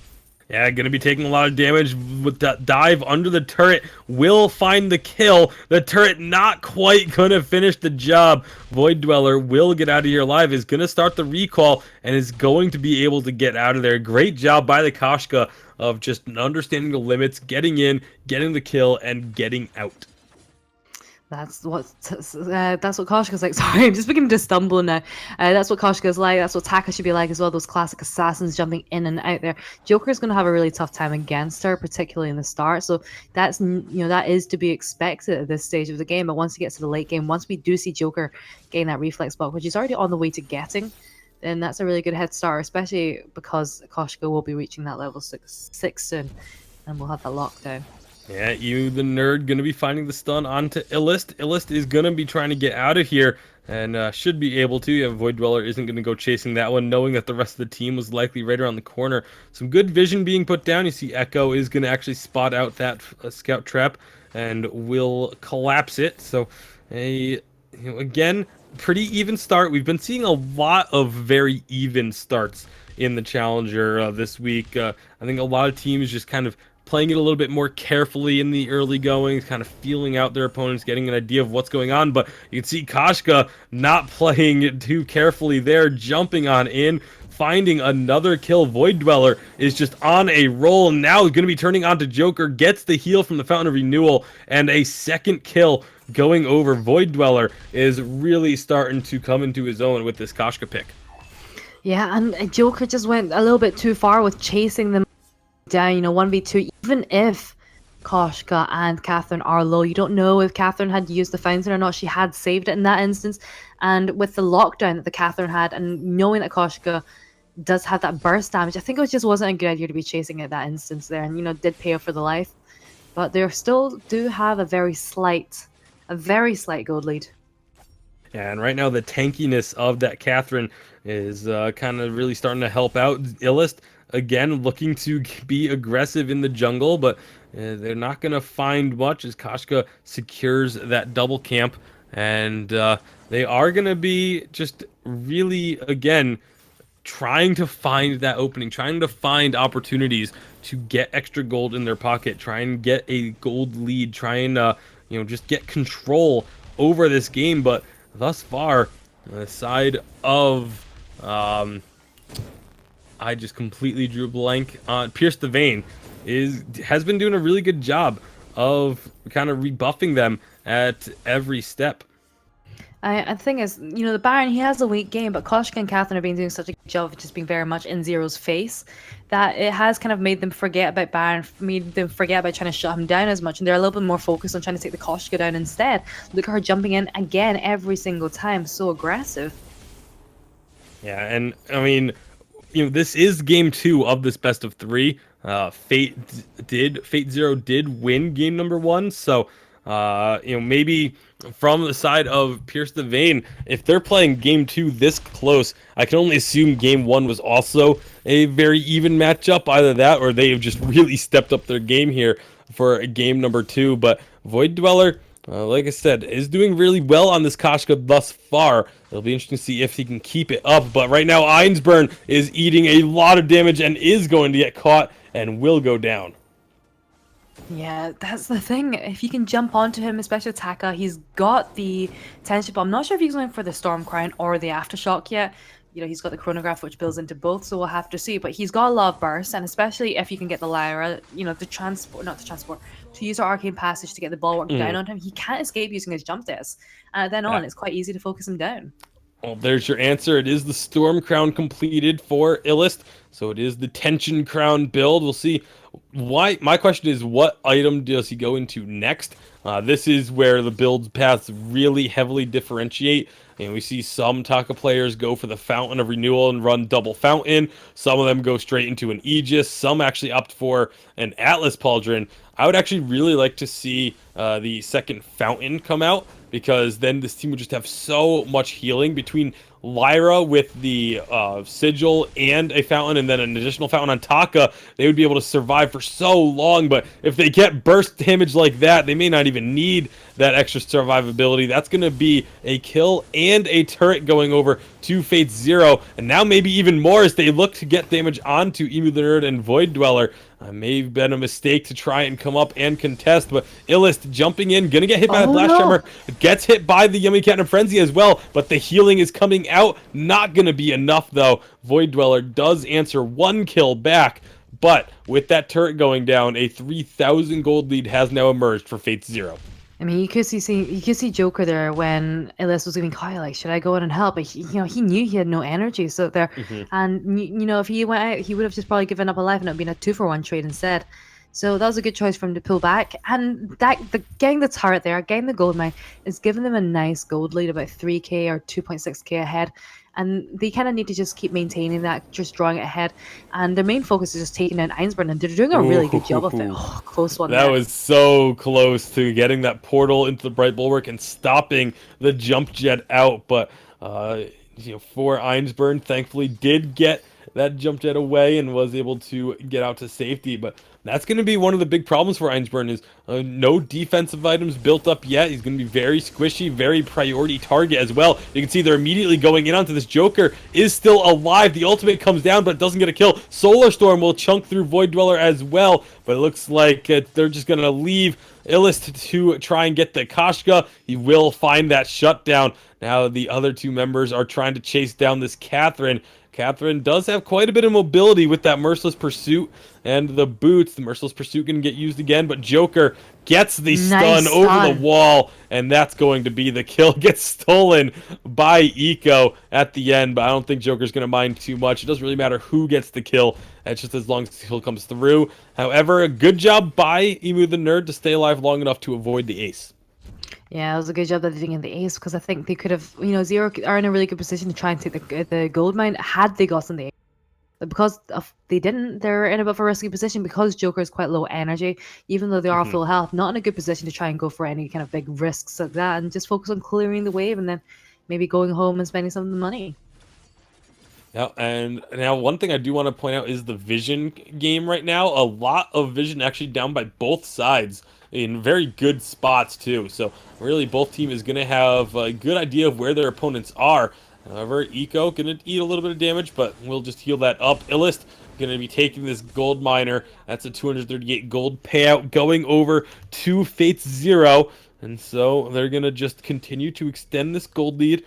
Yeah, going to be taking a lot of damage with that dive under the turret. Will find the kill. The turret not quite going to finish the job. Void Dweller will get out of here alive, is going to start the recall, and is going to be able to get out of there. Great job by the Koshka of just understanding the limits, getting in, getting the kill, and getting out. That's what Koshka's like. Sorry, I'm just beginning to stumble now. That's what Koshka's like. That's what Taka should be like as well. Those classic assassins jumping in and out there. Joker's going to have a really tough time against her, particularly in the start. So that's that is to be expected at this stage of the game. But once he gets to the late game, once we do see Joker gain that reflex block, which he's already on the way to getting, then that's a really good head start, especially because Koshka will be reaching that level 6 soon, and we'll have that lockdown. Yeah, you, the nerd, going to be finding the stun onto Illust. Illust is going to be trying to get out of here and should be able to. Yeah, Void Dweller isn't going to go chasing that one, knowing that the rest of the team was likely right around the corner. Some good vision being put down. You see Echo is going to actually spot out that scout trap and will collapse it. So, again, pretty even start. We've been seeing a lot of very even starts in the Challenger this week. I think a lot of teams just kind of playing it a little bit more carefully in the early goings, kind of feeling out their opponents, getting an idea of what's going on. But you can see Koshka not playing it too carefully there, jumping on in, finding another kill. Void Dweller is just on a roll. Now going to be turning on to Joker, gets the heal from the Fountain of Renewal, and a second kill going over. Void Dweller is really starting to come into his own with this Koshka pick. Yeah, and Joker just went a little bit too far with chasing them down, 1v2, even if Koshka and Catherine are low. You don't know if Catherine had used the fountain or not. She had saved it in that instance, and with the lockdown that the Catherine had, and knowing that Koshka does have that burst damage, I think it just wasn't a good idea to be chasing at that instance there, and did pay off for the life. But they still do have a very slight gold lead. Yeah, and right now the tankiness of that Catherine is kind of really starting to help out Illust. Again, looking to be aggressive in the jungle, but they're not going to find much as Koshka secures that double camp. And they are going to be just really, again, trying to find that opening, trying to find opportunities to get extra gold in their pocket, try and get a gold lead, try and, just get control over this game. But thus far, the side of... I just completely drew a blank on Pierce the Vein has been doing a really good job of kind of rebuffing them at every step. The thing is, the Baron, he has a weak game, but Koshka and Catherine have been doing such a good job of just being very much in Zero's face that it has kind of made them forget about Baron, made them forget about trying to shut him down as much, and they're a little bit more focused on trying to take the Koshka down instead. Look at her jumping in again every single time, so aggressive. Yeah, and I mean, this is game 2 of this best of 3. Fate Zero did win game number 1, so maybe from the side of Pierce the Vein, if they're playing game 2 this close, I can only assume game 1 was also a very even matchup. Either that, or they have just really stepped up their game here for game number 2. But Void Dweller, like I said, is doing really well on this Koshka thus far. It'll be interesting to see if he can keep it up. But right now, Einsburn is eating a lot of damage and is going to get caught and will go down. Yeah, that's the thing. If you can jump onto him, especially with Taka, he's got the tension, but I'm not sure if he's going for the Storm Crown or the Aftershock yet. he's got the chronograph which builds into both, so we'll have to see. But he's got a lot of burst, and especially if you can get the Lyra, to use our arcane passage to get the bulwark down on him, he can't escape using his jump disc. And then on, it's quite easy to focus him down. Well, there's your answer. It is the Storm Crown completed for Illust. So it is the Tension Crown build. We'll see why. My question is, what item does he go into next? This is where the build paths really heavily differentiate. And we see some Taka players go for the Fountain of Renewal and run double Fountain. Some of them go straight into an Aegis. Some actually opt for an Atlas Pauldron. I would actually really like to see the second Fountain come out, because then this team would just have so much healing between Lyra with the Sigil and a Fountain, and then an additional Fountain on Taka. They would be able to survive for so long, but if they get burst damage like that, they may not even need that extra survivability. That's going to be a kill and a turret going over to Fate Zero, and now maybe even more as they look to get damage onto Emu the Nerd and Void Dweller. May have been a mistake to try and come up and contest, but Illust jumping in, gonna get hit by the Blast Tremor, gets hit by the Yummy Cat and Frenzy as well, but the healing is coming out. Not gonna be enough though. Void Dweller does answer 1 kill back, but with that turret going down, a 3,000 gold lead has now emerged for Fate Zero. I mean, you could see Joker there when Illust was even Kyle, like, should I go in and help? But he knew he had no energy, so there, and if he went out, he would have just probably given up a life and it would have been a 2-for-1 trade instead. So that was a good choice for him to pull back, and getting the turret there, getting the gold mine, is giving them a nice gold lead, about 3k or 2.6k ahead. And they kind of need to just keep maintaining that, just drawing it ahead. And their main focus is just taking down Einsburn, and they're doing a really good job of it. Oh, close one. That was so close to getting that portal into the Bright Bulwark and stopping the jump jet out. But for Einsburn, thankfully did get that jump jet away and was able to get out to safety. But that's going to be one of the big problems for Einsburn, is no defensive items built up yet. He's going to be very squishy, very priority target as well. You can see they're immediately going in onto this. Joker is still alive. The ultimate comes down, but it doesn't get a kill. Solar Storm will chunk through Void Dweller as well, but it looks like they're just going to leave Illust to try and get the Kashka. He will find that shutdown. Now the other two members are trying to chase down this Catherine. Catherine does have quite a bit of mobility with that Merciless Pursuit and the boots. The Merciless Pursuit can get used again, but Joker gets the stun over the wall, and that's going to be the kill. Gets stolen by Eco at the end, but I don't think Joker's going to mind too much. It doesn't really matter who gets the kill. It's just as long as the kill comes through. However, a good job by Emu the Nerd to stay alive long enough to avoid the ace. Yeah, it was a good job that they didn't get the ace, because I think they could have, Zero are in a really good position to try and take the gold mine had they gotten the ace. But because they didn't, they're in a bit of a risky position because Joker is quite low energy, even though they are full health, not in a good position to try and go for any kind of big risks like that, and just focus on clearing the wave and then maybe going home and spending some of the money. Yeah, and now one thing I do want to point out is the vision game right now. A lot of vision actually down by both sides in very good spots too. So really both team is going to have a good idea of where their opponents are. However, Eco going to eat a little bit of damage, but we'll just heal that up. Illust going to be taking this gold miner. That's a 238 gold payout going over to Fate Zero. And so they're going to just continue to extend this gold lead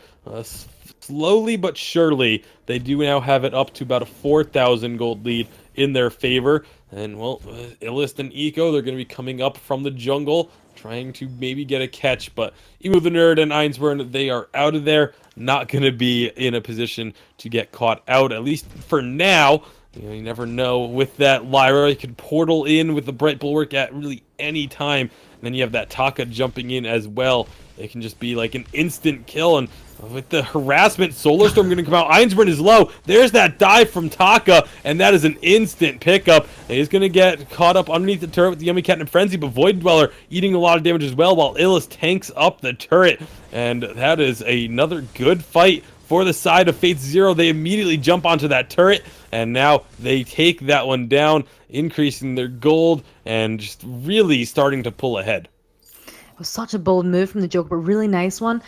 slowly but surely. They do now have it up to about a 4,000 gold lead in their favor. And, well, Illust and Eco, they're going to be coming up from the jungle, trying to maybe get a catch. But Emu the Nerd and Einsburn, they are out of there. Not going to be in a position to get caught out, at least for now. You never know. With that Lyra, you can portal in with the Bright Bulwark at really any time. And then you have that Taka jumping in as well. It can just be like an instant kill. And with the harassment, Solar Storm going to come out. Einsburn is low. There's that dive from Taka, and that is an instant pickup. And he's going to get caught up underneath the turret with the Yummy Cat and Frenzy, but Void Dweller eating a lot of damage as well, while Illust tanks up the turret. And that is another good fight for the side of Fate Zero. They immediately jump onto that turret, and now they take that one down, increasing their gold and just really starting to pull ahead. It was such a bold move from the Joker, but really nice one.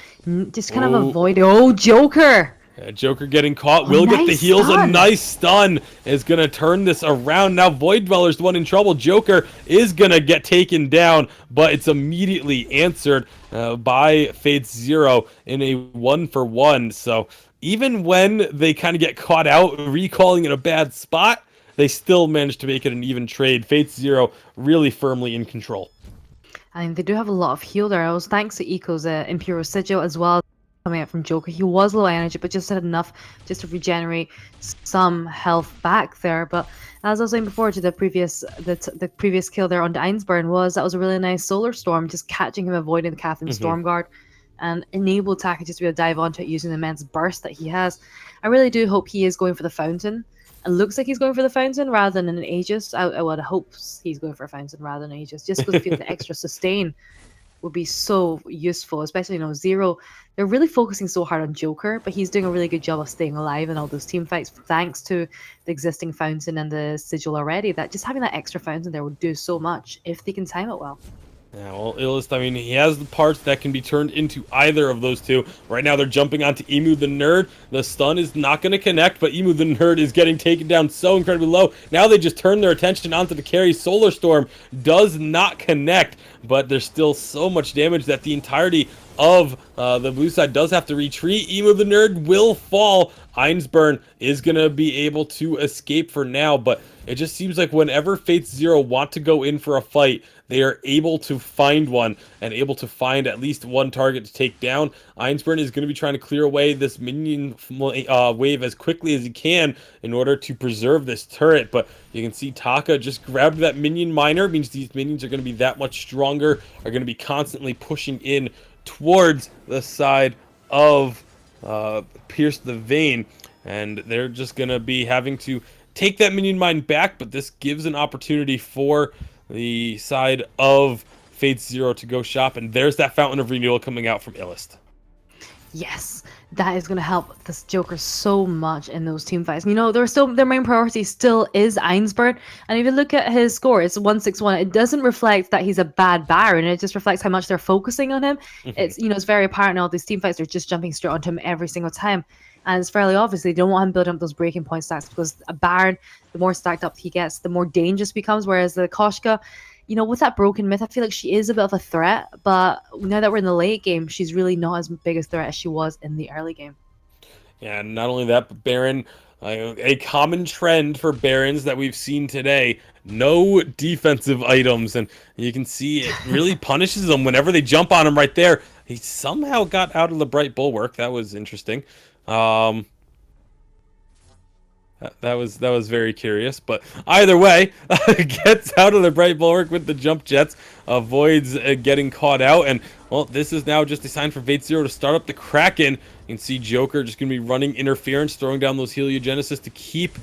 Just kind of avoid. Oh, Joker! Yeah, Joker getting caught, will get the heals. A nice stun is going to turn this around. Now Void Dweller's the one in trouble. Joker is going to get taken down, but it's immediately answered by Fate Zero in a 1-for-1. So even when they kind of get caught out recalling in a bad spot, they still manage to make it an even trade. Fate0 really firmly in control. I mean, they do have a lot of heal there. It was thanks to Eco's Imperial Sigil as well coming out from Joker. He was low energy, but just had enough just to regenerate some health back there. But as I was saying before, to the previous kill there on Einsburn that was a really nice Solar Storm, just catching him, avoiding the Catherine Stormguard, and enabled Taka just to be able to dive onto it using the immense burst that he has. I really do hope he is going for the Fountain. It looks like he's going for the Fountain rather than an Aegis. I would hope he's going for a Fountain rather than Aegis, just because I feel the extra sustain would be so useful, especially, Zero. They're really focusing so hard on Joker, but he's doing a really good job of staying alive in all those team fights thanks to the existing Fountain and the Sigil already. That just having that extra Fountain there would do so much if they can time it well. Yeah, well, Illust, I mean, he has the parts that can be turned into either of those two. Right now, they're jumping onto Emu the Nerd. The stun is not going to connect, but Emu the Nerd is getting taken down so incredibly low. Now they just turn their attention onto the carry. Solar Storm does not connect, but there's still so much damage that the entirety of the blue side does have to retreat. Emu the Nerd will fall. Einsburn is going to be able to escape for now, but it just seems like whenever Fate0 want to go in for a fight, they are able to find one and able to find at least one target to take down. Einsburn is going to be trying to clear away this minion wave as quickly as he can in order to preserve this turret, but you can see Taka just grabbed that minion miner. It means these minions are going to be that much stronger, are going to be constantly pushing in towards the side of Pierce the Vein, and they're just going to be having to take that minion mine back, but this gives an opportunity for the side of Fate0 to go shop, and there's that Fountain of Renewal coming out from Illust. Yes, that is going to help this Joker so much in those team fights. Their main priority still is Einsburn, and if you look at his score, it's 161. It doesn't reflect that he's a bad Baron. It just reflects how much they're focusing on him. It's very apparent in all these team fights. They're just jumping straight onto him every single time. And it's fairly obvious they don't want him building up those breaking point stacks, because a Baron, the more stacked up he gets, the more dangerous he becomes. Whereas the Koshka, with that broken myth, I feel like she is a bit of a threat. But now that we're in the late game, she's really not as big a threat as she was in the early game. Yeah, and not only that, but Baron, a common trend for Barons that we've seen today, no defensive items. And you can see it really punishes them whenever they jump on him right there. He somehow got out of the Bright Bulwark. That was interesting. That was very curious, but either way, gets out of the Bright Bulwark with the jump jets, avoids getting caught out, and well, this is now just a sign for Fate0 to start up the Kraken. You can see Joker just going to be running interference, throwing down those Heliogenesis to keep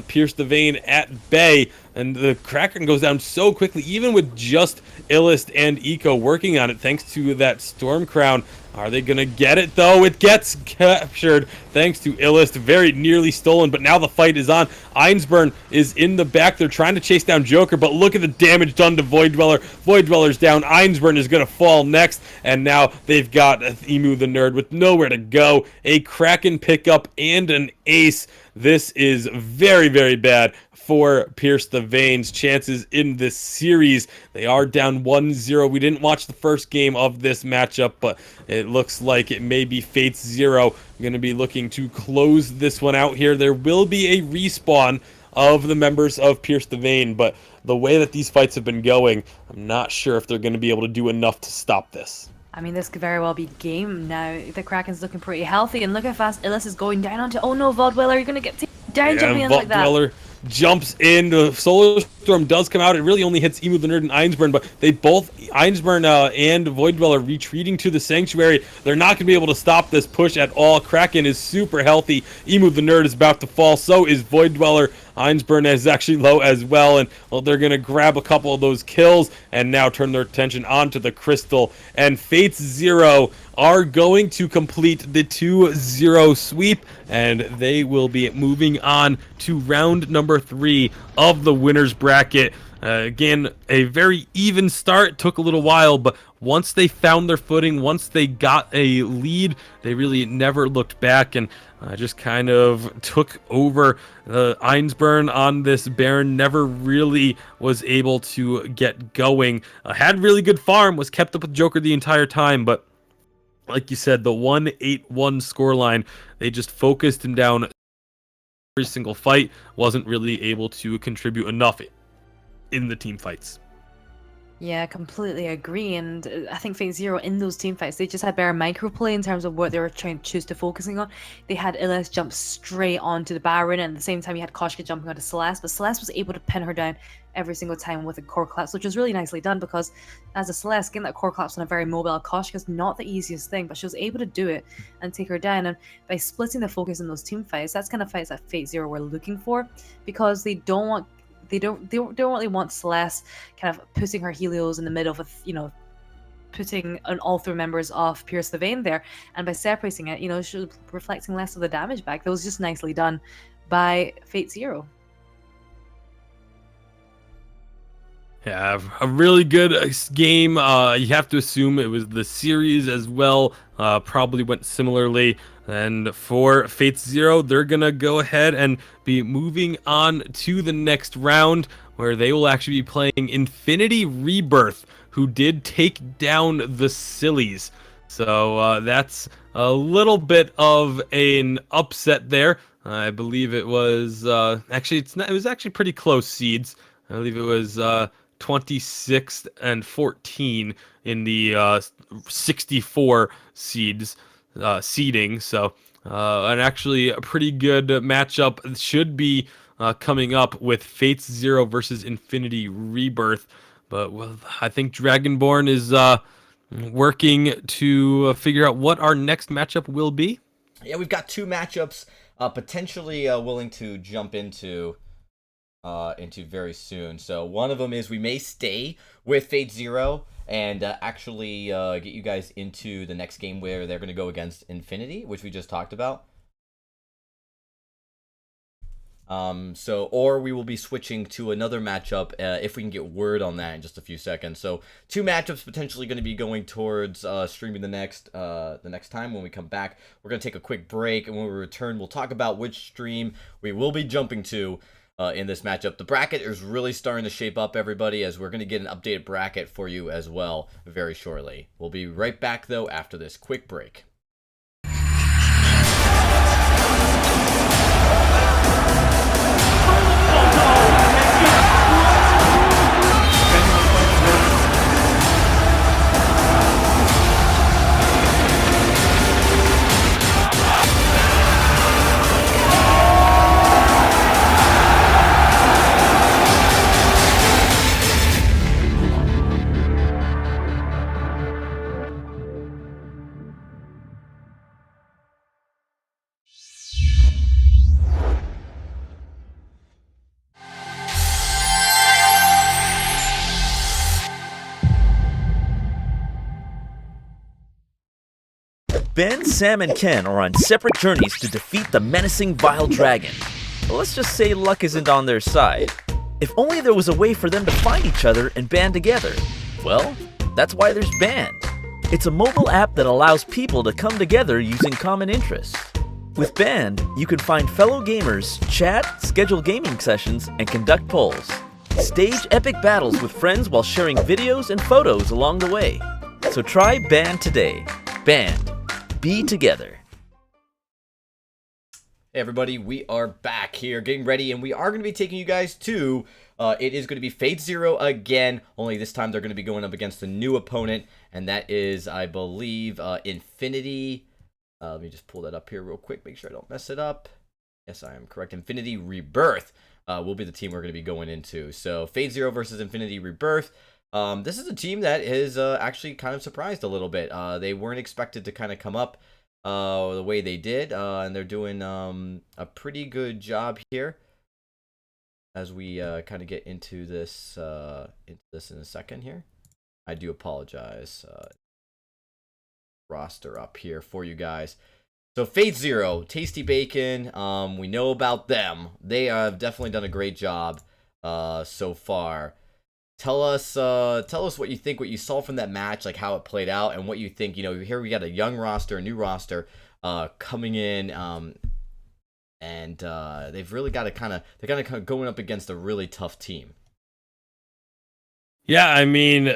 Pierce the Vein at bay, and the Kraken goes down so quickly, even with just Illust and Eco working on it, thanks to that Storm Crown. Are they going to get it, though? It gets captured, thanks to Illust. Very nearly stolen, but now the fight is on. Einsburn is in the back. They're trying to chase down Joker, but look at the damage done to Void Dweller. Void Dweller's down. Einsburn is going to fall next, and now they've got Emu the Nerd with nowhere to go. A Kraken pickup and an ace. This is very, very bad for Pierce the Vein's chances in this series. They are down 1-0. We didn't watch the first game of this matchup, but it looks like it may be Fate0 going to be looking to close this one out here. There will be a respawn of the members of Pierce the Vein, but the way that these fights have been going, I'm not sure if they're going to be able to do enough to stop this. I mean, this could very well be game now. The Kraken's looking pretty healthy, and look how fast Illust is going down onto. Oh no, Vault-Dweller, you're going to get taken down jumping in like that. Vault-Dweller jumps in. The Solar Storm does come out. It really only hits Emu the Nerd and Einsburn, but they both, Einsburn and Void Dweller, retreating to the Sanctuary. They're not going to be able to stop this push at all. Kraken is super healthy. Emu the Nerd is about to fall. So is Void Dweller. Einsburn is actually low as well, and well, they're going to grab a couple of those kills and now turn their attention onto the Crystal. And Fate0 are going to complete the 2-0 sweep, and they will be moving on to round number 3 of the winner's bracket. Again, a very even start. Took a little while, but once they found their footing, once they got a lead, they really never looked back and just kind of took over. Einsburn on this Baron never really was able to get going. Had really good farm, was kept up with Joker the entire time, but like you said, the 1-8-1 scoreline, they just focused him down every single fight, wasn't really able to contribute enough in the team fights. Yeah, completely agree. And I think Fate Zero in those team fights, they just had better microplay in terms of what they were trying to choose to focusing on. They had Illis jump straight onto the Baron, and at the same time, you had Koshka jumping onto Celeste, but Celeste was able to pin her down every single time with a core collapse, which was really nicely done because as a Celeste, getting that core collapse on a very mobile Koshka is not the easiest thing, but she was able to do it and take her down. And by splitting the focus in those team fights, that's kind of fights that Fate Zero were looking for, because they don't really want Celeste kind of putting her Helios in the middle with, putting an all three members of Pierce the Vein there, and by separating it, she was reflecting less of the damage back. That was just nicely done by Fate Zero. Yeah, a really good game. You have to assume it was the series as well. Probably went similarly. And for Fate Zero, they're going to go ahead and be moving on to the next round, where they will actually be playing Infinity Rebirth, who did take down the Sillies. So that's a little bit of an upset there. I believe it was it was actually pretty close seeds. I believe it was 26th and 14 in the 64 seeding. So and actually a pretty good matchup should be coming up with Fates Zero versus Infinity Rebirth. But I think Dragonborn is working to figure out what our next matchup will be. Yeah, we've got two matchups potentially willing to jump into very soon. So one of them is we may stay with Fate Zero and actually get you guys into the next game where they're going to go against Infinity, which we just talked about. Or we will be switching to another matchup if we can get word on that in just a few seconds. So two matchups potentially going to be going towards streaming the next time when we come back. We're going to take a quick break, and when we return, we'll talk about which stream we will be jumping to in this matchup. The bracket is really starting to shape up, everybody, as we're going to get an updated bracket for you as well very shortly. We'll be right back, though, after this quick break. Ben, Sam, and Ken are on separate journeys to defeat the menacing Vile Dragon. But let's just say luck isn't on their side. If only there was a way for them to find each other and band together. Well, that's why there's Band. It's a mobile app that allows people to come together using common interests. With Band, you can find fellow gamers, chat, schedule gaming sessions, and conduct polls. Stage epic battles with friends while sharing videos and photos along the way. So try Band today. Band. Be together. Hey everybody, we are back here getting ready, and we are going to be taking you guys to it is going to be Fate Zero again, only this time they're going to be going up against a new opponent, and that is, I believe, Infinity. Let me just pull that up here real quick, make sure I don't mess it up. Yes, I am correct. Infinity Rebirth will be the team we're going to be going into. So Fate Zero versus Infinity Rebirth. This is a team that is actually kind of surprised a little bit. They weren't expected to kind of come up the way they did, and they're doing a pretty good job here as we kind of get into this in a second here. I do apologize. Roster up here for you guys. So Fate Zero, Tasty Bacon, we know about them. They have definitely done a great job so far. Tell us what you think, what you saw from that match, like how it played out, and what you think. Here we got a young roster, a new roster, coming in, and they've really got to they're kind of going up against a really tough team. Yeah, I mean,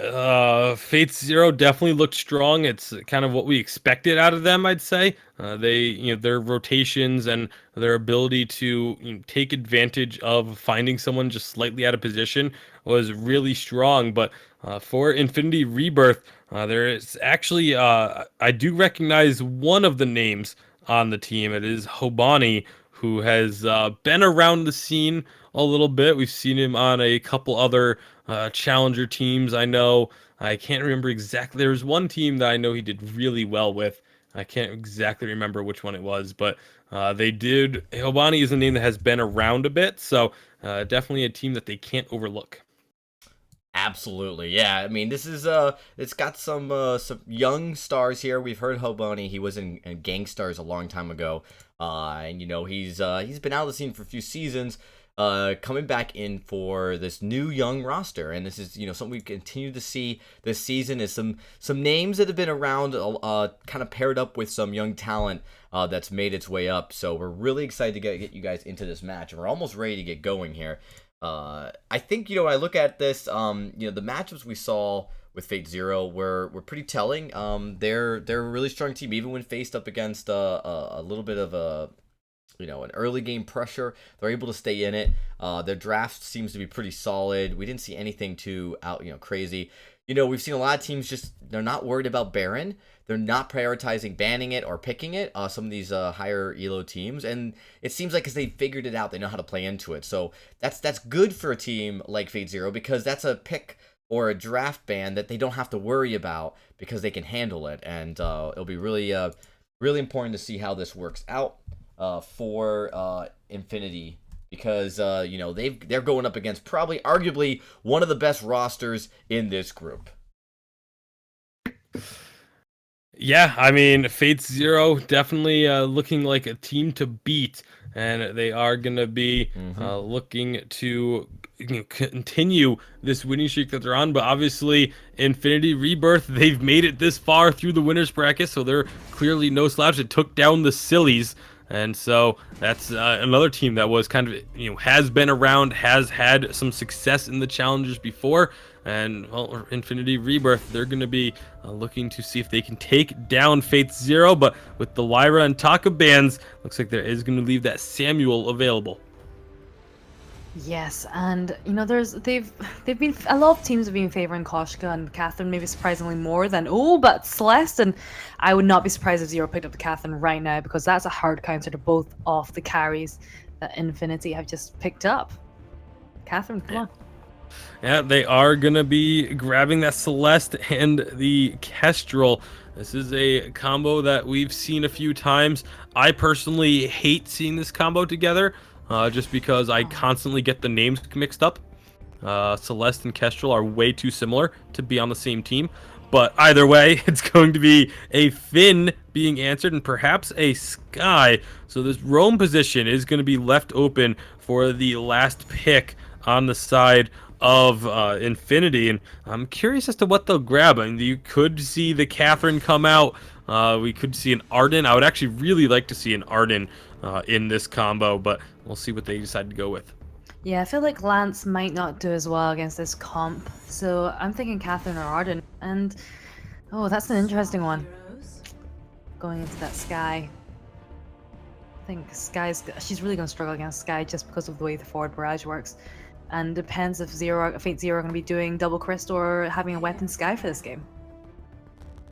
Fate Zero definitely looked strong. It's kind of what we expected out of them, I'd say. Their rotations and their ability to take advantage of finding someone just slightly out of position was really strong. But for Infinity Rebirth, there is actually, I do recognize one of the names on the team. It is Hobani, who has been around the scene a little bit. We've seen him on a couple other challenger teams. I know I can't remember exactly. There was one team that I know he did really well with. I can't exactly remember which one it was, but they did. Hobani is a name that has been around a bit, so definitely a team that they can't overlook. Absolutely, yeah. I mean, this is it's got some young stars here. We've heard Hoboni. He was in Gangstars a long time ago, and he's been out of the scene for a few seasons. Coming back in for this new young roster, and this is something we continue to see this season is some names that have been around, kind of paired up with some young talent that's made its way up. So we're really excited to get you guys into this match, and we're almost ready to get going here. I think when I look at this, the matchups we saw with Fate Zero were pretty telling. They're a really strong team, even when faced up against a little bit of an early game pressure. They're able to stay in it. Their draft seems to be pretty solid. We didn't see anything too crazy. We've seen a lot of teams they're not worried about Baron. They're not prioritizing banning it or picking it. Some of these higher elo teams, and it seems like because they figured it out, they know how to play into it. So that's good for a team like Fate Zero, because that's a pick or a draft ban that they don't have to worry about because they can handle it, and it'll be really really important to see how this works out for Infinity, because they're going up against probably arguably one of the best rosters in this group. Yeah, I mean, Fate Zero definitely looking like a team to beat, and they are going to be looking to continue this winning streak that they're on. But obviously, Infinity Rebirth, they've made it this far through the winners bracket, so they're clearly no slouch. It took down the Sillies. And so that's another team that was kind of, has been around, has had some success in the challenges before. And, well, Infinity Rebirth, they're going to be looking to see if they can take down Fate Zero. But with the Lyra and Taka bans, looks like there is going to leave that Samuel available. Yes, and they've been a lot of teams have been favoring Koshka and Catherine, maybe surprisingly more than but Celeste, and I would not be surprised if Zero picked up the Catherine right now, because that's a hard counter to both of the carries that Infinity have just picked up. Catherine, come on. Yeah, they are gonna be grabbing that Celeste and the Kestrel. This is a combo that we've seen a few times. I personally hate seeing this combo together. Just because I constantly get the names mixed up. Celeste and Kestrel are way too similar to be on the same team. But either way, it's going to be a Finn being answered and perhaps a Sky. So this roam position is going to be left open for the last pick on the side of Infinity. And I'm curious as to what they'll grab. I mean, you could see the Catherine come out. We could see an Arden. I would actually really like to see an Arden in this combo, but we'll see what they decide to go with. Yeah, I feel like Lance might not do as well against this comp, so I'm thinking Catherine or Arden. And that's an interesting one. Going into that Sky. I think she's really going to struggle against Sky just because of the way the forward barrage works. And depends if Fate Zero are going to be doing double crystal or having a weapon Sky for this game.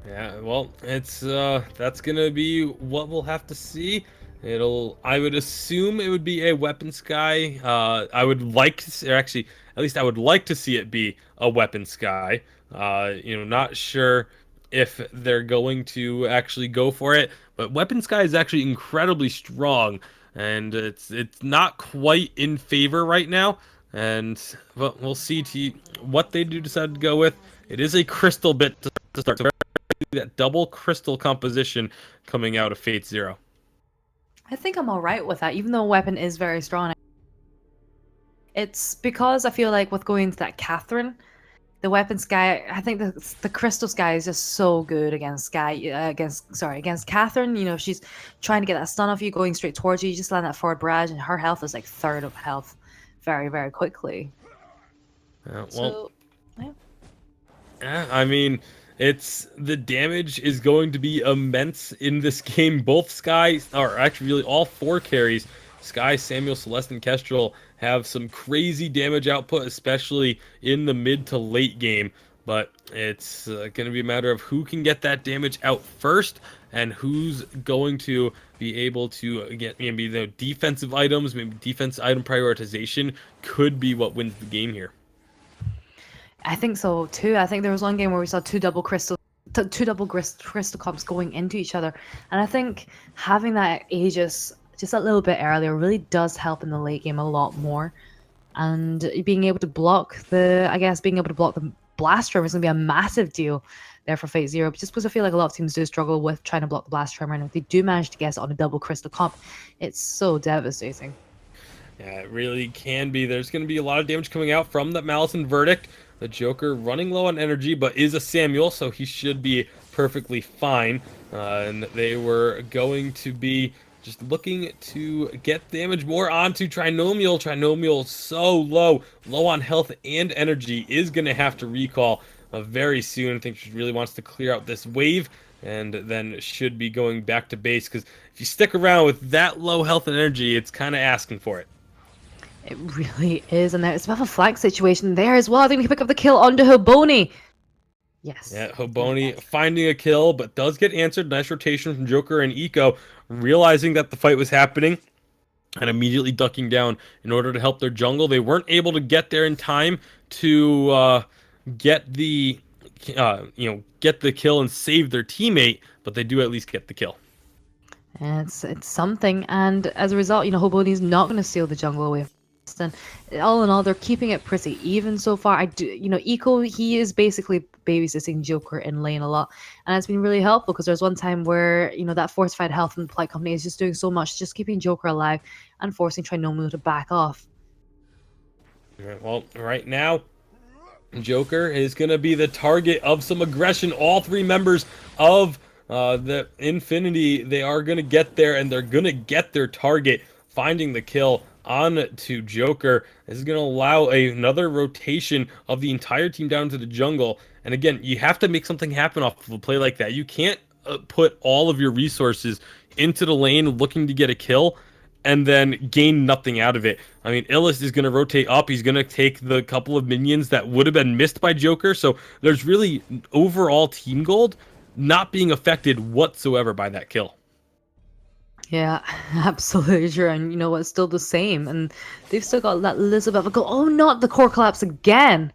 Yeah, well, it's that's gonna be what we'll have to see. I would assume it would be a weapon Sky. I would like to see, or actually, at least I would like to see it be a weapon Sky. Not sure if they're going to actually go for it, but weapon Sky is actually incredibly strong, and it's not quite in favor right now. And well, we'll see what they do decide to go with. It is a crystal bit to start. So that double crystal composition coming out of Fate Zero. I think I'm alright with that, even though weapon is very strong. It's because I feel like with going into that Catherine, the weapon Sky, I think the crystal Sky is just so good against against Catherine. She's trying to get that stun off you, going straight towards you. You just land that forward barrage, and her health is like third of health very, very quickly. Well, So, yeah. Yeah, I mean, the damage is going to be immense in this game. Both Sky, or actually really all 4 carries, Sky, Samuel, Celeste, and Kestrel, have some crazy damage output, especially in the mid to late game. But it's going to be a matter of who can get that damage out first, and who's going to be able to get maybe the defensive items, maybe defense item prioritization could be what wins the game here. I think so too. I think there was one game where we saw two double crystal comps going into each other, and I think having that Aegis just a little bit earlier really does help in the late game a lot more. And being able to block the blast tremor is going to be a massive deal there for Fate Zero, just because I feel like a lot of teams do struggle with trying to block the blast tremor, and if they do manage to guess on a double crystal comp, it's so devastating. Yeah, it really can be. There's going to be a lot of damage coming out from that Malice and Verdict. The Joker running low on energy, but is a Samuel, so he should be perfectly fine. And they were going to be just looking to get damage more onto Trinomial. Trinomial so low on health and energy, is going to have to recall very soon. I think she really wants to clear out this wave, and then should be going back to base, because if you stick around with that low health and energy, it's kind of asking for it. It really is, and there's a bit of a flank situation there as well. I think we can pick up the kill onto Hoboni. Yes. Yeah, Hoboni finding a kill, but does get answered. Nice rotation from Joker and Eco, realizing that the fight was happening and immediately ducking down in order to help their jungle. They weren't able to get there in time to get the get the kill and save their teammate, but they do at least get the kill. And it's something, and as a result, Hoboni's not going to steal the jungle away. And all in all, they're keeping it pretty even so far. Eco, he is basically babysitting Joker in lane a lot, and it's been really helpful, because there's one time where that fortified health in the Polite Company is just doing so much, just keeping Joker alive and forcing Trinomial to back off. Well, right now, Joker is going to be the target of some aggression. All 3 members of the Infinity, they are going to get there, and they're going to get their target, finding the kill on to Joker. This is going to allow another rotation of the entire team down to the jungle. And again, you have to make something happen off of a play like that. You can't put all of your resources into the lane looking to get a kill and then gain nothing out of it. I mean, Illis is going to rotate up. He's going to take the couple of minions that would have been missed by Joker. So there's really overall team gold not being affected whatsoever by that kill. Yeah, absolutely true. And it's still the same. And they've still got that little bit of a goal. Oh, not the core collapse again.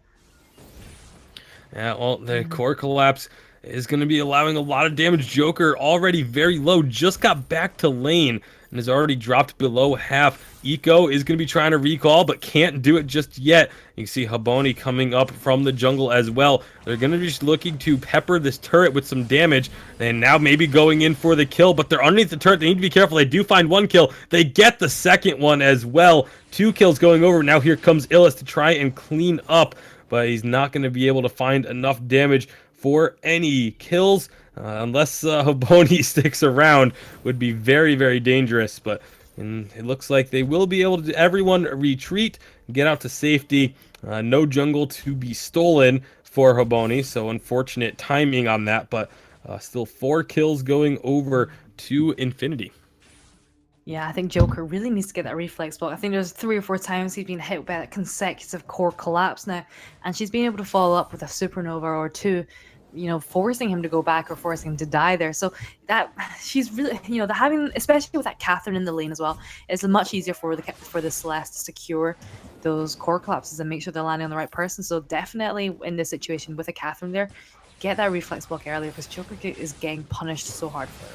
Yeah, well, the core collapse is going to be allowing a lot of damage. Joker already very low, just got back to lane and has already dropped below half. Eco is going to be trying to recall, but can't do it just yet. You can see Hoboni coming up from the jungle as well. They're going to be just looking to pepper this turret with some damage, and now maybe going in for the kill, but they're underneath the turret. They need to be careful. They do find one kill. They get the second one as well. 2 kills going over. Now here comes Illis to try and clean up, but he's not going to be able to find enough damage for any kills. Unless Hoboni sticks around, would be very, very dangerous. But it looks like they will be able to everyone retreat, get out to safety. No jungle to be stolen for Hoboni, so unfortunate timing on that. But still 4 kills going over to Infinity. Yeah, I think Joker really needs to get that reflex block. I think there's 3 or 4 times he's been hit by that consecutive core collapse now, and she's been able to follow up with a supernova or 2, forcing him to go back or forcing him to die there. So that she's really, having, especially with that Catherine in the lane as well, it's much easier for the Celeste to secure those core collapses and make sure they're landing on the right person. So definitely in this situation with a Catherine there, get that reflex block earlier, because Joker is getting punished so hard for it.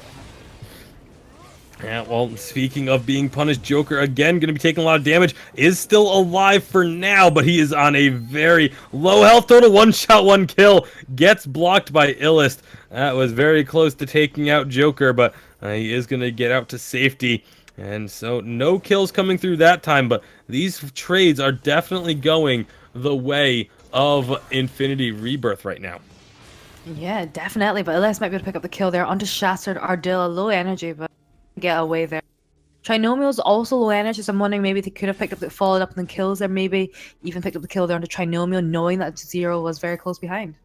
Yeah, well, speaking of being punished, Joker, again, going to be taking a lot of damage, is still alive for now, but he is on a very low health total. 1 shot, 1 kill, gets blocked by Illist. That was very close to taking out Joker, but he is going to get out to safety. And so no kills coming through that time, but these trades are definitely going the way of Infinity Rebirth right now. Yeah, definitely, but Elias might be able to pick up the kill there onto Shattered Ardilla, low energy, but get away there. Trinomial's also low energy, so I'm wondering maybe they could have picked up followed up on the kills there, maybe even picked up the kill there onto Trinomial, knowing that Zero was very close behind.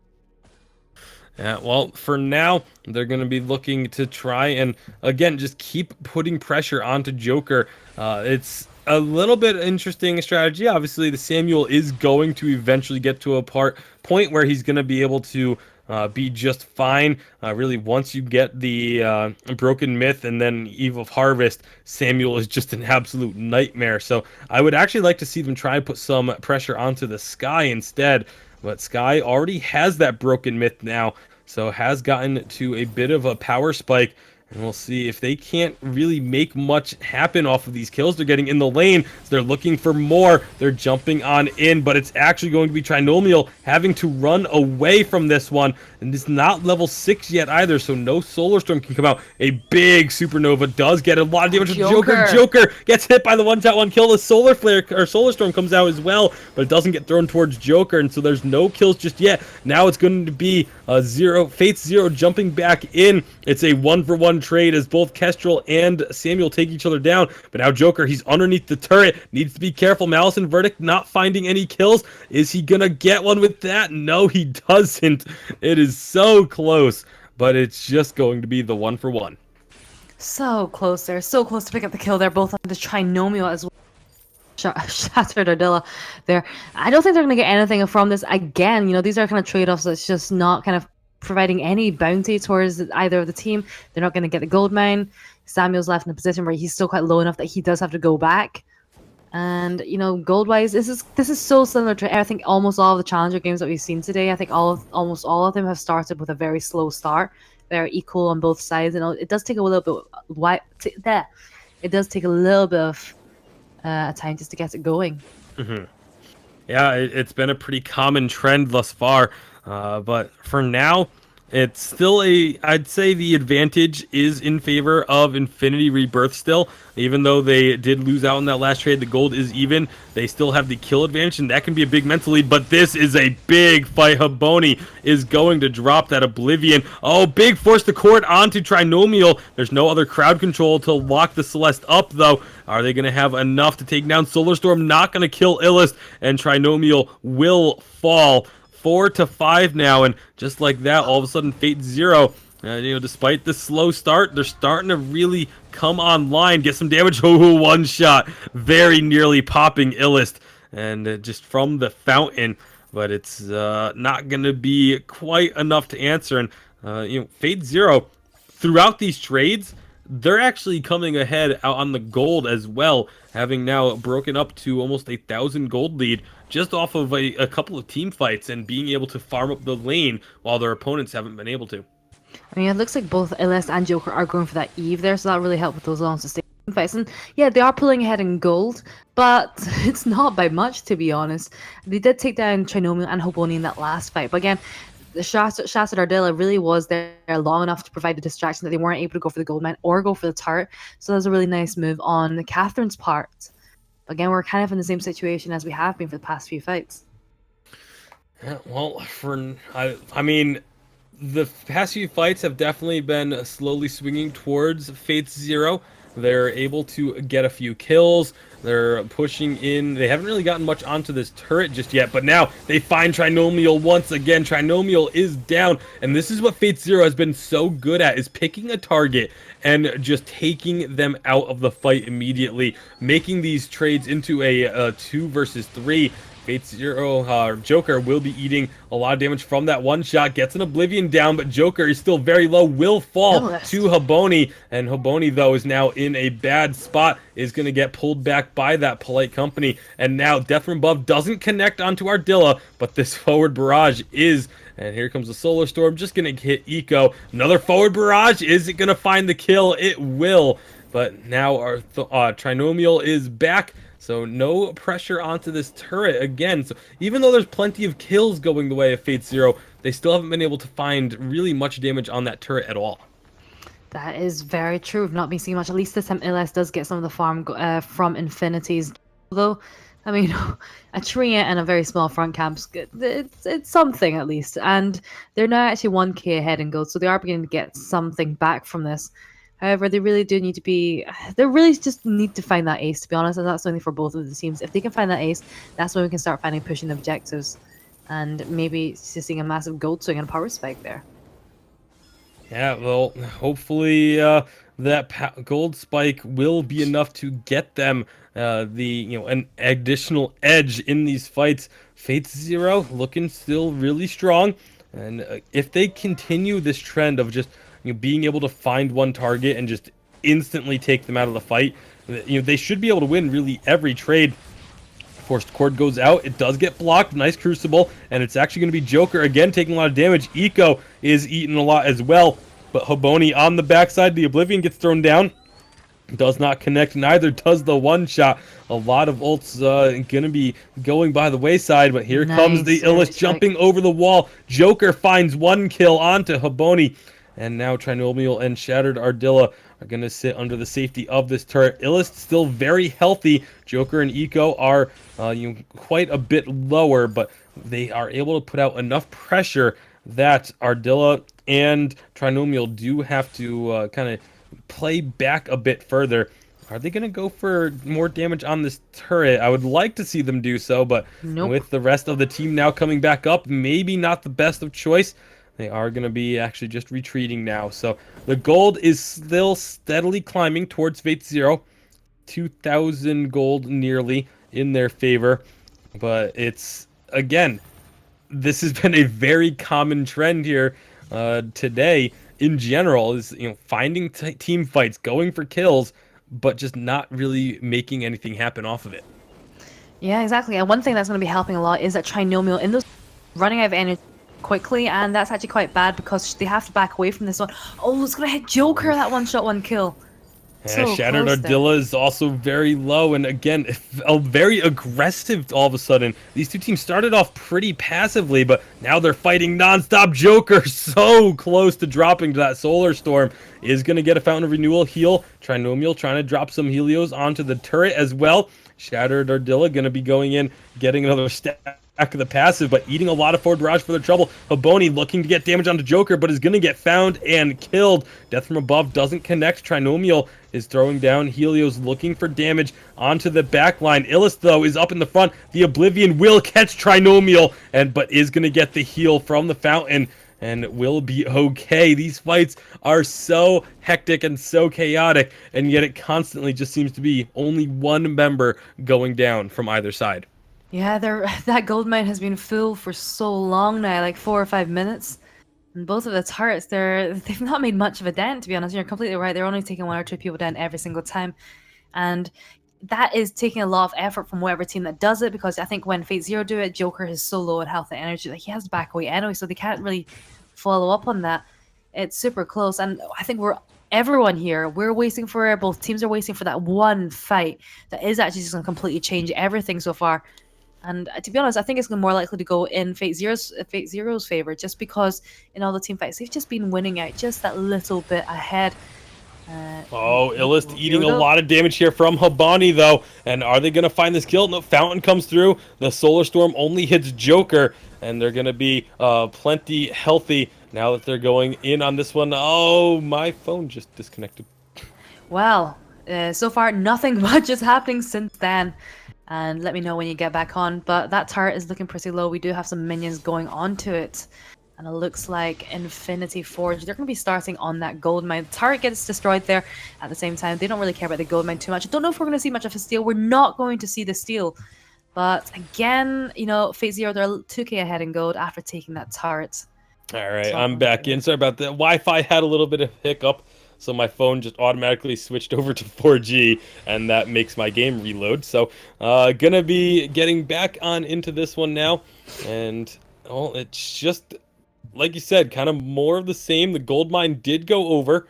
Yeah, well, for now, they're going to be looking to try and, again, just keep putting pressure onto Joker. It's a little bit interesting strategy. Obviously, the Samuel is going to eventually get to a point where he's going to be able to be just fine. Really, once you get the Broken Myth and then Eve of Harvest, Samuel is just an absolute nightmare. So I would actually like to see them try and put some pressure onto the Sky instead. But Sky already has that Broken Myth now, so has gotten to a bit of a power spike. And we'll see if they can't really make much happen off of these kills they're getting in the lane. So they're looking for more. They're jumping on in, but it's actually going to be Trinomial having to run away from this one. And it's not level 6 yet either, so no Solar Storm can come out. A big Supernova does get a lot of damage to Joker. Joker gets hit by the one-shot one kill. The Solar Flare or Solar Storm comes out as well, but it doesn't get thrown towards Joker, and so there's no kills just yet. Now it's going to be Fates Zero jumping back in. It's a 1-for-1 trade as both Kestrel and Samuel take each other down. But now Joker, he's underneath the turret. Needs to be careful. Malice and Verdict not finding any kills. Is he going to get one with that? No, he doesn't. It is so close, but it's just going to be the 1-for-1. So close there. So close to pick up the kill there, both on the Trinomial as well. Shattered Ardilla there. I don't think they're going to get anything from this. Again, these are kind of trade-offs that's just not kind of providing any bounty towards either of the team. They're not going to get the gold mine. Samuel's left in a position where he's still quite low enough that he does have to go back. And gold-wise, this is so similar to I think almost all of the challenger games that we've seen today. I think almost all of them have started with a very slow start. They're equal on both sides, and it does take a little bit. It does take a little bit of time just to get it going. Mm-hmm. Yeah, it's been a pretty common trend thus far. But for now, it's still I'd say the advantage is in favor of Infinity Rebirth still. Even though they did lose out in that last trade, the gold is even. They still have the kill advantage, and that can be a big mental lead. But this is a big fight. Haboni is going to drop that Oblivion. Oh, big force to court onto Trinomial. There's no other crowd control to lock the Celeste up, though. Are they going to have enough to take down Solar Storm? Not going to kill Illust, and Trinomial will fall. 4-5 now, and just like that, all of a sudden, Fate Zero, despite the slow start, they're starting to really come online, get some damage. Oh, one shot, very nearly popping Illust, and just from the fountain, but it's not going to be quite enough to answer. And Fate Zero, throughout these trades, they're actually coming ahead out on the gold as well, having now broken up to almost 1,000 gold lead just off of a couple of team fights and being able to farm up the lane while their opponents haven't been able to. I mean, it looks like both Illust and Joker are going for that Eve there, so that really helped with those long sustained fights. And yeah, they are pulling ahead in gold, but it's not by much, to be honest. They did take down Trinomial and Hoboni in that last fight, but again, the Shattered Ardilla really was there long enough to provide a distraction that they weren't able to go for the gold mine or go for the turret. So that was a really nice move on Catherine's part. Again, we're kind of in the same situation as we have been for the past few fights. Yeah, well, I mean, the past few fights have definitely been slowly swinging towards Fate Zero. They're able to get a few kills. They're pushing in. They haven't really gotten much onto this turret just yet, but now they find Trinomial once again. Trinomial is down, and this is what Fate Zero has been so good at, is picking a target and just taking them out of the fight immediately, making these trades into a 2 versus 3. Fate Zero, Joker will be eating a lot of damage from that one shot, gets an Oblivion down, but Joker is still very low, will fall to Haboni, and Haboni, though, is now in a bad spot, is going to get pulled back by that Polite Company, and now Death from Above doesn't connect onto Ardilla, but this forward barrage is, and here comes the Solar Storm, just going to hit Eco. Another forward barrage, is it going to find the kill? It will, but now our Trinomial is back. So no pressure onto this turret again. So even though there's plenty of kills going the way of Fate Zero, they still haven't been able to find really much damage on that turret at all. That is very true. We've not been seeing much. At least this time Illust does get some of the farm from Infinities. Although, I mean, a tree and a very small front camp, it's something at least. And they're now actually 1k ahead in gold, so they are beginning to get something back from this. However, they really do need to be, they really just need to find that ace, to be honest, and that's only for both of the teams. If they can find that ace, that's when we can start pushing the objectives, and maybe just seeing a massive gold swing and power spike there. Yeah, well, hopefully that gold spike will be enough to get them an additional edge in these fights. Fate Zero looking still really strong, and if they continue this trend of just being able to find one target and just instantly take them out of the fight, they should be able to win really every trade. Forced Cord goes out. It does get blocked. Nice Crucible. And it's actually going to be Joker again taking a lot of damage. Eco is eating a lot as well. But Hoboni on the backside. The Oblivion gets thrown down. Does not connect. Neither does the one-shot. A lot of ults going to be going by the wayside. But here comes the Illust jumping over the wall. Joker finds one kill onto Hoboni. And now Trinomial and Shattered Ardilla are going to sit under the safety of this turret. Illust still very healthy. Joker and Eco are quite a bit lower, but they are able to put out enough pressure that Ardilla and Trinomial do have to kind of play back a bit further. Are they going to go for more damage on this turret? I would like to see them do so, but with the rest of the team now coming back up, maybe not the best of choice. They are going to be actually just retreating now. So the gold is still steadily climbing towards Fate Zero. 2,000 gold nearly in their favor. But it's, again, this has been a very common trend here today in general, is finding team fights, going for kills, but just not really making anything happen off of it. Yeah, exactly. And one thing that's going to be helping a lot is that Trinomial in those running out of energy quickly, and that's actually quite bad because they have to back away from this one. Oh, it's going to hit Joker, that one-shot, one kill. Yeah, Shattered Ardilla is also very low, and again, very aggressive all of a sudden. These two teams started off pretty passively, but now they're fighting non-stop. Joker so close to dropping to that Solar Storm. Is going to get a Fountain of Renewal heal. Trinomial trying to drop some Helios onto the turret as well. Shattered Ardilla going to be going in, getting another stack of the passive, but eating a lot of forward barrage for their trouble. Hoboni looking to get damage onto Joker, but is going to get found and killed. Death from above doesn't connect. Trinomial is throwing down Helios, looking for damage onto the back line. Illust, though, is up in the front. The Oblivion will catch Trinomial, but is going to get the heal from the fountain and will be okay. These fights are so hectic and so chaotic, and yet it constantly just seems to be only one member going down from either side. Yeah, that gold mine has been full for so long now, like 4 or 5 minutes. And both of the turrets, they've not made much of a dent, to be honest. You're completely right. They're only taking 1 or 2 people down every single time. And that is taking a lot of effort from whatever team that does it, because I think when Fate Zero do it, Joker is so low in health and energy that he has to back away anyway, so they can't really follow up on that. It's super close, and I think everyone here, both teams are waiting for that one fight that is actually just going to completely change everything so far. And to be honest, I think it's more likely to go in Fate Zero's favor, just because in all the team fights they've just been winning out just that little bit ahead. Illust eating a lot of damage here from Hoboni, though. And are they going to find this kill? No, Fountain comes through. The Solar Storm only hits Joker, and they're going to be plenty healthy now that they're going in on this one. Oh, my phone just disconnected. Well, so far nothing much is happening since then. And let me know when you get back on. But that turret is looking pretty low. We do have some minions going onto it. And it looks like Infinity Forge, they're going to be starting on that gold mine. The turret gets destroyed there at the same time. They don't really care about the gold mine too much. I don't know if we're going to see much of a steal. We're not going to see the steal. But again, Fate Zero, they're 2k ahead in gold after taking that turret. All right, I'm back in. Sorry about that. Wi-Fi had a little bit of hiccup, so my phone just automatically switched over to 4G, and that makes my game reload. So, gonna be getting back on into this one now, and it's just like you said, kind of more of the same. The gold mine did go over,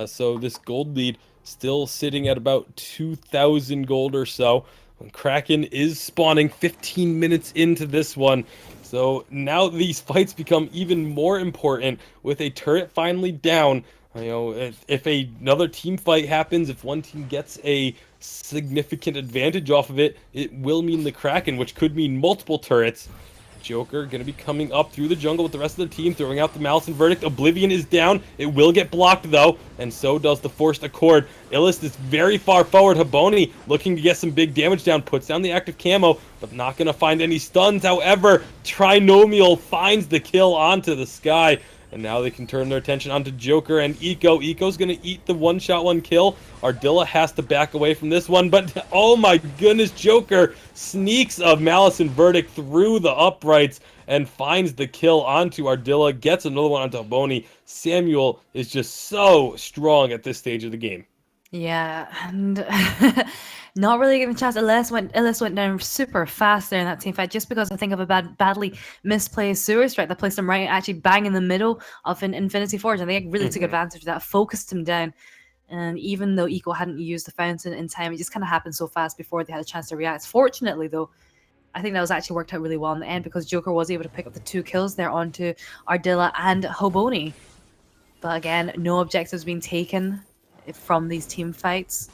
so this gold lead still sitting at about 2,000 gold or so. Kraken is spawning 15 minutes into this one. So now these fights become even more important with a turret finally down. If another team fight happens, if one team gets a significant advantage off of it, it will mean the Kraken, which could mean multiple turrets. Joker going to be coming up through the jungle with the rest of the team, throwing out the Malice and Verdict. Oblivion is down. It will get blocked, though, and so does the Forced Accord. Illust is very far forward. Hoboni looking to get some big damage down, puts down the active camo, but not going to find any stuns. However, Trinomial finds the kill onto the sky, And now they can turn their attention onto Joker and Eco. Eco's going to eat the one-shot, one kill. Ardilla has to back away from this one, but oh my goodness, Joker sneaks a Malice and Verdict through the uprights and finds the kill onto Ardilla, gets another one onto Boni. Samuel is just so strong at this stage of the game. Yeah, and not really given a chance. Illis went down super fast there in that team fight, just because I think of a badly misplaced sewer strike that placed him right actually bang in the middle of an Infinity Forge. And they really took advantage of that, focused him down. And even though Eco hadn't used the fountain in time, it just kind of happened so fast before they had a chance to react. Fortunately, though, I think that was actually worked out really well in the end, because Joker was able to pick up the 2 kills there onto Ardilla and Hoboni. But again, no objectives being taken from these team fights.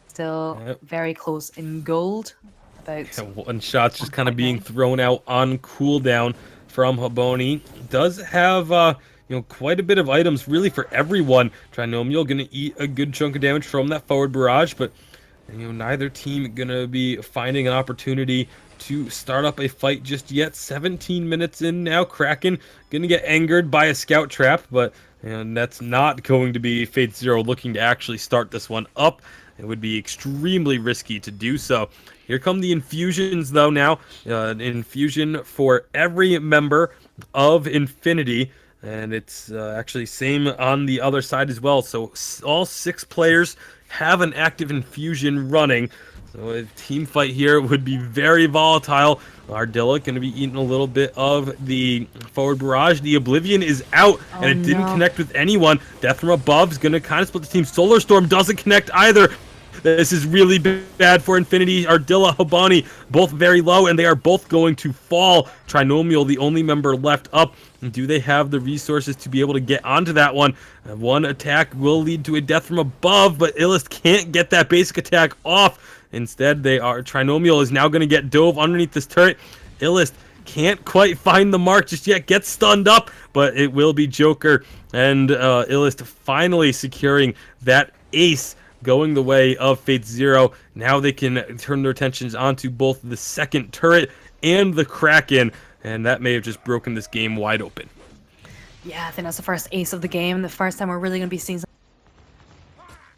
Still very close in gold. About one shot's just kind of being thrown out on cooldown from Hoboni. Does have quite a bit of items really for everyone. Trinomial gonna eat a good chunk of damage from that forward barrage, but neither team gonna be finding an opportunity to start up a fight just yet. 17 minutes in now. Kraken gonna get angered by a scout trap, but that's not going to be Fate Zero looking to actually start this one up. It would be extremely risky to do so. Here come the infusions, though, now. An infusion for every member of Infinity. And it's actually same on the other side as well. So all 6 players have an active infusion running. So a team fight here would be very volatile. Ardilla going to be eating a little bit of the forward barrage. The Oblivion is out, and it didn't connect with anyone. Death from above is going to kind of split the team. Solar Storm doesn't connect either. This is really bad for Infinity. Ardilla, Hoboni, both very low, and they are both going to fall. Trinomial, the only member left up. Do they have the resources to be able to get onto that one? One attack will lead to a death from above, but Illist can't get that basic attack off. Instead, Trinomial is now going to get dove underneath this turret. Illist can't quite find the mark just yet, gets stunned up, but it will be Joker, and Illist finally securing that ace, going the way of Fate Zero. Now they can turn their attentions onto both the second turret and the Kraken, and that may have just broken this game wide open. Yeah, I think that's the first ace of the game. The first time we're really going to be seeing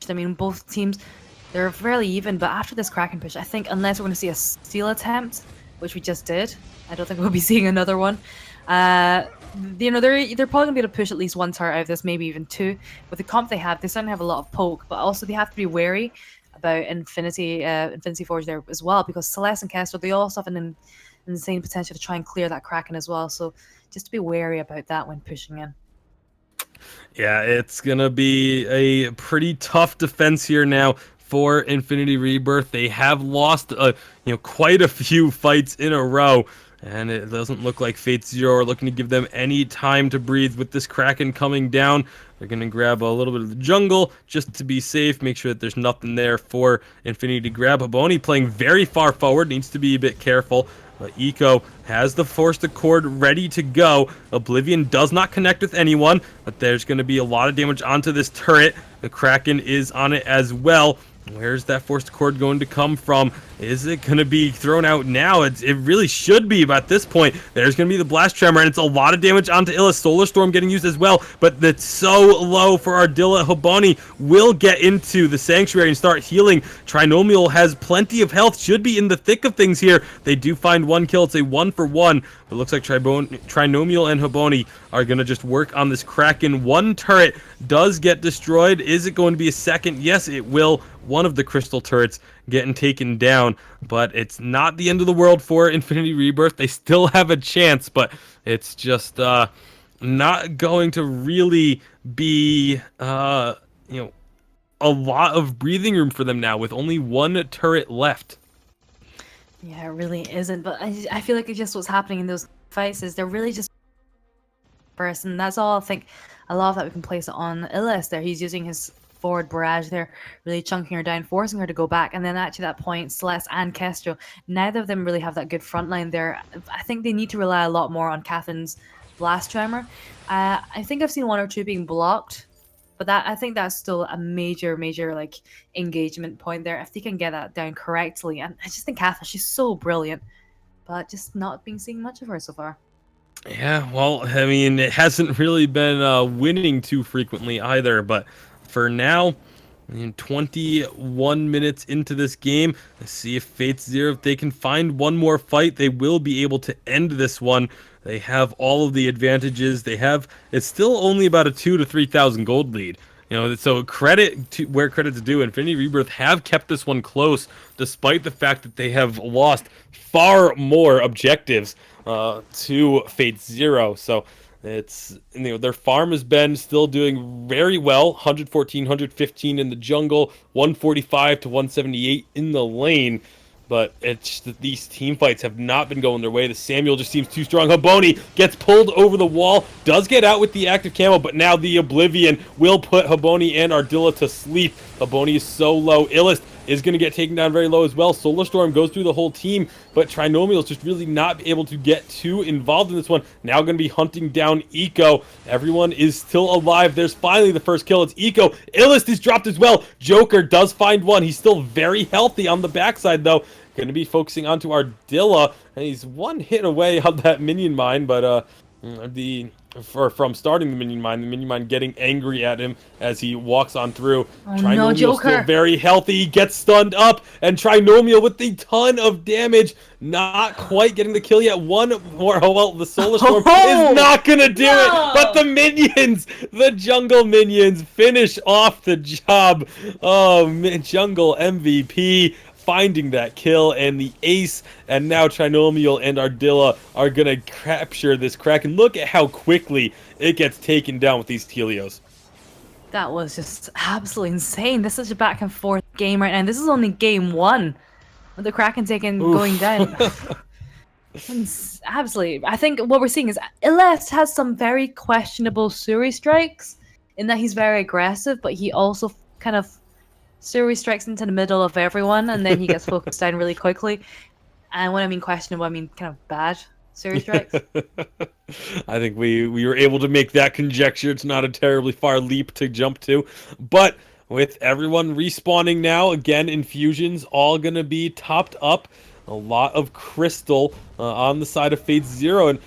I mean, both teams, they're fairly even, but after this Kraken push, I think unless we're going to see a steal attempt, which we just did, I don't think we'll be seeing another one. They're probably going to be able to push at least 1 turret out of this, maybe even 2. With the comp they have, they certainly have a lot of poke, but also they have to be wary about Infinity Forge there as well, because Celeste and Kestrel, they also have an insane potential to try and clear that Kraken as well. So just to be wary about that when pushing in. Yeah, it's going to be a pretty tough defense here now for Infinity Rebirth. They have lost quite a few fights in a row, and it doesn't look like Fate Zero are looking to give them any time to breathe with this Kraken coming down. They're going to grab a little bit of the jungle just to be safe, make sure that there's nothing there for Infinity to grab. Hoboni playing very far forward, needs to be a bit careful. But Eco has the Forced Accord ready to go. Oblivion does not connect with anyone, but there's going to be a lot of damage onto this turret. The Kraken is on it as well. Where's that Forced Accord going to come from? Is it going to be thrown out now? It really should be, but at this point, there's going to be the Blast Tremor, and it's a lot of damage onto Illis. Solar Storm getting used as well, but that's so low for Ardilla. Hoboni will get into the Sanctuary and start healing. Trinomial has plenty of health, should be in the thick of things here. They do find 1 kill. It's a 1-for-1, but it looks like Trinomial and Hoboni are going to just work on this Kraken. 1 turret does get destroyed. Is it going to be a second? Yes, it will. One of the crystal turrets getting taken down, but it's not the end of the world for Infinity Rebirth. They still have a chance, but it's just not going to really be a lot of breathing room for them now with only 1 turret left. Yeah, it really isn't, but I feel like it's just what's happening in those fights is they're really just first, and that's all. I think a lot of that we can place it on Illis there. He's using his forward barrage there, really chunking her down, forcing her to go back. And then actually that point, Celeste and Kestrel, neither of them really have that good front line there. I think they need to rely a lot more on Catherine's Blast Tremor. I think I've seen 1 or 2 being blocked, but I think that's still a major like engagement point there if they can get that down correctly. And I just think Catherine, she's so brilliant, but just not being seeing much of her so far. Yeah, well, I mean, it hasn't really been winning too frequently either, but for now, in 21 minutes into this game, let's see if Fate Zero, if they can find one more fight, they will be able to end this one. They have all of the advantages. It's still only about a 2 to 3,000 gold lead. So credit to where credit's due. Infinity Rebirth have kept this one close, despite the fact that they have lost far more objectives to Fate Zero. So it's their farm has been still doing very well. 114, 115 in the jungle, 145 to 178 in the lane. But it's just that these team fights have not been going their way. The Samuel just seems too strong. Haboni gets pulled over the wall, does get out with the active camo, but now the Oblivion will put Haboni and Ardilla to sleep. Haboni is so low. Illust is going to get taken down very low as well. Solar Storm goes through the whole team, but Trinomial is just really not able to get too involved in this one. Now going to be hunting down Eco. Everyone is still alive. There's finally the first kill. It's Eco. Illust is dropped as well. Joker does find one. He's still very healthy on the backside, though. Going to be focusing onto Ardilla, and he's one hit away on that minion mine, but from starting the minion mine getting angry at him as he walks on through. Oh, Trinomial no, Joker. still very healthy. He gets stunned up, and Trinomial with a ton of damage. Not quite getting the kill yet. One more. Oh, well, the Solar Storm is not going to do it, but the minions, the jungle minions, finish off the job. Oh, jungle MVP. Finding that kill and the ace, and now Trinomial and Ardilla are gonna capture this Kraken. Look at how quickly it gets taken down with these Helios. That was just absolutely insane. This is a back and forth game right now. This is only game 1 with the Kraken going down. Absolutely. I think what we're seeing is Illest has some very questionable Suri strikes in that he's very aggressive, but he also kind of Suri strikes into the middle of everyone, and then he gets focused down really quickly. And when I mean questionable, I mean kind of bad Suri strikes. I think we were able to make that conjecture. It's not a terribly far leap to jump to. But with everyone respawning now, again, infusions all going to be topped up. A lot of crystal on the side of Fate Zero, and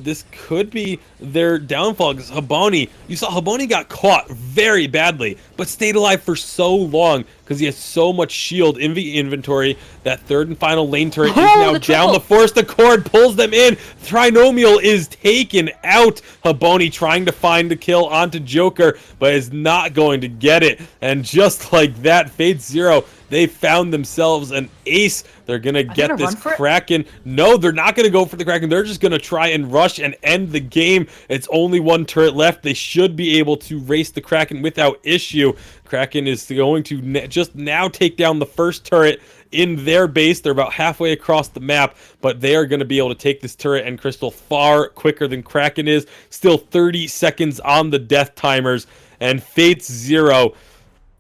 this could be their downfall, because Haboni, you saw Haboni got caught very badly, but stayed alive for so long because he has so much shield in the inventory. That third and final lane turret is now down. The Force Accord pulls them in. Trinomial is taken out. Haboni trying to find the kill onto Joker, but is not going to get it. And just like that, Fate Zero, they found themselves an ace. They're going to get this Kraken. No, they're not going to go for the Kraken. They're just going to try and rush and end the game. It's only one turret left. They should be able to race the Kraken without issue. Kraken is going to just now take down the first turret in their base. They're about halfway across the map, but they are going to be able to take this turret and crystal far quicker than Kraken is. Still 30 seconds on the death timers, and Fate Zero.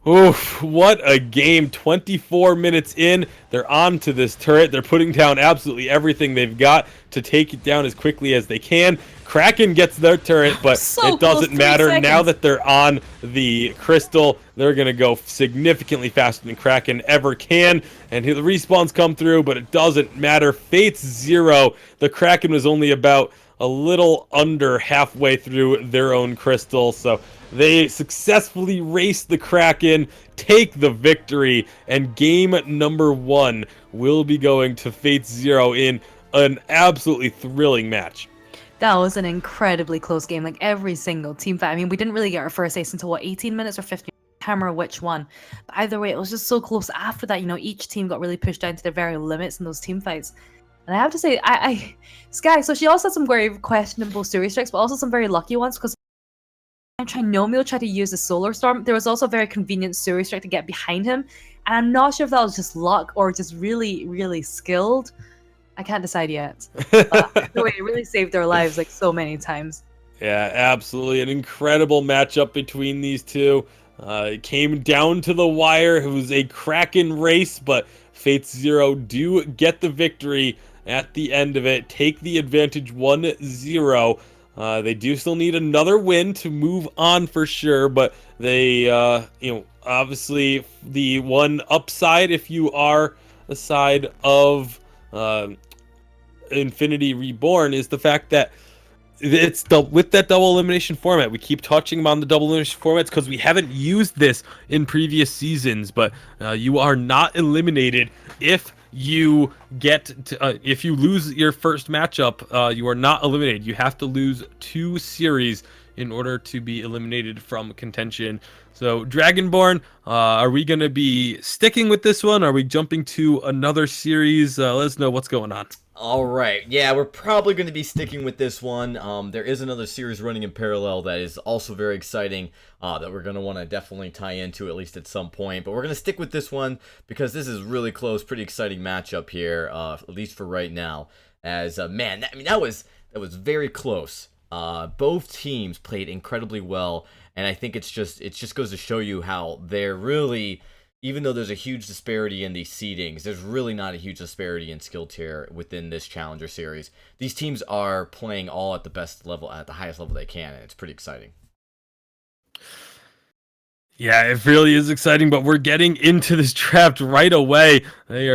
Oof, what a game. 24 minutes in, they're on to this turret. They're putting down absolutely everything they've got to take it down as quickly as they can. Kraken gets their turret, but it doesn't matter. Now that they're on the crystal, they're going to go significantly faster than Kraken ever can. And the respawns come through, but it doesn't matter. Fate Zero, the Kraken was only about a little under halfway through their own crystal, so they successfully race the Kraken, take the victory, and game number 1 will be going to Fate Zero in an absolutely thrilling match. That was an incredibly close game. Like every single team fight. I mean, we didn't really get our first ace until 18 minutes or 15. Can't remember which one. But either way, it was just so close. After that, each team got really pushed down to their very limits in those team fights. And I have to say, Sky, so she also had some very questionable Suri strikes, but also some very lucky ones, because Trinomial tried to use the Solar Storm. There was also a very convenient Suri strike to get behind him, and I'm not sure if that was just luck or just really, really skilled. I can't decide yet. But either way, it really saved their lives like so many times. Yeah, absolutely. An incredible matchup between these two. It came down to the wire. It was a Kraken race, but Fate Zero do get the victory at the end of it. Take the advantage 1-0. They do still need another win to move on for sure, but they, obviously the one upside if you are a side of Infinity Reborn is the fact that it's with that double elimination format. We keep touching on the double elimination formats because we haven't used this in previous seasons. But you are not eliminated if you if you lose your first matchup. You are not eliminated. You have to lose 2 series in order to be eliminated from contention. So Dragonborn, are we going to be sticking with this one? Are we jumping to another series? Let us know what's going on. All right. Yeah, we're probably going to be sticking with this one. There is another series running in parallel that is also very exciting that we're going to want to definitely tie into at least at some point. But we're going to stick with this one because this is really close, pretty exciting matchup here, at least for right now. As man, that was very close. Both teams played incredibly well, and I think it just goes to show you how they're really, even though there's a huge disparity in these seedings, there's really not a huge disparity in skill tier within this Challenger Series. These teams are playing all at the best level, at the highest level they can, and it's pretty exciting. Yeah, it really is exciting, but we're getting into this draft right away. They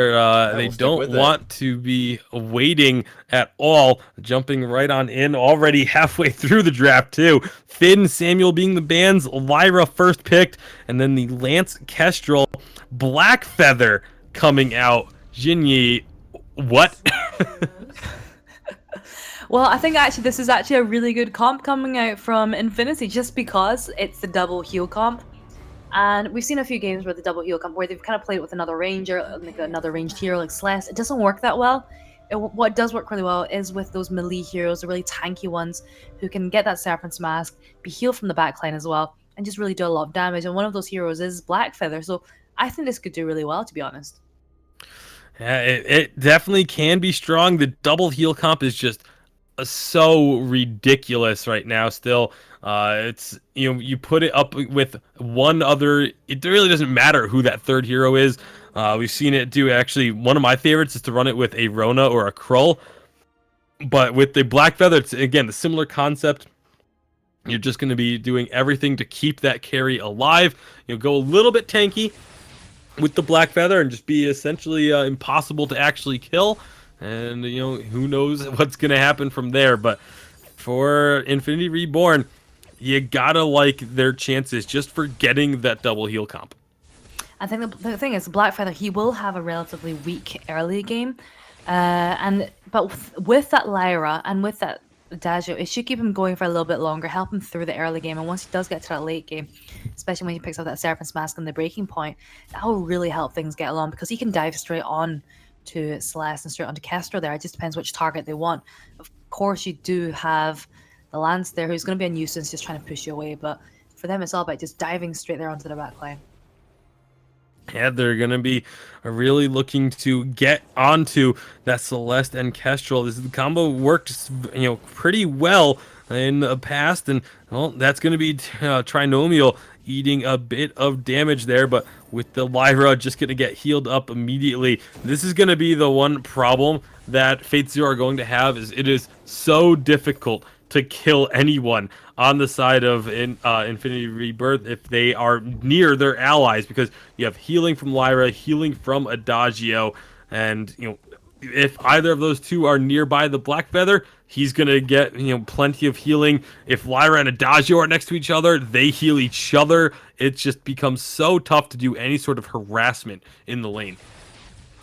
don't want to be waiting at all, jumping right on in already halfway through the draft too. Finn Samuel being the bands, Lyra first picked, and then the Lance Kestrel Blackfeather coming out. Jinyi, what? Well, I think actually this is actually a really good comp coming out from Infinity just because it's the double heal comp. And we've seen a few games where the double heal comp, where they've kind of played with another ranger, like another ranged hero like Celeste. It doesn't work that well. What does work really well is with those melee heroes, the really tanky ones, who can get that Serpent's Mask, be healed from the backline as well, and just really do a lot of damage. And one of those heroes is Blackfeather. So I think this could do really well, to be honest. Yeah, it definitely can be strong. The double heal comp is just so ridiculous right now still. It's, you put it up with one other, it really doesn't matter who that third hero is. We've seen it do, actually, one of my favorites is to run it with a Rona or a Krull. But with the Blackfeather, it's, again, the similar concept. You're just going to be doing everything to keep that carry alive. Go a little bit tanky with the Blackfeather and just be essentially impossible to actually kill. And, who knows what's going to happen from there. But for Infinity Reborn, you gotta like their chances just for getting that double heal comp. I think the thing is, Blackfeather, he will have a relatively weak early game. But with that Lyra and with that Adagio, it should keep him going for a little bit longer, help him through the early game. And once he does get to that late game, especially when he picks up that Serpent's Mask and the breaking point, that will really help things get along because he can dive straight on to Celeste and straight onto Kestrel there. It just depends which target they want. Of course, you do have the Lance there, who's going to be a nuisance, just trying to push you away. But for them, it's all about just diving straight there onto the back line. Yeah, they're going to be really looking to get onto that Celeste and Kestrel. The combo worked, pretty well in the past, and well, that's going to be Trinomial eating a bit of damage there, but with the Lyra just going to get healed up immediately. This is going to be the one problem that Fate Zero are going to have, is it is so difficult to kill anyone on the side of Infinity Rebirth if they are near their allies, because you have healing from Lyra, healing from Adagio, and if either of those two are nearby the Blackfeather, he's gonna get plenty of healing. If Lyra and Adagio are next to each other, they heal each other. It just becomes so tough to do any sort of harassment in the lane.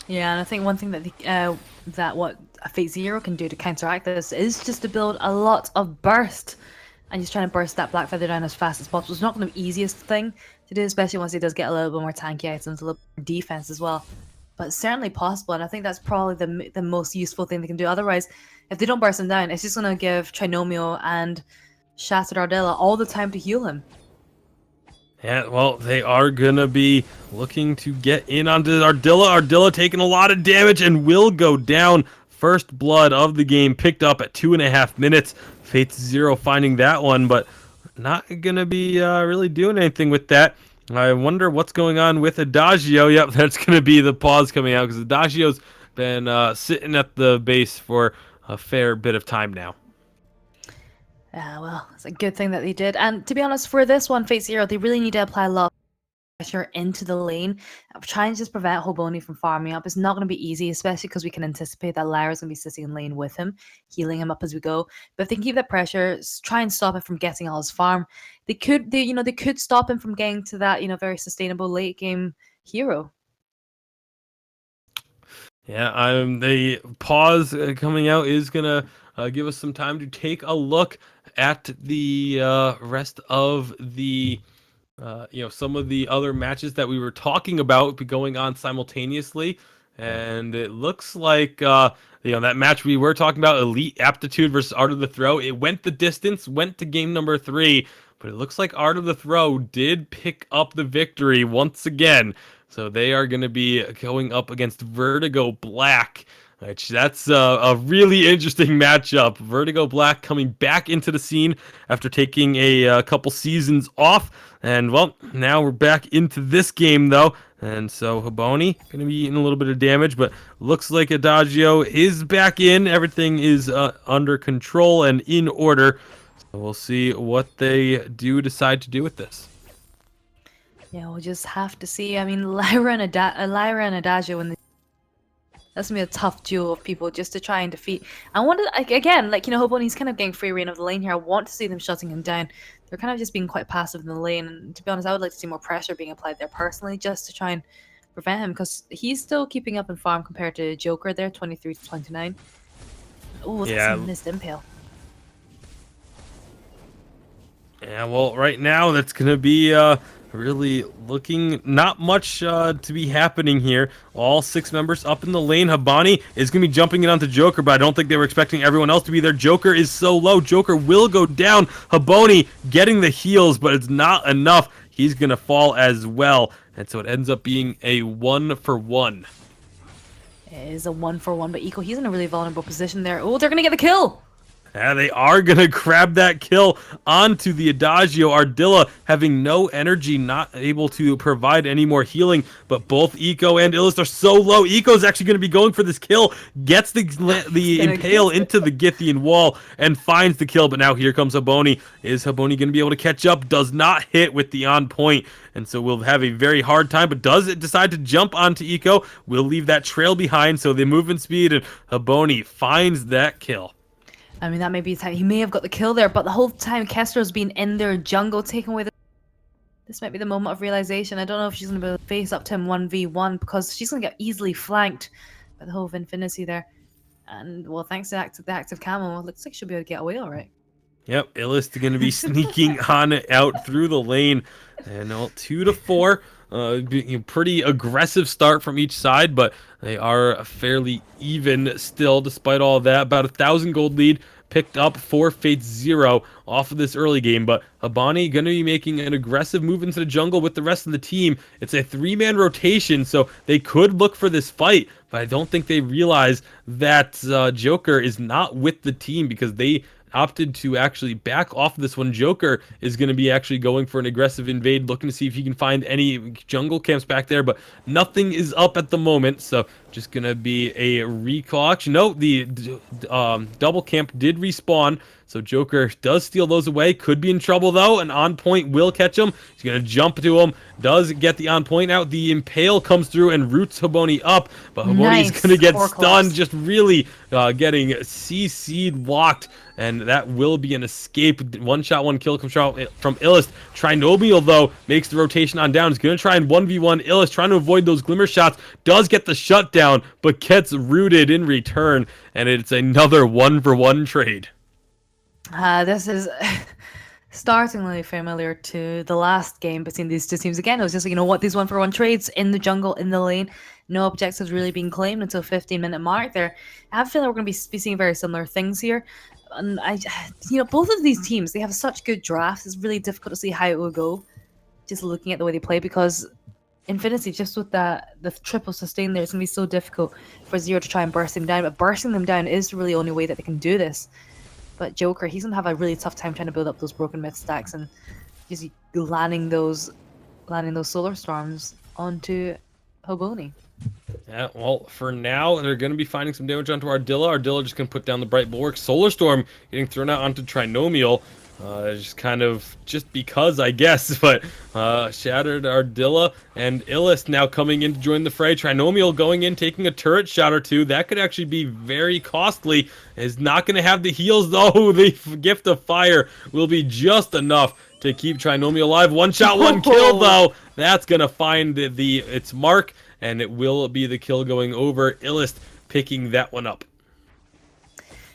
Yeah, and I think one thing that what Fate Zero can do to counteract this is just to build a lot of burst, and just trying to burst that Blackfeather down as fast as possible. It's not going to be the easiest thing to do, especially once he does get a little bit more tanky items, a little more defense as well. But it's certainly possible, and I think that's probably the most useful thing they can do. Otherwise, if they don't burst him down, it's just going to give Trinomio and Shattered Ardilla all the time to heal him. Yeah, well, they are going to be looking to get in onto Ardilla. Ardilla taking a lot of damage and will go down. First blood of the game picked up at 2.5 minutes. Fate Zero finding that one, but not going to be really doing anything with that. I wonder what's going on with Adagio. Yep, that's going to be the pause coming out, because Adagio's been sitting at the base for a fair bit of time now. Yeah, well, it's a good thing that they did. And to be honest, for this one, Fate Zero, they really need to apply a lot pressure into the lane, trying to just prevent Hoboni from farming up. It's not going to be easy, especially because we can anticipate that Lyra's going to be sitting in lane with him, healing him up as we go. But if they can keep that pressure, try and stop him from getting all his farm, they could stop him from getting to that, very sustainable late game hero. Yeah, the pause coming out is gonna give us some time to take a look at the rest of the some of the other matches that we were talking about going on simultaneously. And it looks like that match we were talking about, Elite Aptitude versus Art of the Throw, it went the distance, went to game number 3, but it looks like Art of the Throw did pick up the victory once again. So they are going to be going up against Vertigo Black, which that's a really interesting matchup. Vertigo Black coming back into the scene after taking a couple seasons off. And, well, now we're back into this game, though. And so Hoboni going to be eating a little bit of damage, but looks like Adagio is back in. Everything is under control and in order. So we'll see what they decide to do with this. Yeah, we'll just have to see. I mean, Lyra and Adagio, that's gonna be a tough duel of people just to try and defeat. I wanted, again, Hoboni's kind of getting free reign of the lane here. I want to see them shutting him down. They're kind of just being quite passive in the lane, and to be honest, I would like to see more pressure being applied there personally, just to try and prevent him, because he's still keeping up in farm compared to Joker there, 23 to 29. Oh, that's a missed impale. Yeah, well, right now that's gonna be really looking not much to be happening here. All 6 members up in the lane. Hoboni is going to be jumping in onto Joker, but I don't think they were expecting everyone else to be there. Joker is so low. Joker will go down. Hoboni getting the heals, but it's not enough. He's going to fall as well. And so it ends up being a 1-for-1. It is a 1-for-1, but Eco, he's in a really vulnerable position there. Oh, they're going to get the kill. Yeah, they are going to grab that kill onto the Adagio. Ardilla having no energy, not able to provide any more healing, but both Eco and Illust are so low. Eco's actually going to be going for this kill, gets the impale into the Githian wall, and finds the kill, but now here comes Hoboni. Is Hoboni going to be able to catch up? Does not hit with the on point, and so we'll have a very hard time, but does it decide to jump onto Eco? We'll leave that trail behind, so the movement speed, and Hoboni finds that kill. I mean, that may be the time. He may have got the kill there, but the whole time Kestra's been in their jungle, taking away this might be the moment of realization. I don't know if she's going to be able to face up to him 1v1, because she's going to get easily flanked by the whole of Infinity there. And, well, thanks to the active camo, it looks like she'll be able to get away all right. Yep, Illust going to be sneaking on out through the lane. And 2-4. Pretty aggressive start from each side, but they are fairly even still despite all of that. About 1,000 gold lead picked up for Fate 0 off of this early game, but Hoboni going to be making an aggressive move into the jungle with the rest of the team. It's a 3-man rotation, so they could look for this fight, but I don't think they realize that Joker is not with the team, because they opted to actually back off this one. Joker is going to be actually going for an aggressive invade, looking to see if he can find any jungle camps back there, but nothing is up at the moment, so just going to be a recall. Actually, no, the double camp did respawn, so Joker does steal those away. Could be in trouble, though. An on point will catch him. He's going to jump to him. Does get the on point out. The impale comes through and roots Hoboni up, but Hoboni's going to get stunned, just really getting CC'd locked, and that will be an escape. One shot, one kill comes from Illust. Trinomial, though, makes the rotation on down. He's going to try and 1v1 Illust, trying to avoid those glimmer shots. Does get the shutdown, but gets rooted in return, and it's another 1-for-1 trade. This is startlingly familiar to the last game between these two teams. Again, it was just these 1-for-1 trades in the jungle, in the lane. No objectives really being claimed until 15-minute mark there. I have a feeling we're going to be seeing very similar things here. And both of these teams, they have such good drafts. It's really difficult to see how it will go, just looking at the way they play, because Infinity, just with the triple sustain there, it's going to be so difficult for Zero to try and burst them down. But bursting them down is really the only way that they can do this. But Joker, he's going to have a really tough time trying to build up those broken myth stacks and just landing those solar storms onto Hoboni. Yeah, well, for now, they're going to be finding some damage onto Ardilla. Ardilla just going to put down the Bright Bulwark. Solar Storm getting thrown out onto Trinomial. Just because, I guess. But Shattered Ardilla and Illust now coming in to join the fray. Trinomial going in, taking a turret shot or two. That could actually be very costly. Is not going to have the heals, though. The Gift of Fire will be just enough to keep Trinomial alive. One shot, one kill, though. That's going to find its mark, and it will be the kill going over. Illust picking that one up.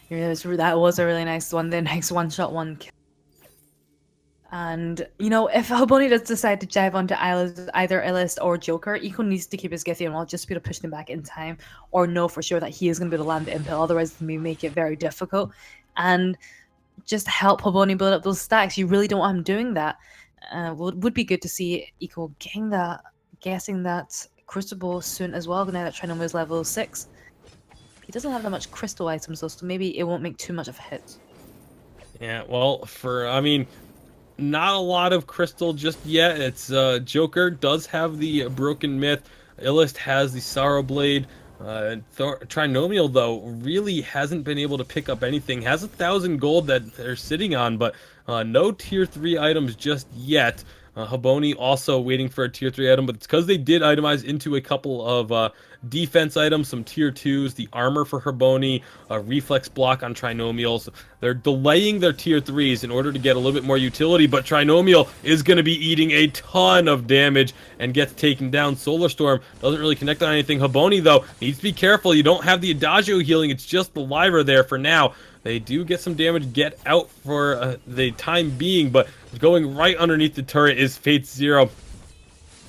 Yeah, that was a really nice one. The next one shot, one kill. And, you know, if Haboni does decide to dive onto either Illust or Joker, Eco needs to keep his Githian wall just to be able to push him back in time, or know for sure that he is going to be able to land the impale, otherwise it may make it very difficult. And just help Haboni build up those stacks. You really don't want him doing that. Would be good to see Eco guessing that Crucible soon as well, now that Trinomial is level 6. He doesn't have that much crystal items though, so maybe it won't make too much of a hit. Yeah, well, not a lot of crystal just yet. It's Joker does have the Broken Myth. Illust has the Sorrow Blade. Trinomial, though, really hasn't been able to pick up anything. Has 1,000 gold that they're sitting on, but no tier 3 items just yet. Haboni also waiting for a tier 3 item, but it's because they did itemize into a couple of defense items, some tier 2s, the armor for Haboni, a reflex block on Trinomial. So they're delaying their tier 3s in order to get a little bit more utility, but Trinomial is going to be eating a ton of damage and gets taken down. Solar Storm doesn't really connect on anything. Haboni, though, needs to be careful. You don't have the Adagio healing. It's just the Lyra there for now. They do get some damage, get out for the time being, but going right underneath the turret is Fate0.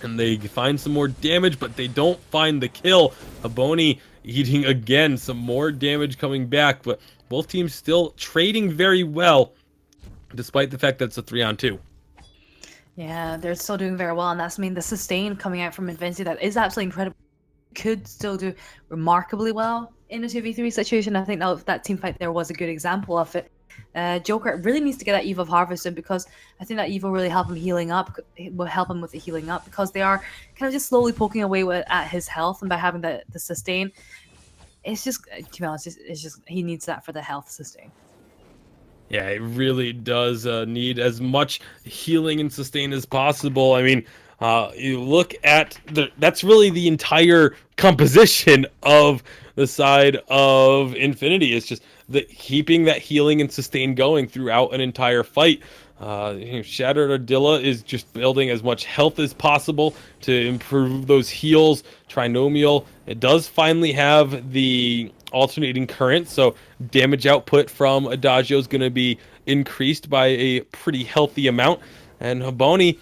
And they find some more damage, but they don't find the kill. Haboni eating again, some more damage coming back, but both teams still trading very well, despite the fact that it's a 3-on-2. Yeah, they're still doing very well, and that's the sustain coming out from Infinity that is absolutely incredible. Could still do remarkably well in a 2v3 situation. I think that team fight there was a good example of it. Joker really needs to get that Eve of Harvesting, because I think that Eve will really help him healing up. It will help him with the healing up, because they are kind of just slowly poking away at his health, and by having the sustain, it's just, to be honest, it's just he needs that for the health sustain. Yeah, it really does need as much healing and sustain as possible. I mean, you look at that's really the entire composition of the side of Infinity. It's just keeping that healing and sustain going throughout an entire fight. Shattered Ardilla is just building as much health as possible to improve those heals. Trinomial, it does finally have the alternating current, so damage output from Adagio is going to be increased by a pretty healthy amount. And Haboni,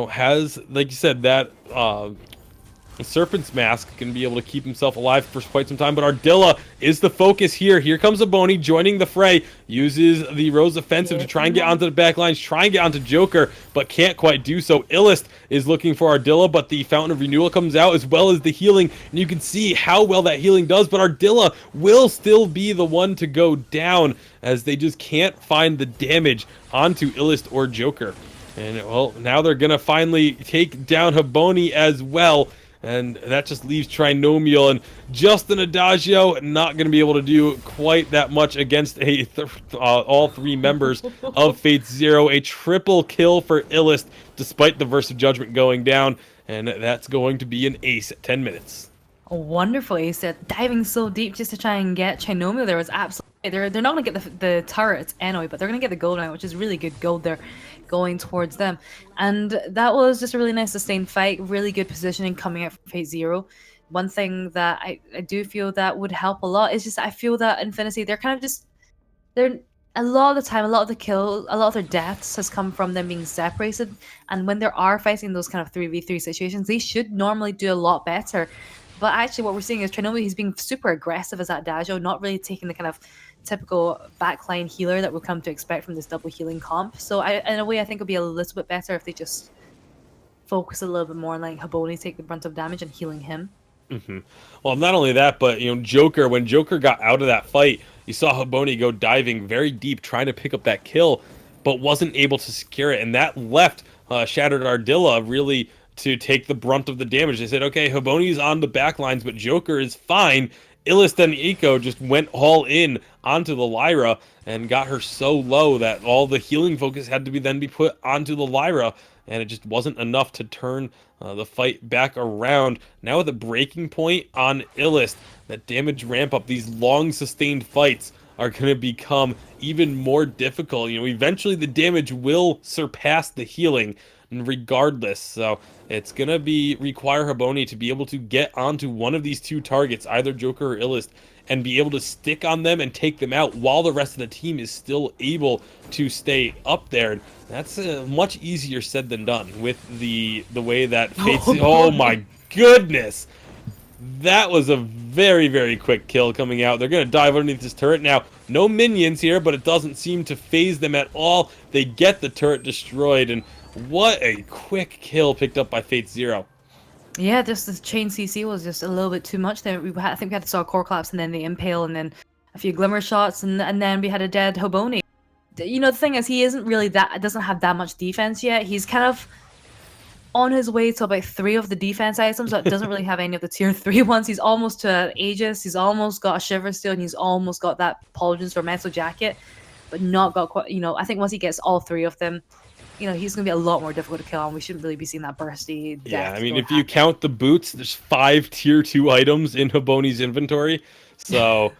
has, like you said, that Serpent's Mask, can be able to keep himself alive for quite some time. But Ardilla is the focus here. Here comes Haboni joining the fray. Uses the Rose Offensive to try and get onto the back lines, try and get onto Joker, but can't quite do so. Illust is looking for Ardilla, but the Fountain of Renewal comes out, as well as the healing. And you can see how well that healing does, but Ardilla will still be the one to go down, as they just can't find the damage onto Illust or Joker. And, well, now they're going to finally take down Haboni as well. And that just leaves Trinomial and Justin Adagio not going to be able to do quite that much against all three members of Fate0. A triple kill for Illust, despite the Verse of Judgment going down. And that's going to be an ace at 10 minutes. A wonderful ace there, diving so deep just to try and get Trinomial. There was absolutely... They're not going to get the turrets anyway, but they're going to get the gold now, which is really good gold there going towards them. And that was just a really nice sustained fight, really good positioning coming out from Fate0. One thing that I do feel that would help a lot is just, I feel that Infinity, they're a lot of the time, a lot of their deaths has come from them being separated. And when they are fighting those kind of 3v3 situations, they should normally do a lot better. But actually what we're seeing is Trinomial, he's being super aggressive as Adagio, not really taking the kind of typical backline healer that we've come to expect from this double healing comp. So in a way, I think it would be a little bit better if they just focus a little bit more on letting Haboni take the brunt of damage and healing him. Mm-hmm. Well, not only that, but Joker, when Joker got out of that fight, you saw Haboni go diving very deep, trying to pick up that kill, but wasn't able to secure it, and that left Shattered Ardilla really to take the brunt of the damage. They said, okay, Haboni's on the back lines, but Joker is fine, Illist and Eco just went all in onto the Lyra and got her so low that all the healing focus had to be put onto the Lyra, and it just wasn't enough to turn the fight back around. Now with a breaking point on Illist, that damage ramp up, these long sustained fights are going to become even more difficult. Eventually the damage will surpass the healing regardless. So it's going to require Haboni to be able to get onto one of these two targets, either Joker or Illist, and be able to stick on them and take them out while the rest of the team is still able to stay up there. And that's much easier said than done with the way that Fates... Oh my goodness! That was a very, very quick kill coming out. They're going to dive underneath this turret now. No minions here, but it doesn't seem to phase them at all. They get the turret destroyed, and what a quick kill picked up by Fate0. Yeah, just the chain CC was just a little bit too much there. I think we had to saw a core collapse and then the impale and then a few glimmer shots and then we had a dead Haboni. The thing is, he isn't really doesn't have that much defense yet. He's kind of on his way to about 3 of the defense items, but doesn't really have any of the tier 3 ones. He's almost to Aegis, he's almost got a Shiver Steel, and he's almost got that Pauldrons or Metal Jacket, but not got quite, I think once he gets all 3 of them, he's going to be a lot more difficult to kill, and we shouldn't really be seeing that bursty death. Yeah, I mean, if you count the boots, there's 5 tier 2 items in Haboni's inventory, so...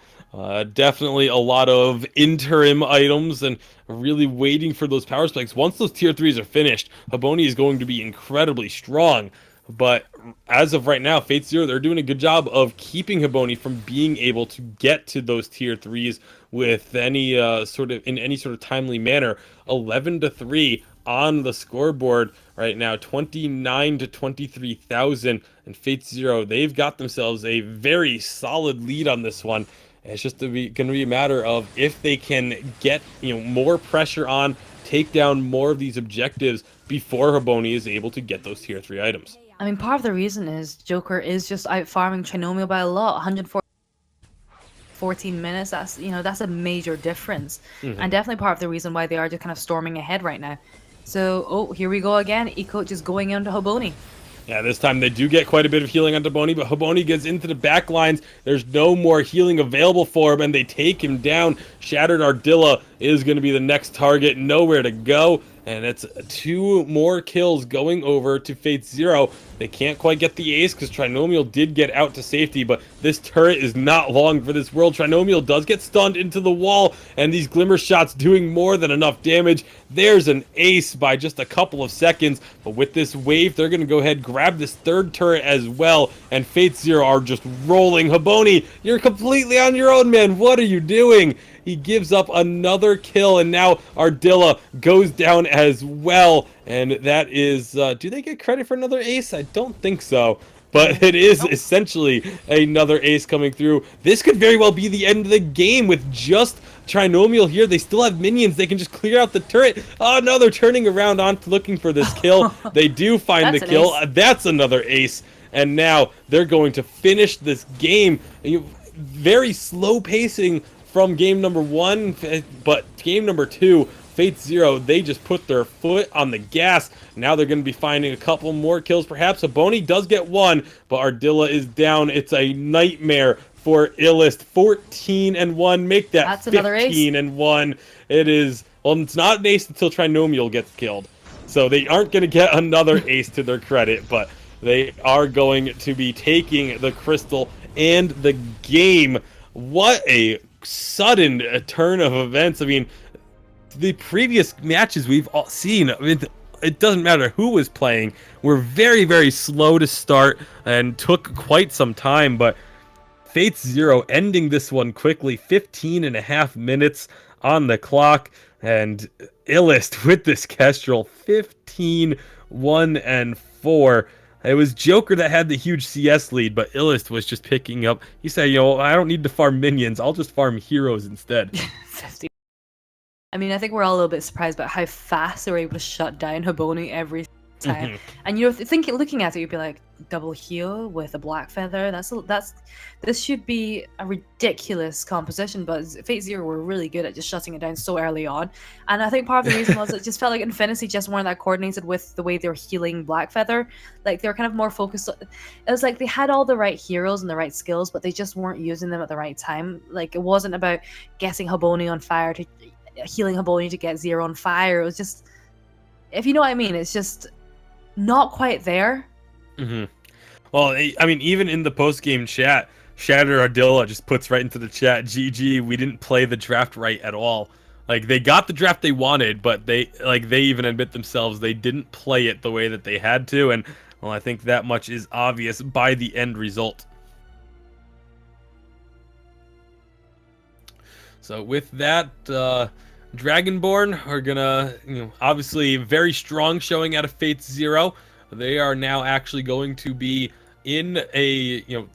definitely a lot of interim items and really waiting for those power spikes. Once those tier 3s are finished, Haboni is going to be incredibly strong. But as of right now, Fate0, they're doing a good job of keeping Haboni from being able to get to those tier 3s with any sort of timely manner. 11-3 on the scoreboard right now, 29 to 23,000, and Fate0, they've got themselves a very solid lead on this one. It's just going to be a matter of if they can get more pressure on, take down more of these objectives before Haboni is able to get those tier 3 items. I mean, part of the reason is Joker is just out farming Trinomial by a lot. 114 minutes. That's that's a major difference, and definitely part of the reason why they are just kind of storming ahead right now. So here we go again. Eco just going into Haboni. Yeah, this time they do get quite a bit of healing on Haboni, but Haboni gets into the back lines. There's no more healing available for him, and they take him down. Shattered Ardilla is going to be the next target. Nowhere to go. And it's 2 more kills going over to Fate0. They can't quite get the ace because Trinomial did get out to safety, but this turret is not long for this world. Trinomial does get stunned into the wall, and these glimmer shots doing more than enough damage. There's an ace by just a couple of seconds, but with this wave, they're going to go ahead, grab this 3rd turret as well, and Fate0 are just rolling. Haboni, you're completely on your own, man. What are you doing? He gives up another kill, and now Ardilla goes down as well. And that is, do they get credit for another ace? I don't think so. But it is essentially another ace coming through. This could very well be the end of the game with just Trinomial here. They still have minions. They can just clear out the turret. Oh, no, they're turning around on looking for this kill. They do find the kill. That's another ace. And now they're going to finish this game. Very slow pacing from game number 1, but game number 2, Fate0, they just put their foot on the gas. Now they're going to be finding a couple more kills. Perhaps Haboni does get 1, but Ardilla is down. It's a nightmare for Illist. 14-1. Make that 15-1. It is, well, it's not an ace until Trinomial gets killed. So they aren't going to get another ace to their credit, but they are going to be taking the crystal and the game. What a sudden turn of events. I mean, the previous matches we've all seen, I mean, it doesn't matter who was playing, were very, very slow to start and took quite some time, but Fate0 ending this one quickly, 15.5 minutes on the clock, and Illist with this Kestrel, 15-1-4. It was Joker that had the huge CS lead, but Illist was just picking up. He said, I don't need to farm minions. I'll just farm heroes instead. 50. I mean, I think we're all a little bit surprised about how fast they were able to shut down Haboni every time. And you're thinking, looking at it, you'd be like, double heal with a black feather. This should be a ridiculous composition. But Fate Zero were really good at just shutting it down so early on. And I think part of the reason was it just felt like Infinity just weren't that coordinated with the way they were healing black feather. Like they were kind of more focused. It was like they had all the right heroes and the right skills, but they just weren't using them at the right time. Like it wasn't about getting Haboni on fire to healing Haboni to get Zero on fire. It was just, if you know what I mean, it's just not quite there. Well, I mean, even in the post-game chat, Shatter Ardilla just puts right into the chat, GG, we didn't play the draft right at all. Like, they got the draft they wanted, but they even admit themselves they didn't play it the way that they had to, and, well, I think that much is obvious by the end result. So with that, Dragonborn are gonna, obviously very strong showing out of Fate Zero. They are now actually going to be in a,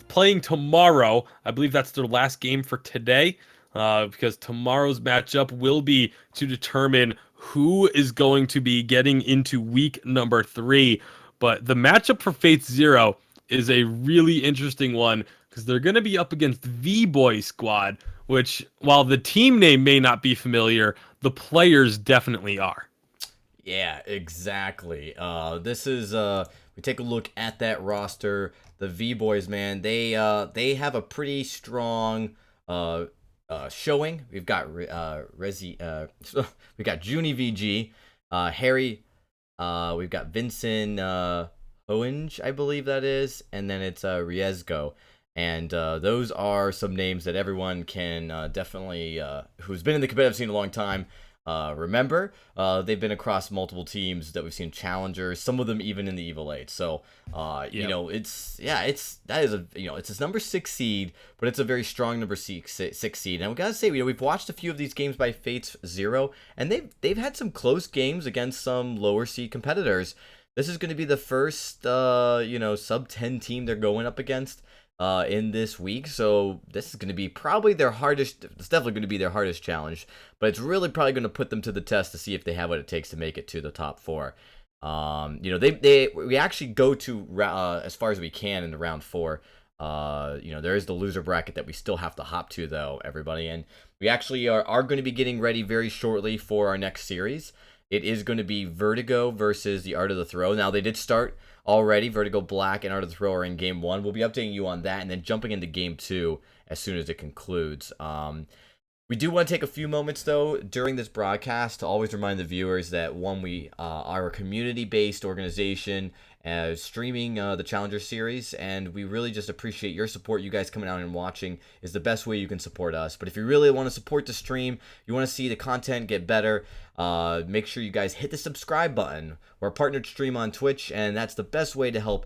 playing tomorrow. I believe that's their last game for today, because tomorrow's matchup will be to determine who is going to be getting into week number 3. But the matchup for Fate Zero is a really interesting one because they're going to be up against V-Boy Squad, which, while the team name may not be familiar, the players definitely are. Yeah, exactly. This is we take a look at that roster. The V-Boys, man, they have a pretty strong showing. We've got we got Junie VG, Harry, we've got Vincent Hoenge, I believe that is, and then it's Riesgo. And those are some names that everyone can definitely, who's been in the competitive scene a long time, remember. They've been across multiple teams that we've seen challengers, some of them even in the Evil 8. So, it's a number 6 seed, but it's a very strong number 6 seed. And we gotta say, we've watched a few of these games by Fate Zero, and they've had some close games against some lower seed competitors. This is going to be the first, sub 10 team they're going up against in this week, so this is going to be probably their hardest. It's definitely going to be their hardest challenge, but it's really probably going to put them to the test to see if they have what it takes to make it to the top 4. We actually go to as far as we can in the round 4. There is the loser bracket that we still have to hop to, though, everybody, and we actually are going to be getting ready very shortly for our next series. It is going to be Vertigo versus the Art of the Throw. Now, they did start already. Vertigo Black and Art of the Throw are in Game 1. We'll be updating you on that, and then jumping into Game 2 as soon as it concludes. We do want to take a few moments, though, during this broadcast to always remind the viewers that, one, we are a community-based organization streaming the Challenger Series, and we really just appreciate your support. You guys coming out and watching is the best way you can support us. But if you really want to support the stream, you want to see the content get better, make sure you guys hit the subscribe button. We're a partnered stream on Twitch, and that's the best way to help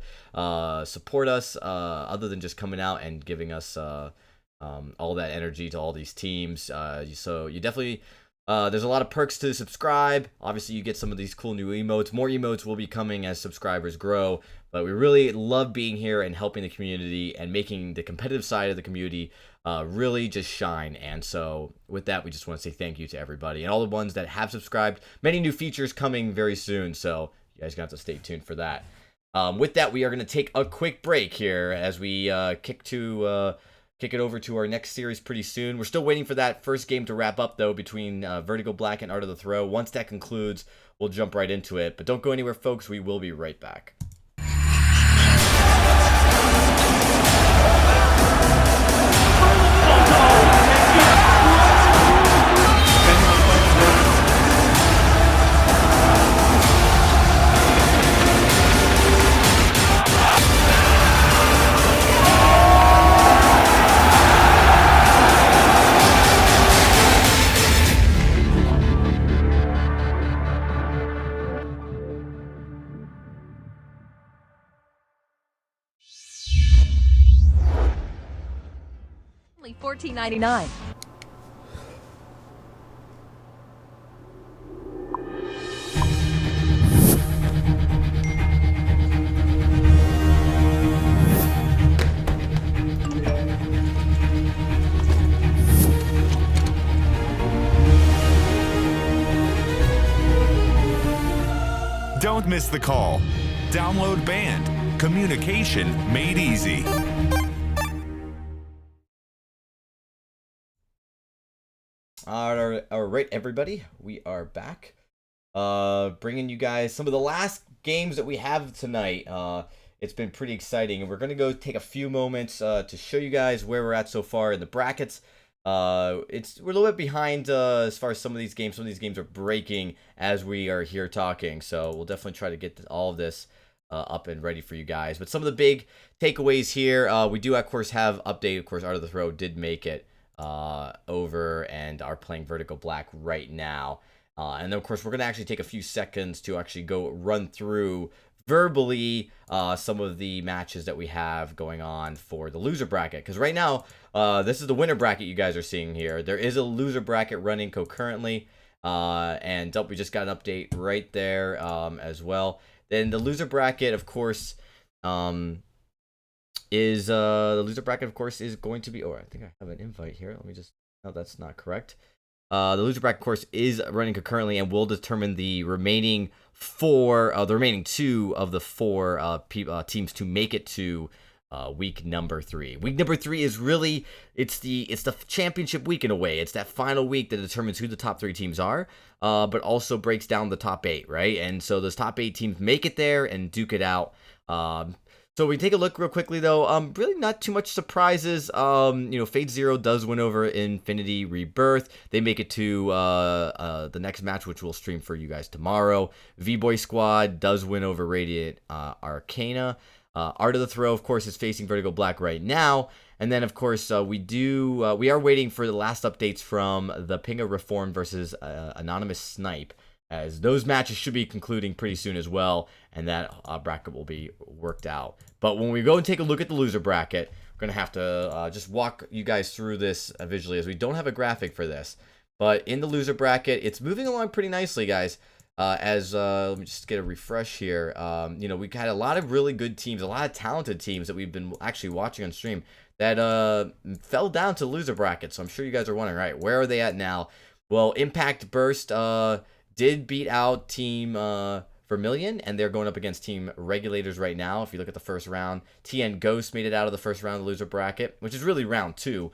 support us, other than just coming out and giving us all that energy to all these teams. So you definitely, there's a lot of perks to subscribe. Obviously, you get some of these cool new emotes. More emotes will be coming as subscribers grow. But we really love being here and helping the community and making the competitive side of the community really just shine. And so with that, we just want to say thank you to everybody and all the ones that have subscribed. Many new features coming very soon, so you guys got to stay tuned for that. With that, we are going to take a quick break here as we kick it over to our next series pretty soon. We're still waiting for that first game to wrap up, though, between Vertigo Black and Art of the Throw. Once that concludes, we'll jump right into it. But don't go anywhere, folks. We will be right back. Only $14.99. Don't Don't miss the call. Download Band. Communication made easy. All right, everybody, we are back. Bringing you guys some of the last games that we have tonight. It's been pretty exciting, and we're gonna go take a few moments to show you guys where we're at so far in the brackets. We're a little bit behind as far as some of these games. Some of these games are breaking as we are here talking, so we'll definitely try to get all of this up and ready for you guys. But some of the big takeaways here, we do of course have update. Of course, Art of the Throw did make it over and are playing Vertigo Black right now. And then, of course, we're going to actually take a few seconds to actually go run through verbally some of the matches that we have going on for the loser bracket. Because right now, this is the winner bracket you guys are seeing here. There is a loser bracket running concurrently. And we just got an update right there as well. Then the loser bracket, of course, is going to be... Oh, I think I have an invite here. Let me just... No, that's not correct. The loser bracket, of course, is running concurrently and will determine the remaining two of the four teams to make it to week number 3. Week number 3 is really it's the championship week in a way. It's that final week that determines who the top 3 teams are, but also breaks down the top 8, right? And so those top 8 teams make it there and duke it out. So we take a look real quickly though. Really not too much surprises. Fate Zero does win over Infinity Rebirth. They make it to the next match, which we'll stream for you guys tomorrow. V-Boy Squad does win over Radiant Arcana. Art of the Throw, of course, is facing Vertigo Black right now. And then, of course, we are waiting for the last updates from the Pinga Reform versus Anonymous Snipe, as those matches should be concluding pretty soon as well, and that bracket will be worked out. But when we go and take a look at the loser bracket, we're going to have to just walk you guys through this visually, as we don't have a graphic for this. But in the loser bracket, it's moving along pretty nicely, guys. Let me just get a refresh here. We've had a lot of really good teams, a lot of talented teams that we've been actually watching on stream that fell down to loser bracket. So I'm sure you guys are wondering, right, where are they at now? Well, Impact Burst did beat out Team Vermilion, and they're going up against Team Regulators right now. If you look at the first round, TN Ghost made it out of the first round of the loser bracket, which is really round 2.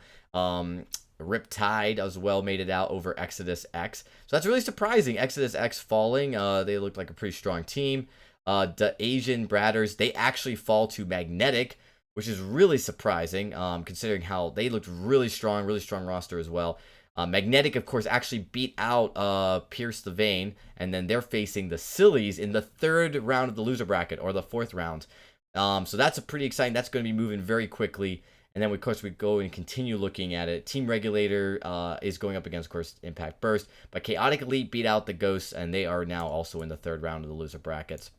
Riptide as well made it out over Exodus X. So that's really surprising. Exodus X falling. They looked like a pretty strong team. The Asian Bradders, they actually fall to Magnetic, which is really surprising, considering how they looked really strong roster as well. Magnetic, of course, actually beat out Pierce the Vein, and then they're facing the Sillies in the 3rd round of the loser bracket, or the 4th round. So that's a pretty exciting. That's going to be moving very quickly. And then, of course, we go and continue looking at it. Team Regulator is going up against, of course, Impact Burst. But Chaotic Elite beat out the Ghosts, and they are now also in the 3rd round of the loser brackets.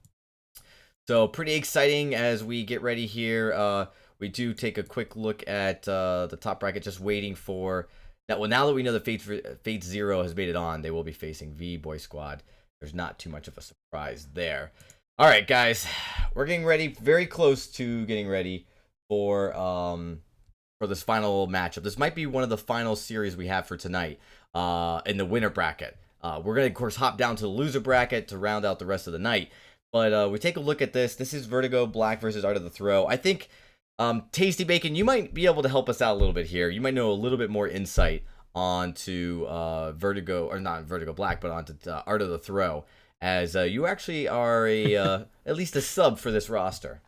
So pretty exciting as we get ready here. We do take a quick look at the top bracket, just waiting for... Now that we know that Fate Zero has made it on, they will be facing V-Boy Squad. There's not too much of a surprise there. All right, guys. We're getting ready, very close to getting ready for this final matchup. This might be one of the final series we have for tonight in the winner bracket. We're going to, of course, hop down to the loser bracket to round out the rest of the night. But we take a look at this. This is Vertigo Black versus Art of the Throw. I think... Tasty Bacon, you might be able to help us out a little bit here. You might know a little bit more insight onto Vertigo, or not Vertigo Black, but onto Art of the Throw, as you actually are at least a sub for this roster.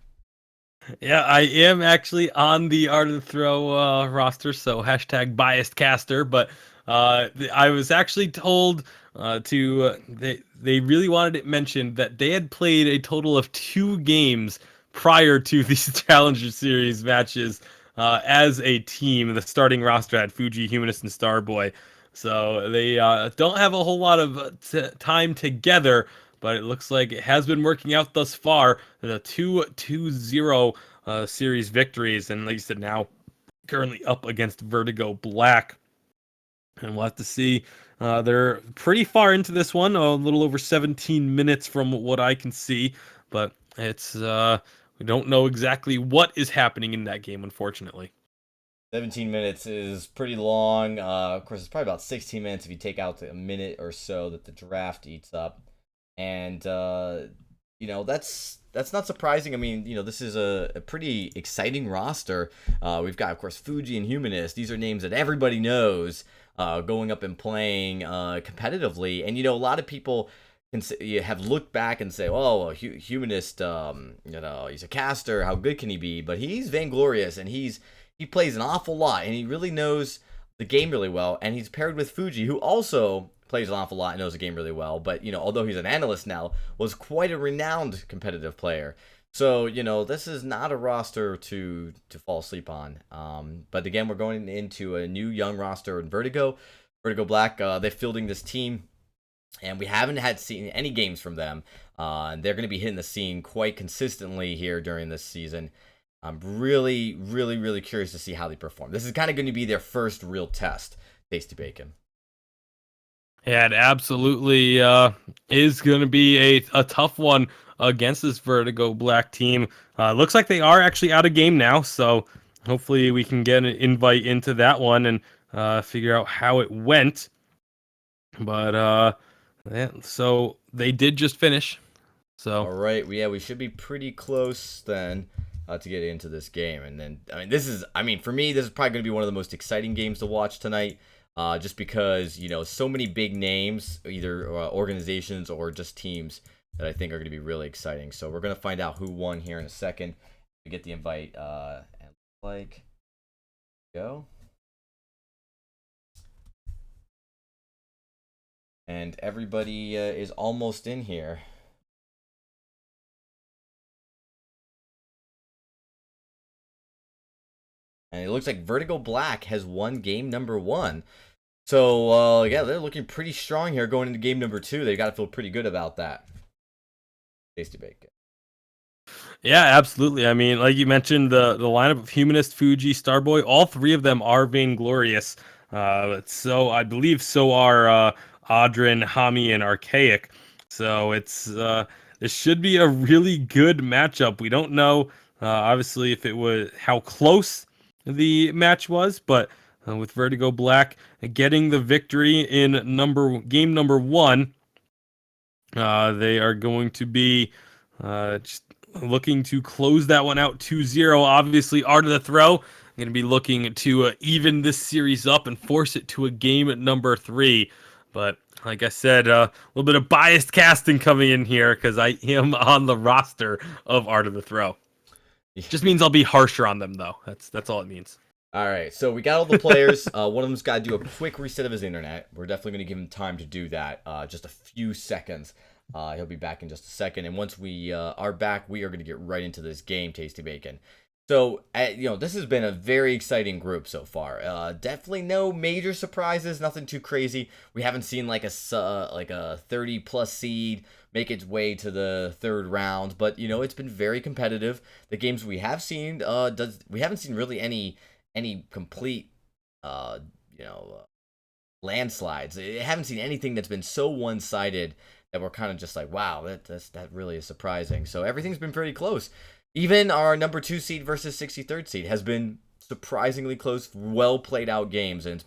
Yeah, I am actually on the Art of the Throw roster, so hashtag biased caster. But I was actually told they really wanted it mentioned that they had played a total of 2 games prior to these Challenger Series matches as a team. The starting roster had Fuji, Humanist, and Starboy. So they don't have a whole lot of time together, but it looks like it has been working out thus far. The 2-0 series victories, and like you said, now currently up against Vertigo Black. And we'll have to see. They're pretty far into this one, a little over 17 minutes from what I can see, but it's... we don't know exactly what is happening in that game, unfortunately. 17 minutes is pretty long. Of course, it's probably about 16 minutes if you take out a minute or so that the draft eats up. And that's not surprising. I mean, this is a pretty exciting roster. We've got, of course, Fuji and Humanist. These are names that everybody knows going up and playing competitively. And, a lot of people have looked back and say, oh, well, Humanist, he's a caster. How good can he be? But he's vainglorious, and he plays an awful lot, and he really knows the game really well. And he's paired with Fuji, who also plays an awful lot and knows the game really well, but although he's an analyst now, was quite a renowned competitive player. So this is not a roster to fall asleep on. But again, we're going into a new young roster in Vertigo Black. They're fielding this team, and we haven't seen any games from them. And they're going to be hitting the scene quite consistently here during this season. I'm really, really, really curious to see how they perform. This is kind of going to be their first real test. Tasty Bacon. Yeah, it absolutely is going to be a tough one against this Vertigo Black team. Looks like they are actually out of game now, so hopefully we can get an invite into that one and figure out how it went. But so they did just finish. So all right, we should be pretty close then to get into this game. And then for me, this is probably going to be one of the most exciting games to watch tonight. Just because, so many big names, either organizations or just teams that I think are going to be really exciting. So we're going to find out who won here in a second. We get the invite, and go. And everybody is almost in here. And it looks like Vertigo Black has won game number 1. So, they're looking pretty strong here going into game number 2. They got to feel pretty good about that. Tasty Bacon. Yeah, absolutely. I mean, like you mentioned, the lineup of Humanist, Fuji, Starboy, all three of them are vainglorious. So I believe so are Audrin, Hami, and Archaic. So this should be a really good matchup. We don't know, obviously, if it was how close the match was, but with Vertigo Black getting the victory in game number 1, they are going to be just looking to close that one out 2-0. Obviously, Art of the Throw going to be looking to even this series up and force it to a game at number 3. But like I said, a little bit of biased casting coming in here because I am on the roster of Art of the Throw. Just means I'll be harsher on them, though. That's all it means. All right, so we got all the players. One of them's got to do a quick reset of his internet. We're definitely going to give him time to do that. Just a few seconds. He'll be back in just a second. And once we are back, we are going to get right into this game, Tasty Bacon. So, this has been a very exciting group so far. Definitely no major surprises, nothing too crazy. We haven't seen like a 30-plus seed make its way to the third round, but it's been very competitive. The games we have seen, we haven't seen really any complete, landslides. I haven't seen anything that's been so one-sided that we're kind of just like, wow, that really is surprising. So everything's been pretty close. Even our number 2 seed versus 63rd seed has been surprisingly close, well played out games, and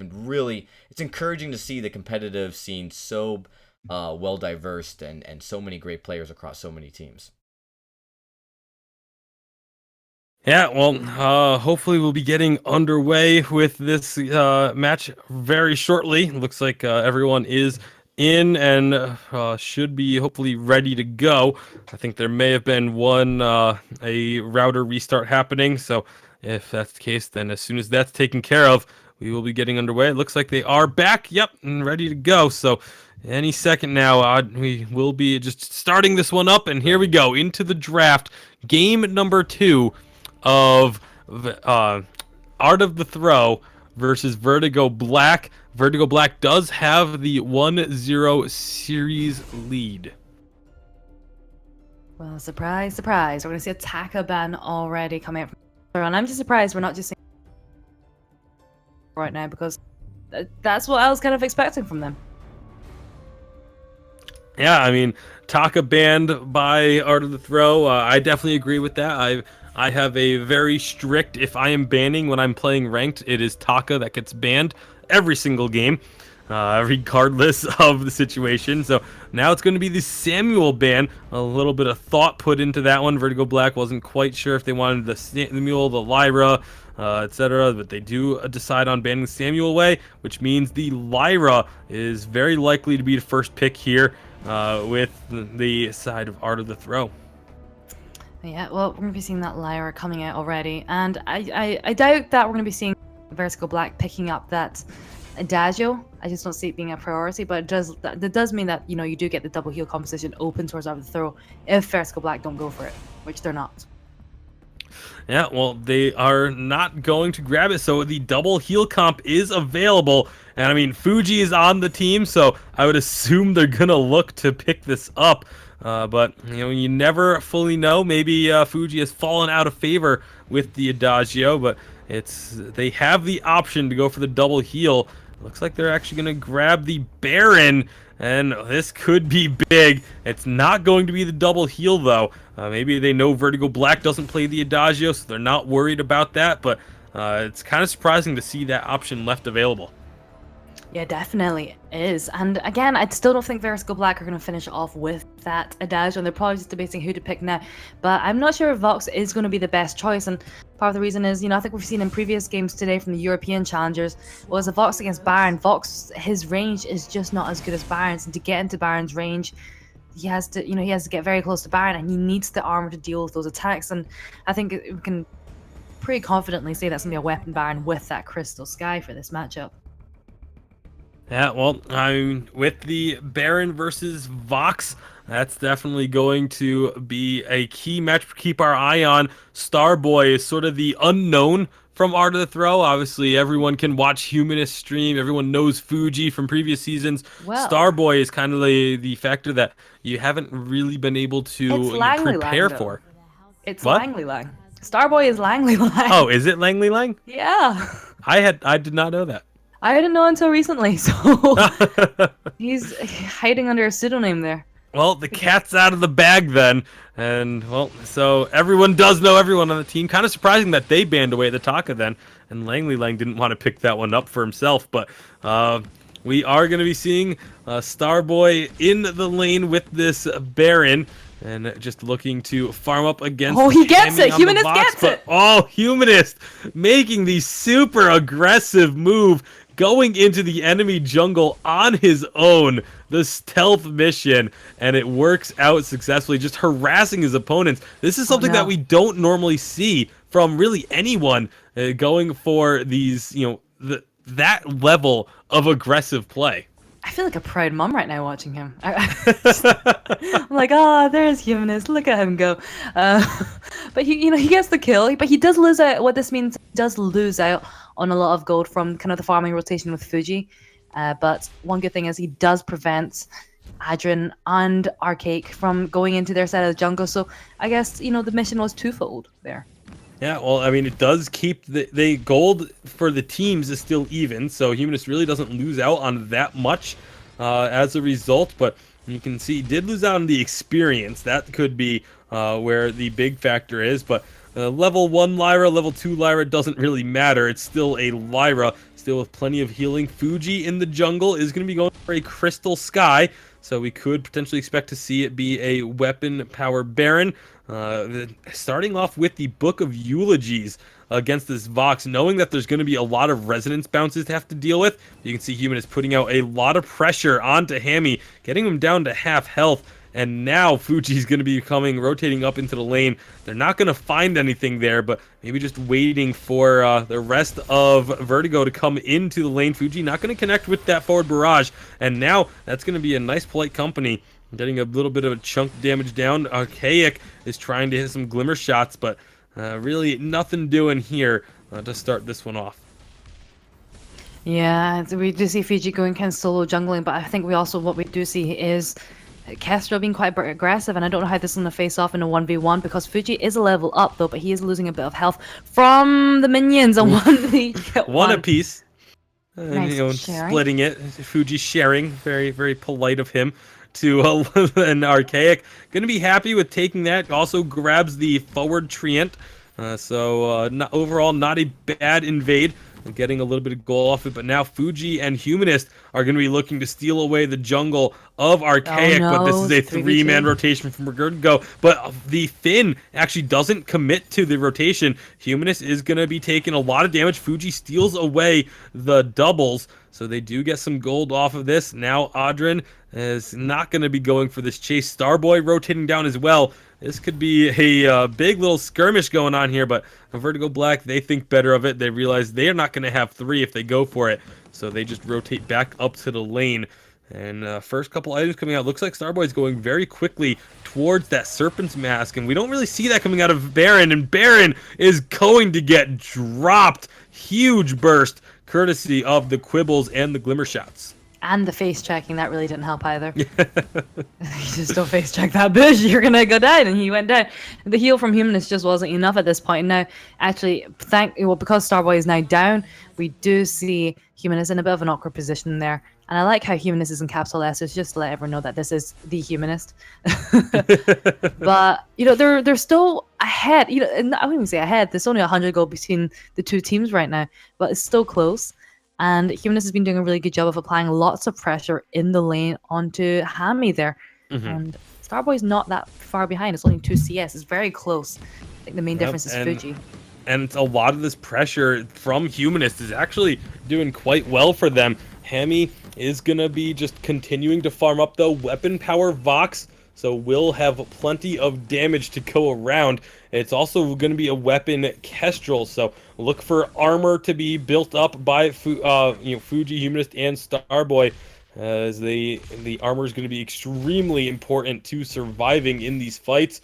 it's encouraging to see the competitive scene so well diverse and so many great players across so many teams. Yeah, well, hopefully we'll be getting underway with this match very shortly. Looks like everyone is in and should be hopefully ready to go. I think there may have been a router restart happening, so if that's the case, then as soon as that's taken care of, we will be getting underway. It looks like they are back, and ready to go. So any second now, we will be just starting this one up, and here we go into the draft, game number 2 of Art of the Throw versus Vertigo Black. Vertigo Black does have the 1-0 series lead. Well, surprise, surprise. We're going to see a Taka ban already coming out from the run. I'm just surprised we're not just seeing right now because that's what I was kind of expecting from them. Yeah, I mean, Taka banned by Art of the Throw. I definitely agree with that. I have a very strict, if I am banning when I'm playing ranked, it is Taka that gets banned every single game. regardless of the situation. So now it's going to be the Samuel ban. A little bit of thought put into that one. Vertigo Black wasn't quite sure if they wanted the Samuel, the Lyra, etc., but they do decide on banning Samuel away, which means the Lyra is very likely to be the first pick here with the side of Art of the Throw. Yeah, well, we're going to be seeing that Lyra coming out already, and I doubt that we're going to be seeing Vertigo Black picking up that Adagio. I just don't see it being a priority, but that does mean that, you know, you do get the double heal composition open towards Art of the Throw if Vertigo Black don't go for it, which they're not. Yeah, well, they are not going to grab it, so the double heal comp is available. And I mean, Fuji is on the team, so I would assume they're going to look to pick this up. But, you know, you never fully know. Maybe Fuji has fallen out of favor with the Adagio, but they have the option to go for the double heal. Looks like they're actually going to grab the Baron, and this could be big. It's not going to be the double heal, though. Maybe they know Vertigo Black doesn't play the Adagio, so they're not worried about that, but it's kind of surprising to see that option left available. Yeah, definitely is. And again, I still don't think Vertigo Black are going to finish off with that Adagio, and they're probably just debating who to pick now. But I'm not sure if Vox is going to be the best choice, and part of the reason is, you know, I think we've seen in previous games today from the European challengers was a Vox against Baron. Vox, his range is just not as good as Baron's, and to get into Baron's range, he has to get very close to Baron, and he needs the armor to deal with those attacks. And I think we can pretty confidently say that's going to be a weapon Baron with that Crystal Sky for this matchup. Yeah, well, with the Baron versus Vox, that's definitely going to be a key match to keep our eye on. Starboy is sort of the unknown from Art of the Throw. Obviously, everyone can watch Humanist stream. Everyone knows Fuji from previous seasons. Well, Starboy is kind of the factor that you haven't really been able to prepare for. It's what? Langley Lang. Starboy is Langley Lang. Oh, is it Langley Lang? Yeah. I did not know that. I didn't know until recently, so he's hiding under a pseudonym there. Well, the cat's out of the bag then. And, well, so everyone does know everyone on the team. Kind of surprising that they banned away the Taka then. And Langley Lang didn't want to pick that one up for himself. But we are going to be seeing Starboy in the lane with this Baron. And just looking to farm up against... Oh, he gets Hammy it! on the Humanist box, gets it! Oh, Humanist making the super aggressive move, going into the enemy jungle on his own, the stealth mission, and it works out successfully, just harassing his opponents. This is something that we don't normally see from really anyone going for these, you know, that level of aggressive play. I feel like a proud mum right now watching him. I'm like, there's Humanist. Look at him go. But he gets the kill, but he does lose out. What this means, he does lose out on a lot of gold from kind of the farming rotation with Fuji. But one good thing is he does prevent Adrian and Arcake from going into their side of the jungle. So I guess, you know, the mission was twofold there. Yeah, well, I mean, it does keep the gold for the teams is still even, so Humanist really doesn't lose out on that much as a result, but you can see he did lose out on the experience. That could be where the big factor is, but level 1 Lyra, level 2 Lyra doesn't really matter. It's still a Lyra, still with plenty of healing. Fuji in the jungle is going to be going for a Crystal Sky, so we could potentially expect to see it be a weapon power Baron. Starting off with the Book of Eulogies against this Vox, knowing that there's going to be a lot of resonance bounces to have to deal with. You can see Humanist putting out a lot of pressure onto Hammy, getting him down to half health, and now Fuji's going to be rotating up into the lane. They're not going to find anything there, but maybe just waiting for the rest of Vertigo to come into the lane. Fuji not going to connect with that forward barrage, and now that's going to be a nice polite company. Getting a little bit of a chunk damage down. Archaic is trying to hit some glimmer shots, but really nothing doing here to start this one off. Yeah, we do see Fiji going kind of solo jungling, but I think what we do see is Kestrel being quite aggressive, and I don't know how this is going to face off in a 1v1 because Fuji is a level up though, but he is losing a bit of health from the minions on one apiece. Nice splitting it. Fuji sharing, very, very polite of him. To an Archaic. Going to be happy with taking that. Also grabs the forward Treant. So overall, not a bad invade. getting a little bit of goal off it. But now Fuji and Humanist are going to be looking to steal away the jungle of Archaic. Oh, But this no, is a it's 3v2. 3-man rotation from Regurgo. But the Finn actually doesn't commit to the rotation. Humanist is going to be taking a lot of damage. Fuji steals away the doubles. So they do get some gold off of this. Now Adrian is not going to be going for this chase. Starboy rotating down as well. This could be a big little skirmish going on here, but Vertigo Black, they think better of it. They realize they are not going to have 3 if they go for it. So they just rotate back up to the lane. And first couple items coming out. Looks like Starboy's going very quickly towards that Serpent's Mask. And we don't really see that coming out of Baron. And Baron is going to get dropped. Huge burst, courtesy of the Quibbles and the Glimmer Shots. And the face checking, that really didn't help either. You just don't face check that bush, you're gonna go down, and he went down. The heal from Humanist just wasn't enough at this point. Now, actually, because Starboy is now down, we do see Humanist in a bit of an awkward position there. And I like how Humanist is in capital S, it's just to let everyone know that this is the Humanist. But, you know, they're still ahead. You know, and I wouldn't even say ahead, there's only 100 gold between the two teams right now, but it's still close. And Humanist has been doing a really good job of applying lots of pressure in the lane onto Hammy there. And Starboy's not that far behind. It's only 2 CS. It's very close. I think the main difference is Fuji. And a lot of this pressure from Humanist is actually doing quite well for them. Hammy is going to be just continuing to farm up the weapon power Vox. So will have plenty of damage to go around. It's also going to be a weapon Kestrel, so look for armor to be built up by Fuji, Humanist, and Starboy, as the armor is going to be extremely important to surviving in these fights.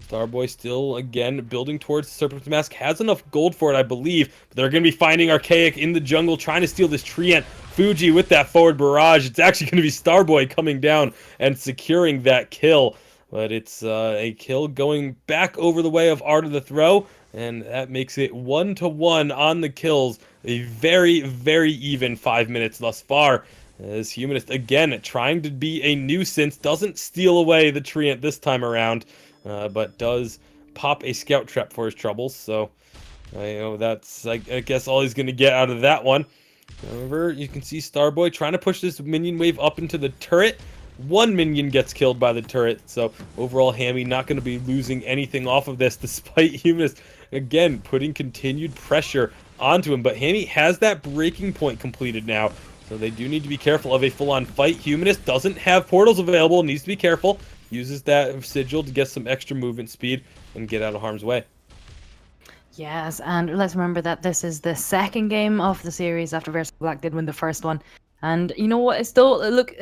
Starboy still, again, building towards Serpent's Mask. Has enough gold for it, I believe. But they're going to be finding Archaic in the jungle, trying to steal this Treant. Fuji with that forward barrage. It's actually going to be Starboy coming down and securing that kill. But it's a kill going back over the way of Art of the Throw. And that makes it 1-1 on the kills. A very, very even 5 minutes thus far. As Humanist, again, trying to be a nuisance. Doesn't steal away the Treant this time around. But does pop a scout trap for his troubles. So, that's, I guess, all he's going to get out of that one. However, you can see Starboy trying to push this minion wave up into the turret. 1 minion gets killed by the turret. So, overall, Hammy not going to be losing anything off of this, despite Humanist, again, putting continued pressure onto him. But Hammy has that breaking point completed now. So, they do need to be careful of a full-on fight. Humanist doesn't have portals available, needs to be careful. Uses that sigil to get some extra movement speed and get out of harm's way. Yes, and let's remember that this is the second game of the series after Vertigo Black did win the first one. And you know what? It's still, look,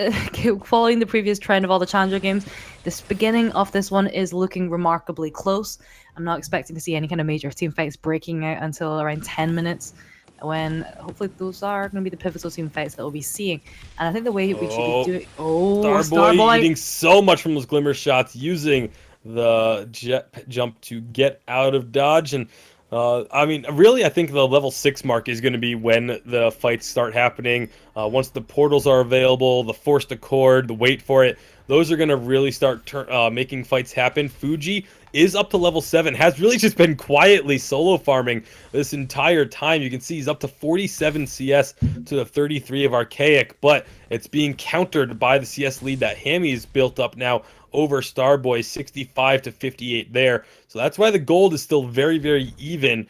following the previous trend of all the Challenger games, this beginning of this one is looking remarkably close. I'm not expecting to see any kind of major team fights breaking out until around 10 minutes, when hopefully those are going to be the pivotal team fights that we'll be seeing. And I think the way we should be doing... Starboy eating so much from those Glimmer Shots, using the jet jump to get out of dodge. And I mean, really, I think the level 6 mark is going to be when the fights start happening. Once the portals are available, the Forced Accord, the wait for it, those are going to really start making fights happen. Fuji is up to level 7, has really just been quietly solo farming this entire time. You can see he's up to 47 CS to the 33 of Archaic, but it's being countered by the CS lead that Hammy's built up now over Starboy, 65 to 58 there. So that's why the gold is still very, very even,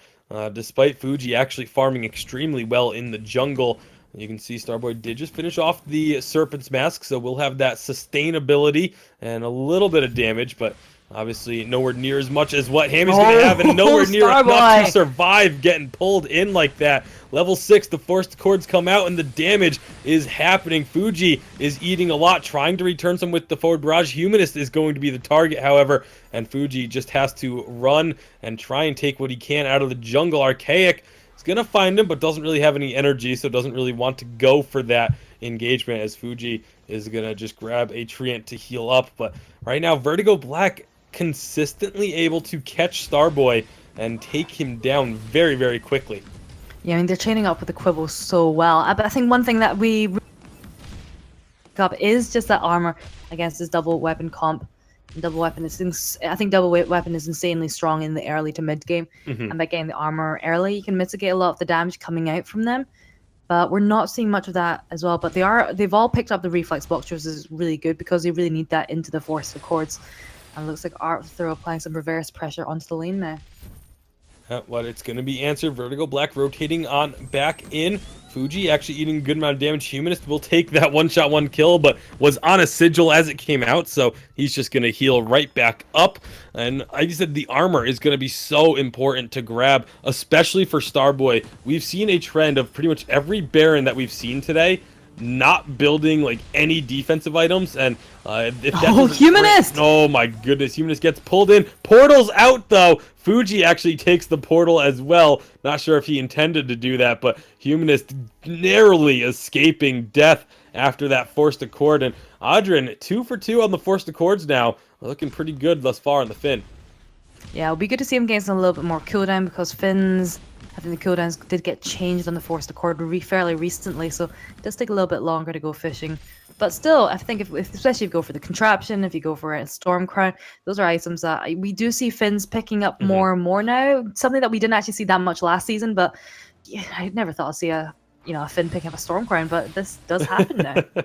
despite Fuji actually farming extremely well in the jungle. You can see Starboy did just finish off the Serpent's Mask, so we'll have that sustainability and a little bit of damage, but obviously nowhere near as much as what Hammy's going to have, and nowhere near enough to survive getting pulled in like that. Level 6, the Forced Accords come out, and the damage is happening. Fuji is eating a lot, trying to return some with the forward barrage. Humanist is going to be the target, however, and Fuji just has to run and try and take what he can out of the jungle. Archaic is going to find him, but doesn't really have any energy, so doesn't really want to go for that engagement, as Fuji is going to just grab a Treant to heal up. But right now, Vertigo Black consistently able to catch Starboy and take him down very, very quickly. Yeah, I mean, they're chaining up with the Quibble so well. But I think one thing that we up is just that armor against this double weapon comp. Double weapon is I think weapon is insanely strong in the early to mid game, and by getting the armor early, you can mitigate a lot of the damage coming out from them. But we're not seeing much of that as well. But they've all picked up the reflex box, which is really good because they really need that into the force accords. And it looks like Art throw applying some reverse pressure onto the lane now. Well, it's going to be answered. Vertigo Black rotating on back in. Fuji actually eating a good amount of damage. Humanist will take that one-shot, one kill, but was on a sigil as it came out, so he's just going to heal right back up. And like I said, the armor is going to be so important to grab, especially for Starboy. We've seen a trend of pretty much every Baron that we've seen today not building like any defensive items, and if that Humanist! Oh my goodness, Humanist gets pulled in. Portal's out though. Fuji actually takes the portal as well. Not sure if he intended to do that, but Humanist narrowly escaping death after that forced accord. And Adrian, 2 for 2 on the forced accords now. Looking pretty good thus far on the Finn. Yeah, it'll be good to see him getting some a little bit more cooldown because Finn's, I think the cooldowns did get changed on the forced accord fairly recently, so it does take a little bit longer to go fishing. But still, I think if especially if you go for the contraption, if you go for a storm crown, those are items that we do see Finns picking up more and more now. Something that we didn't actually see that much last season, but yeah, I never thought I'd see a Finn picking up a storm crown, but this does happen now.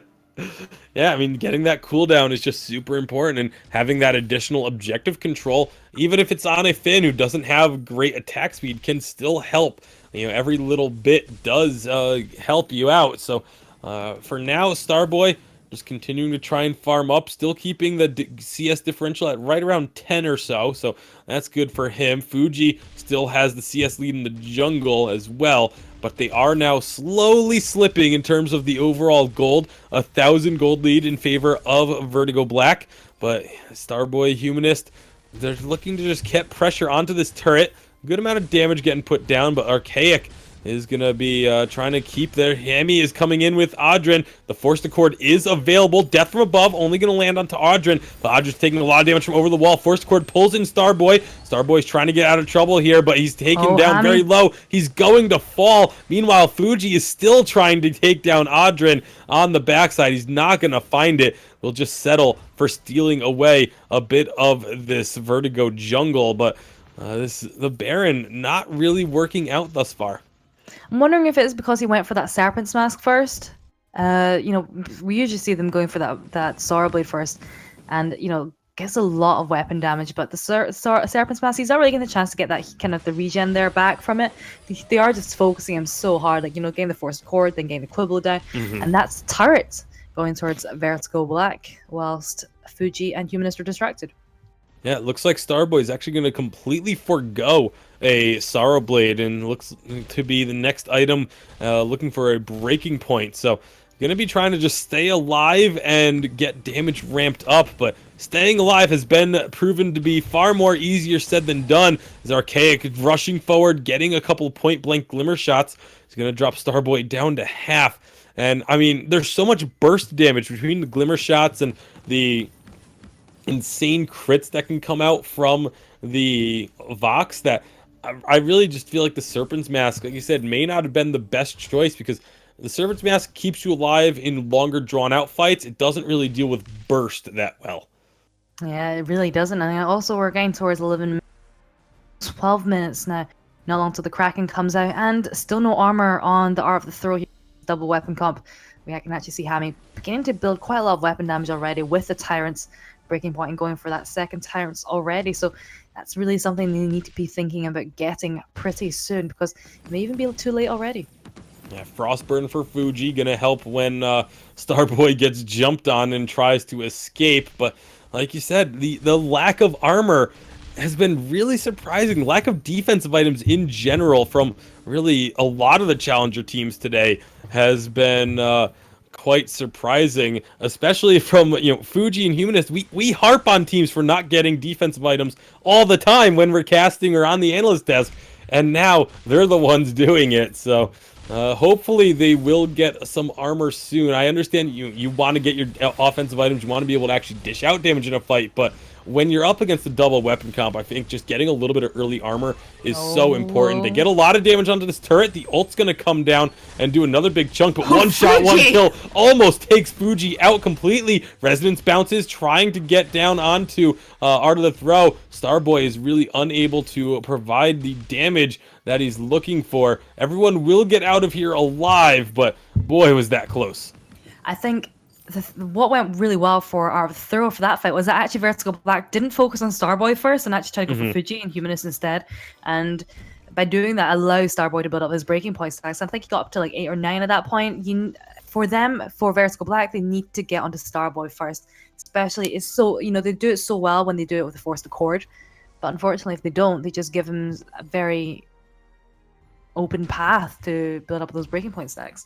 Yeah, I mean, getting that cooldown is just super important, and having that additional objective control, even if it's on a Finn who doesn't have great attack speed, can still help. Every little bit does help you out. So for now, Starboy just continuing to try and farm up, still keeping the CS differential at right around 10 or so. So that's good for him. Fuji still has the CS lead in the jungle as well, but they are now slowly slipping in terms of the overall gold. 1,000 gold lead in favor of Vertigo Black, but Starboy, Humanist, they're looking to just get pressure onto this turret. Good amount of damage getting put down, but Archaic is going to be trying to keep their... Hammy is coming in with Audrin. The Forced Accord is available. Death from above, only going to land onto Audrin. But Audrin's taking a lot of damage from over the wall. Forced Accord pulls in Starboy. Starboy's trying to get out of trouble here, but he's taken down very low. He's going to fall. Meanwhile, Fuji is still trying to take down Audrin on the backside. He's not going to find it. We'll just settle for stealing away a bit of this Vertigo jungle. But the Baron not really working out thus far. I'm wondering if it's because he went for that Serpent's Mask first. We usually see them going for that Sorrow Blade first, and gets a lot of weapon damage. But the Serpent's Mask, he's not really getting the chance to get that kind of the regen there back from it. They are just focusing him so hard, getting the Forced Accord, then getting the Quibble down, and that's turret going towards Vertigo Black, whilst Fuji and Humanist are distracted. Yeah, it looks like Starboy is actually going to completely forgo a Sorrow Blade and looks to be the next item looking for a breaking point. So going to be trying to just stay alive and get damage ramped up, but staying alive has been proven to be far more easier said than done. As Archaic rushing forward, getting a couple point-blank glimmer shots. He's going to drop Starboy down to half. And, I mean, there's so much burst damage between the glimmer shots and the insane crits that can come out from the Vox that I really just feel like the Serpent's Mask, like you said, may not have been the best choice, because the Serpent's Mask keeps you alive in longer drawn-out fights. It doesn't really deal with burst that well. Yeah, it really doesn't. And also, we're getting towards 12 minutes now. Not long till the Kraken comes out, and still no armor on the Art of the Throw double weapon comp. We can actually see Hammy beginning to build quite a lot of weapon damage already with the Tyrant's breaking point and going for that second Tyrant's already. So that's really something they need to be thinking about getting pretty soon, because it may even be too late already. Yeah, Frostburn for Fuji gonna help when Starboy gets jumped on and tries to escape. But like you said, the lack of armor has been really surprising. Lack of defensive items in general from really a lot of the challenger teams today has been quite surprising, especially from Fuji and Humanist. We harp on teams for not getting defensive items all the time when we're casting or on the analyst desk, and now they're the ones doing it. So hopefully they will get some armor soon. I understand you want to get your offensive items, you want to be able to actually dish out damage in a fight, but when you're up against a double weapon comp, I think just getting a little bit of early armor is so important. They get a lot of damage onto this turret. The ult's going to come down and do another big chunk, but one shot, one kill almost takes Fuji out completely. Resonance bounces, trying to get down onto Art of the Throw. Starboy is really unable to provide the damage that he's looking for. Everyone will get out of here alive, but boy, was that close. I think what went really well for our throw for that fight was that actually Vertical Black didn't focus on Starboy first and actually tried to go for Fuji and Humanist instead. And by doing that, allows Starboy to build up his breaking point stacks. I think he got up to like 8 or 9 at that point. For Vertical Black, they need to get onto Starboy first. Especially, it's so, they do it so well when they do it with the Force Accord. But unfortunately, if they don't, they just give him a very open path to build up those breaking point stacks.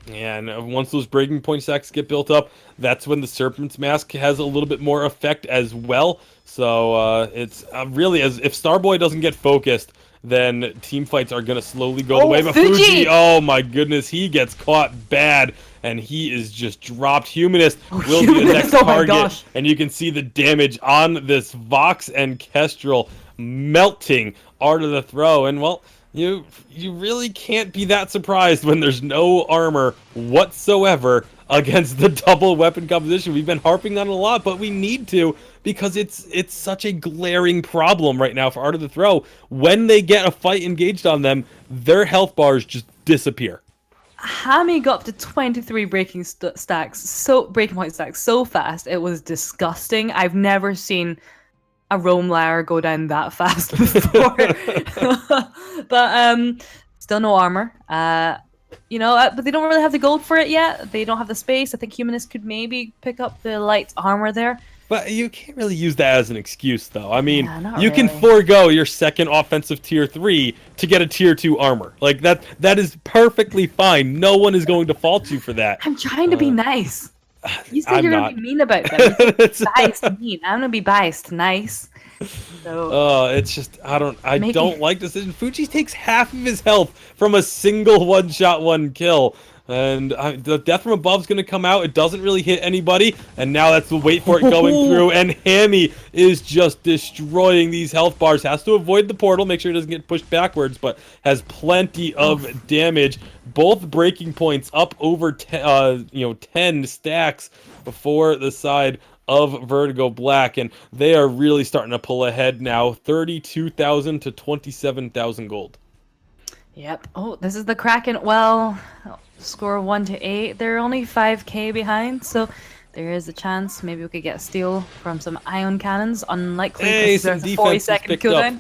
Yeah, and once those breaking point stacks get built up, that's when the Serpent's Mask has a little bit more effect as well. So it's really, as if Starboy doesn't get focused, then team fights are going to slowly go the way. But Fuji, oh my goodness, he gets caught bad, and he is just dropped. Humanist will be the next target, and you can see the damage on this Vox and Kestrel melting Art of the Throw. And, well, you really can't be that surprised when there's no armor whatsoever against the double weapon composition. We've been harping on it a lot, but we need to, because it's such a glaring problem right now for Art of the Throw. When they get a fight engaged on them, their health bars just disappear. Hammy got up to 23 breaking point stacks so fast, it was disgusting. I've never seen a roam layer go down that fast before. But still no armor. But they don't really have the gold for it yet. They don't have the space. I think Humanist could maybe pick up the light armor there. But you can't really use that as an excuse, though. I mean, you really can forego your second offensive tier 3 to get a tier 2 armor. Like, that is perfectly fine. No one is going to fault you for that. I'm trying to be nice. You said you're going to be mean about them. Biased to mean. I'm going to be biased to nice. So, it's just, I don't like this decision. Fuji takes half of his health from a single one-shot, one-kill. And the Death from Above is going to come out. It doesn't really hit anybody. And now that's the wait for it going through. And Hammy is just destroying these health bars. Has to avoid the portal, make sure it doesn't get pushed backwards, but has plenty of damage. Both breaking points up over 10 stacks for the side of Vertigo Black. And they are really starting to pull ahead now. 32,000 to 27,000 gold. Yep. Oh, this is the Kraken. Well, score 1 to 8. They're only 5k behind, so there is a chance maybe we could get a steal from some ion cannons. Unlikely because there's a 40-second cooldown.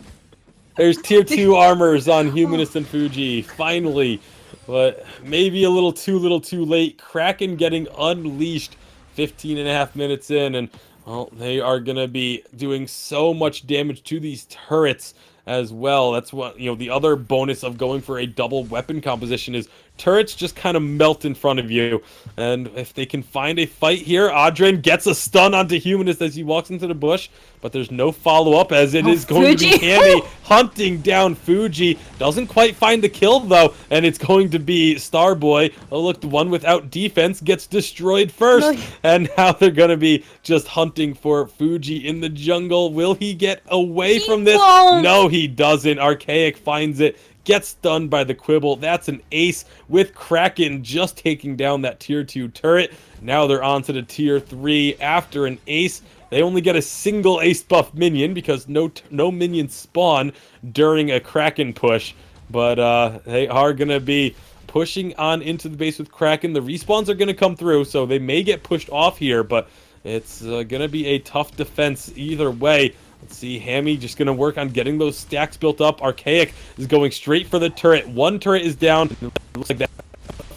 There's tier 2 armors on Humanist and Fuji, finally. But maybe a little too late. Kraken getting unleashed 15.5 minutes in, and well, they are going to be doing so much damage to these turrets as well. That's what, the other bonus of going for a double weapon composition is turrets just kind of melt in front of you. And if they can find a fight here, Adrian gets a stun onto Humanist as he walks into the bush, but there's no follow-up as it is going to be Hammy hunting down Fuji. Doesn't quite find the kill, though, and it's going to be Starboy. Oh, look, the one without defense gets destroyed first, and now they're going to be just hunting for Fuji in the jungle. Will he get away from this? No, he doesn't. Archaic finds it. Gets stunned by the Quibble. That's an ace with Kraken just taking down that tier 2 turret. Now they're on to the tier 3 after an ace. They only get a single ace buff minion because no minions spawn during a Kraken push. But they are going to be pushing on into the base with Kraken. The respawns are going to come through, so they may get pushed off here, but it's going to be a tough defense either way. Let's see, Hammy just going to work on getting those stacks built up. Archaic is going straight for the turret. One turret is down. It looks like that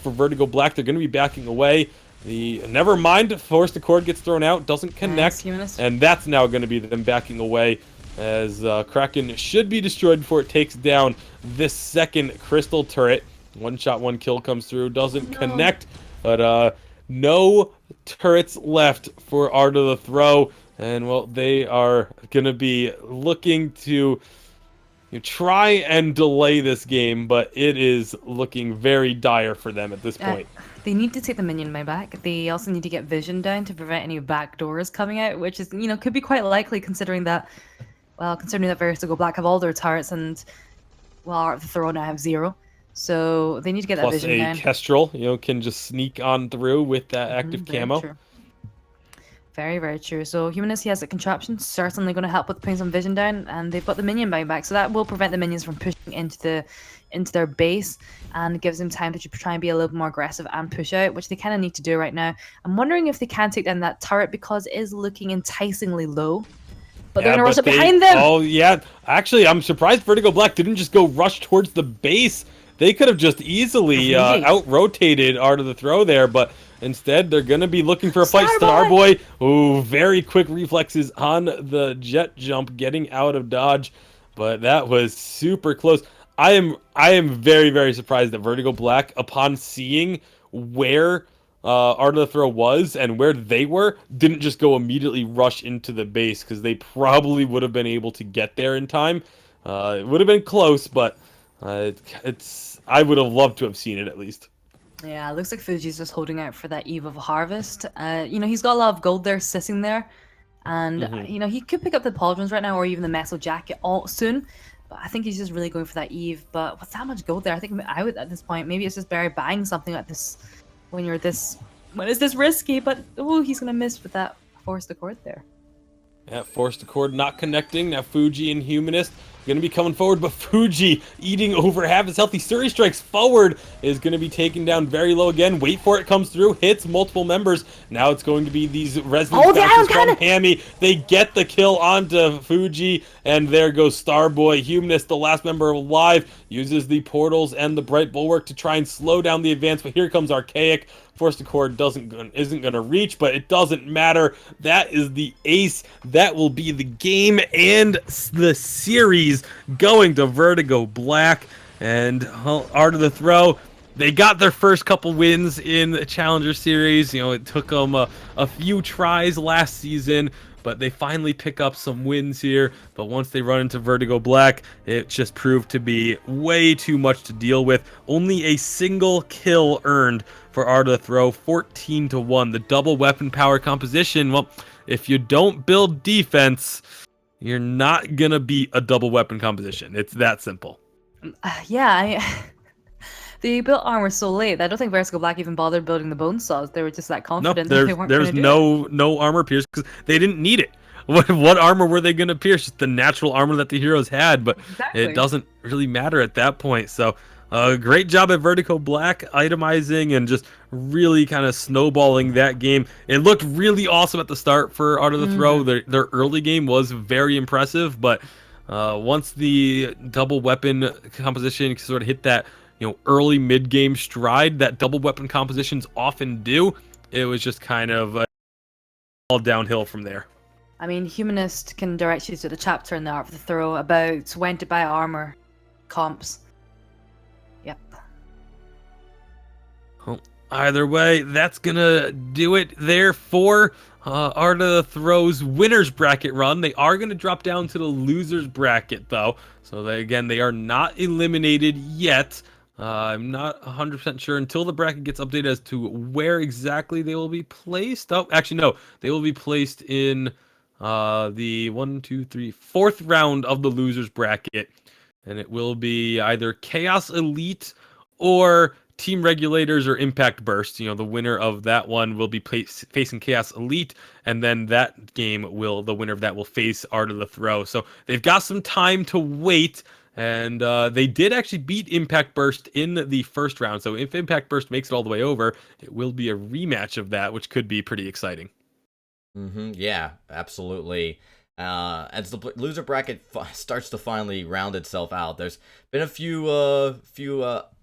for Vertigo Black. They're going to be backing away. Never mind, Forced Accord gets thrown out. Doesn't connect. And that's now going to be them backing away as Kraken should be destroyed before it takes down this second crystal turret. One shot, one kill comes through. Doesn't connect. But no turrets left for Art of the Throw. And, well, they are going to be looking to, try and delay this game, but it is looking very dire for them at this point. They need to take the minion by back. They also need to get vision down to prevent any back doors coming out, which is, could be quite likely considering that Vertigo Black have all their turrets and, well, Art of the Throw now have 0. So they need to get that Plus vision a down. Kestrel, can just sneak on through with that active Very camo. true. Very, very true. So Humanist, he has a contraption, certainly going to help with putting some vision down, and they've got the minion buyback, so that will prevent the minions from pushing into their base, and gives them time to try and be a little bit more aggressive and push out, which they kind of need to do right now. I'm wondering if they can take down that turret because it is looking enticingly low. But they're going to rush it behind them! Oh, yeah. Actually, I'm surprised Vertigo Black didn't just go rush towards the base. They could have just easily out-rotated Art of the Throw there, but instead they're going to be looking for a fight. Starboy, ooh, very quick reflexes on the jet jump, getting out of dodge, but that was super close. I am very, very surprised that Vertigo Black, upon seeing where Art of the Throw was and where they were, didn't just go immediately rush into the base, because they probably would have been able to get there in time. It would have been close, but I would have loved to have seen it at least. Yeah, it looks like Fuji's just holding out for that Eve of Harvest. He's got a lot of gold there sitting there. And, he could pick up the pauldrons right now or even the metal jacket soon. But I think he's just really going for that Eve. But with that much gold there, I think I would, at this point, maybe it's just Barry buying something like this when it's this risky. But, he's going to miss with that Forced Accord there. Yeah, Forced Accord not connecting. Now Fuji and Humanist going to be coming forward, but Fuji eating over half his health. Suri strikes forward, is going to be taken down very low again. Wait for it, comes through, hits multiple members. Now it's going to be these resonance bounces from Hammy. They get the kill onto Fuji, and there goes Starboy. Humanist, the last member alive, uses the portals and the Bright Bulwark to try and slow down the advance, but here comes Archaic. Forced Accord isn't going to reach, but it doesn't matter. That is the ace. That will be the game and the series going to Vertigo Black. And Art of the Throw, they got their first couple wins in the Challenger Series. It took them a few tries last season, but they finally pick up some wins here. But once they run into Vertigo Black, it just proved to be way too much to deal with. Only a single kill earned for Art of the Throw, 14-1. The double weapon power composition, well, if you don't build defense, you're not going to beat a double weapon composition. It's that simple. They built armor so late that I don't think Vertigo Black even bothered building the bone saws. They were just that confident that they weren't going to do it. No armor pierce because they didn't need it. What armor were they going to pierce? Just the natural armor that the heroes had, but It doesn't really matter at that point. So great job at Vertigo Black itemizing and just really kind of snowballing that game. It looked really awesome at the start for Art of the Throw. Their early game was very impressive, but once the double weapon composition sort of hit that early mid-game stride that double weapon compositions often do, it was just kind of all downhill from there. I mean, Humanist can direct you to the chapter in the Art of the Throw about when to buy armor comps. Yep. Well, either way, that's gonna do it there for Art of the Throw's winners bracket run. They are going to drop down to the losers bracket, though. So, they are not eliminated yet. I'm not 100% sure until the bracket gets updated as to where exactly they will be placed. Oh, actually, no. They will be placed in the 4th round of the losers bracket. And it will be either Chaos Elite or Team Regulators or Impact Burst. The winner of that one will be facing Chaos Elite, and then the winner of that will face Art of the Throw. So they've got some time to wait. And they did actually beat Impact Burst in the first round. So if Impact Burst makes it all the way over, it will be a rematch of that, which could be pretty exciting. Yeah, absolutely. As the loser bracket starts to finally round itself out, there's been a few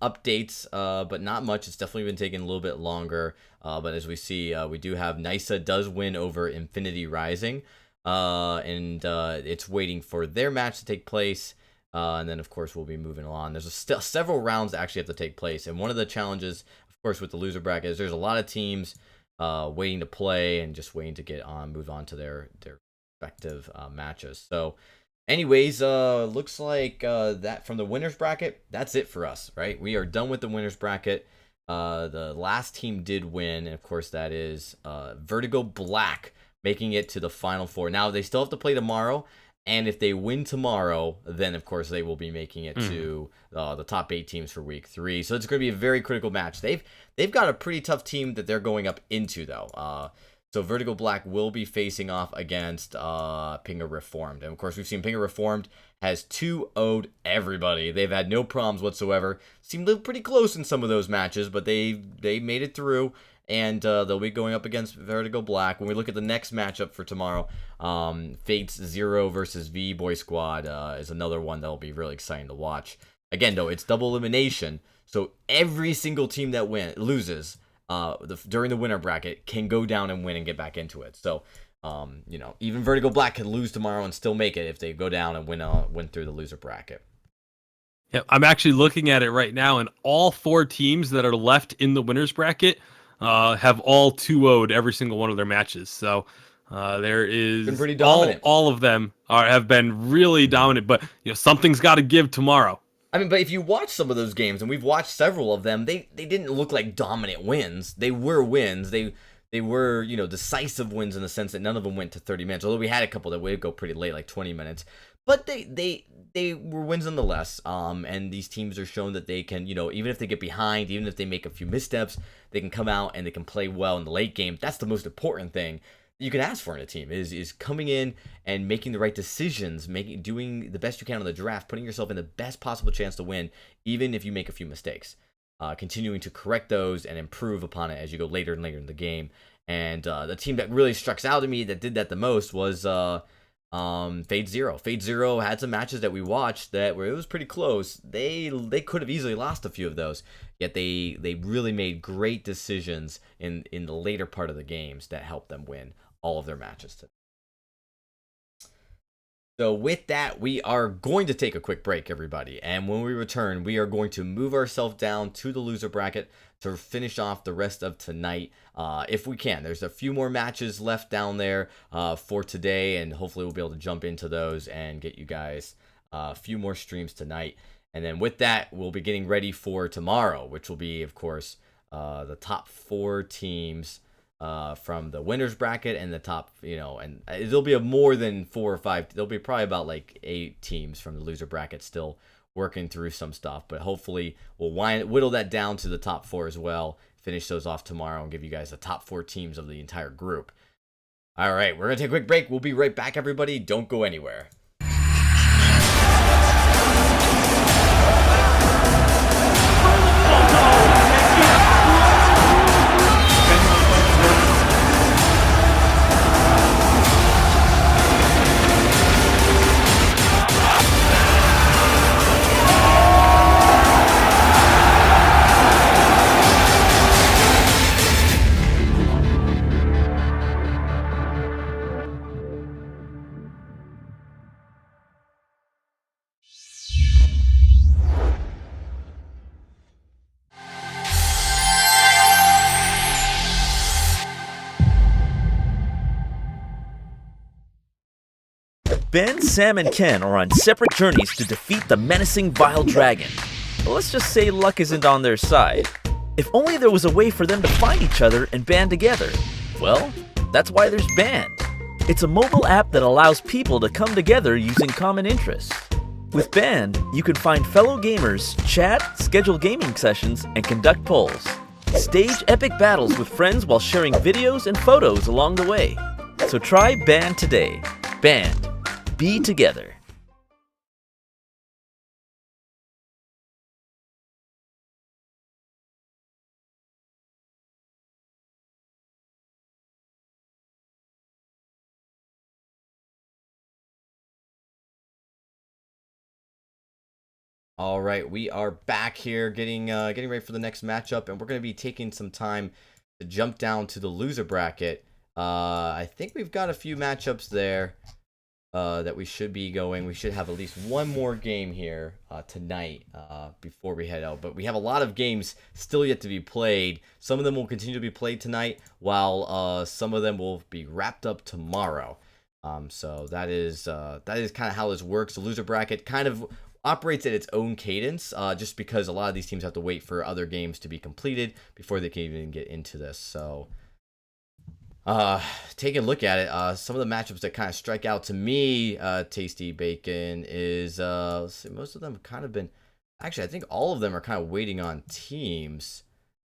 updates, but not much. It's definitely been taking a little bit longer. But as we see, we do have Nisa does win over Infinity Rising, and it's waiting for their match to take place. And then, of course, we'll be moving on. There's several rounds that actually have to take place. And one of the challenges, of course, with the loser bracket is there's a lot of teams waiting to play and just waiting to move on to their respective matches. So Anyways, looks like that from the winners bracket, that's it for us, right? We are done with the winners bracket. The last team did win, and of course that is Vertigo Black making it to the final four. Now they still have to play tomorrow, and if they win tomorrow, then of course they will be making it to the top 8 teams for week 3. So it's going to be a very critical match. They've got a pretty tough team that they're going up into though. So Vertigo Black will be facing off against Pinga Reformed. And of course, we've seen Pinga Reformed has 2-0'd everybody. They've had no problems whatsoever. Seemed pretty close in some of those matches, but they made it through. And they'll be going up against Vertigo Black. When we look at the next matchup for tomorrow, Fates 0 versus V-Boy Squad is another one that'll be really exciting to watch. Again, though, it's double elimination. So every single team that loses during the winner bracket can go down and win and get back into it. So, even Vertigo Black can lose tomorrow and still make it if they go down and win through the loser bracket. Yeah, I'm actually looking at it right now, and all 4 teams that are left in the winners bracket have all 2-0'd every single one of their matches. So there is been pretty dominant. All of them have been really dominant, but something's got to give tomorrow. I mean, but if you watch some of those games, and we've watched several of them, they didn't look like dominant wins. They were wins. They were, decisive wins in the sense that none of them went to 30 minutes. Although we had a couple that would go pretty late, like 20 minutes. But they were wins nonetheless. And these teams are shown that they can, even if they get behind, even if they make a few missteps, they can come out and they can play well in the late game. That's the most important thing you can ask for in a team is coming in and making the right decisions, doing the best you can on the draft, putting yourself in the best possible chance to win, even if you make a few mistakes. Continuing to correct those and improve upon it as you go later and later in the game. And the team that really struck out to me that did that the most was Fade Zero. Fade Zero had some matches that we watched that where it was pretty close. They could have easily lost a few of those, yet they really made great decisions in the later part of the games that helped them win all of their matches today. So with that, we are going to take a quick break, everybody. And when we return, we are going to move ourselves down to the loser bracket to finish off the rest of tonight, if we can. There's a few more matches left down there for today, and hopefully we'll be able to jump into those and get you guys a few more streams tonight. And then with that, we'll be getting ready for tomorrow, which will be, of course, the top 4 teams from the winners bracket and the top, and there'll be more than 4 or 5. There'll be probably about like 8 teams from the loser bracket still working through some stuff, but hopefully we'll whittle that down to the top 4 as well, finish those off tomorrow and give you guys the top 4 teams of the entire group. All right, we're going to take a quick break. We'll be right back, everybody. Don't go anywhere. Ben, Sam, and Ken are on separate journeys to defeat the menacing Vile Dragon. But let's just say luck isn't on their side. If only there was a way for them to find each other and band together. Well, that's why there's Band. It's a mobile app that allows people to come together using common interests. With Band, you can find fellow gamers, chat, schedule gaming sessions, and conduct polls. Stage epic battles with friends while sharing videos and photos along the way. So try Band today. Band. Be together. All right, we are back here getting ready for the next matchup, and we're going to be taking some time to jump down to the loser bracket. I think we've got a few matchups there that we should be going. We should have at least one more game here tonight before we head out. But we have a lot of games still yet to be played. Some of them will continue to be played tonight, while some of them will be wrapped up tomorrow. So that is kind of how this works. The loser bracket kind of operates at its own cadence, just because a lot of these teams have to wait for other games to be completed before they can even get into this. So, taking a look at it, some of the matchups that kind of strike out to me, Tasty Bacon, is let's see, most of them have kind of been. Actually, I think all of them are kind of waiting on teams,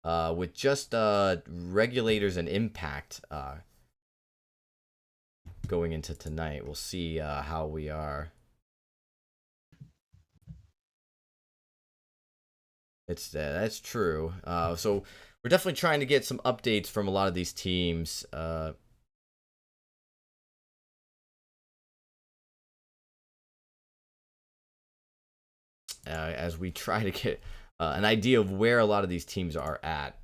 with just Regulators and Impact going into tonight. We'll see how we are. That's true. So we're definitely trying to get some updates from a lot of these teams. As we try to get an idea of where a lot of these teams are at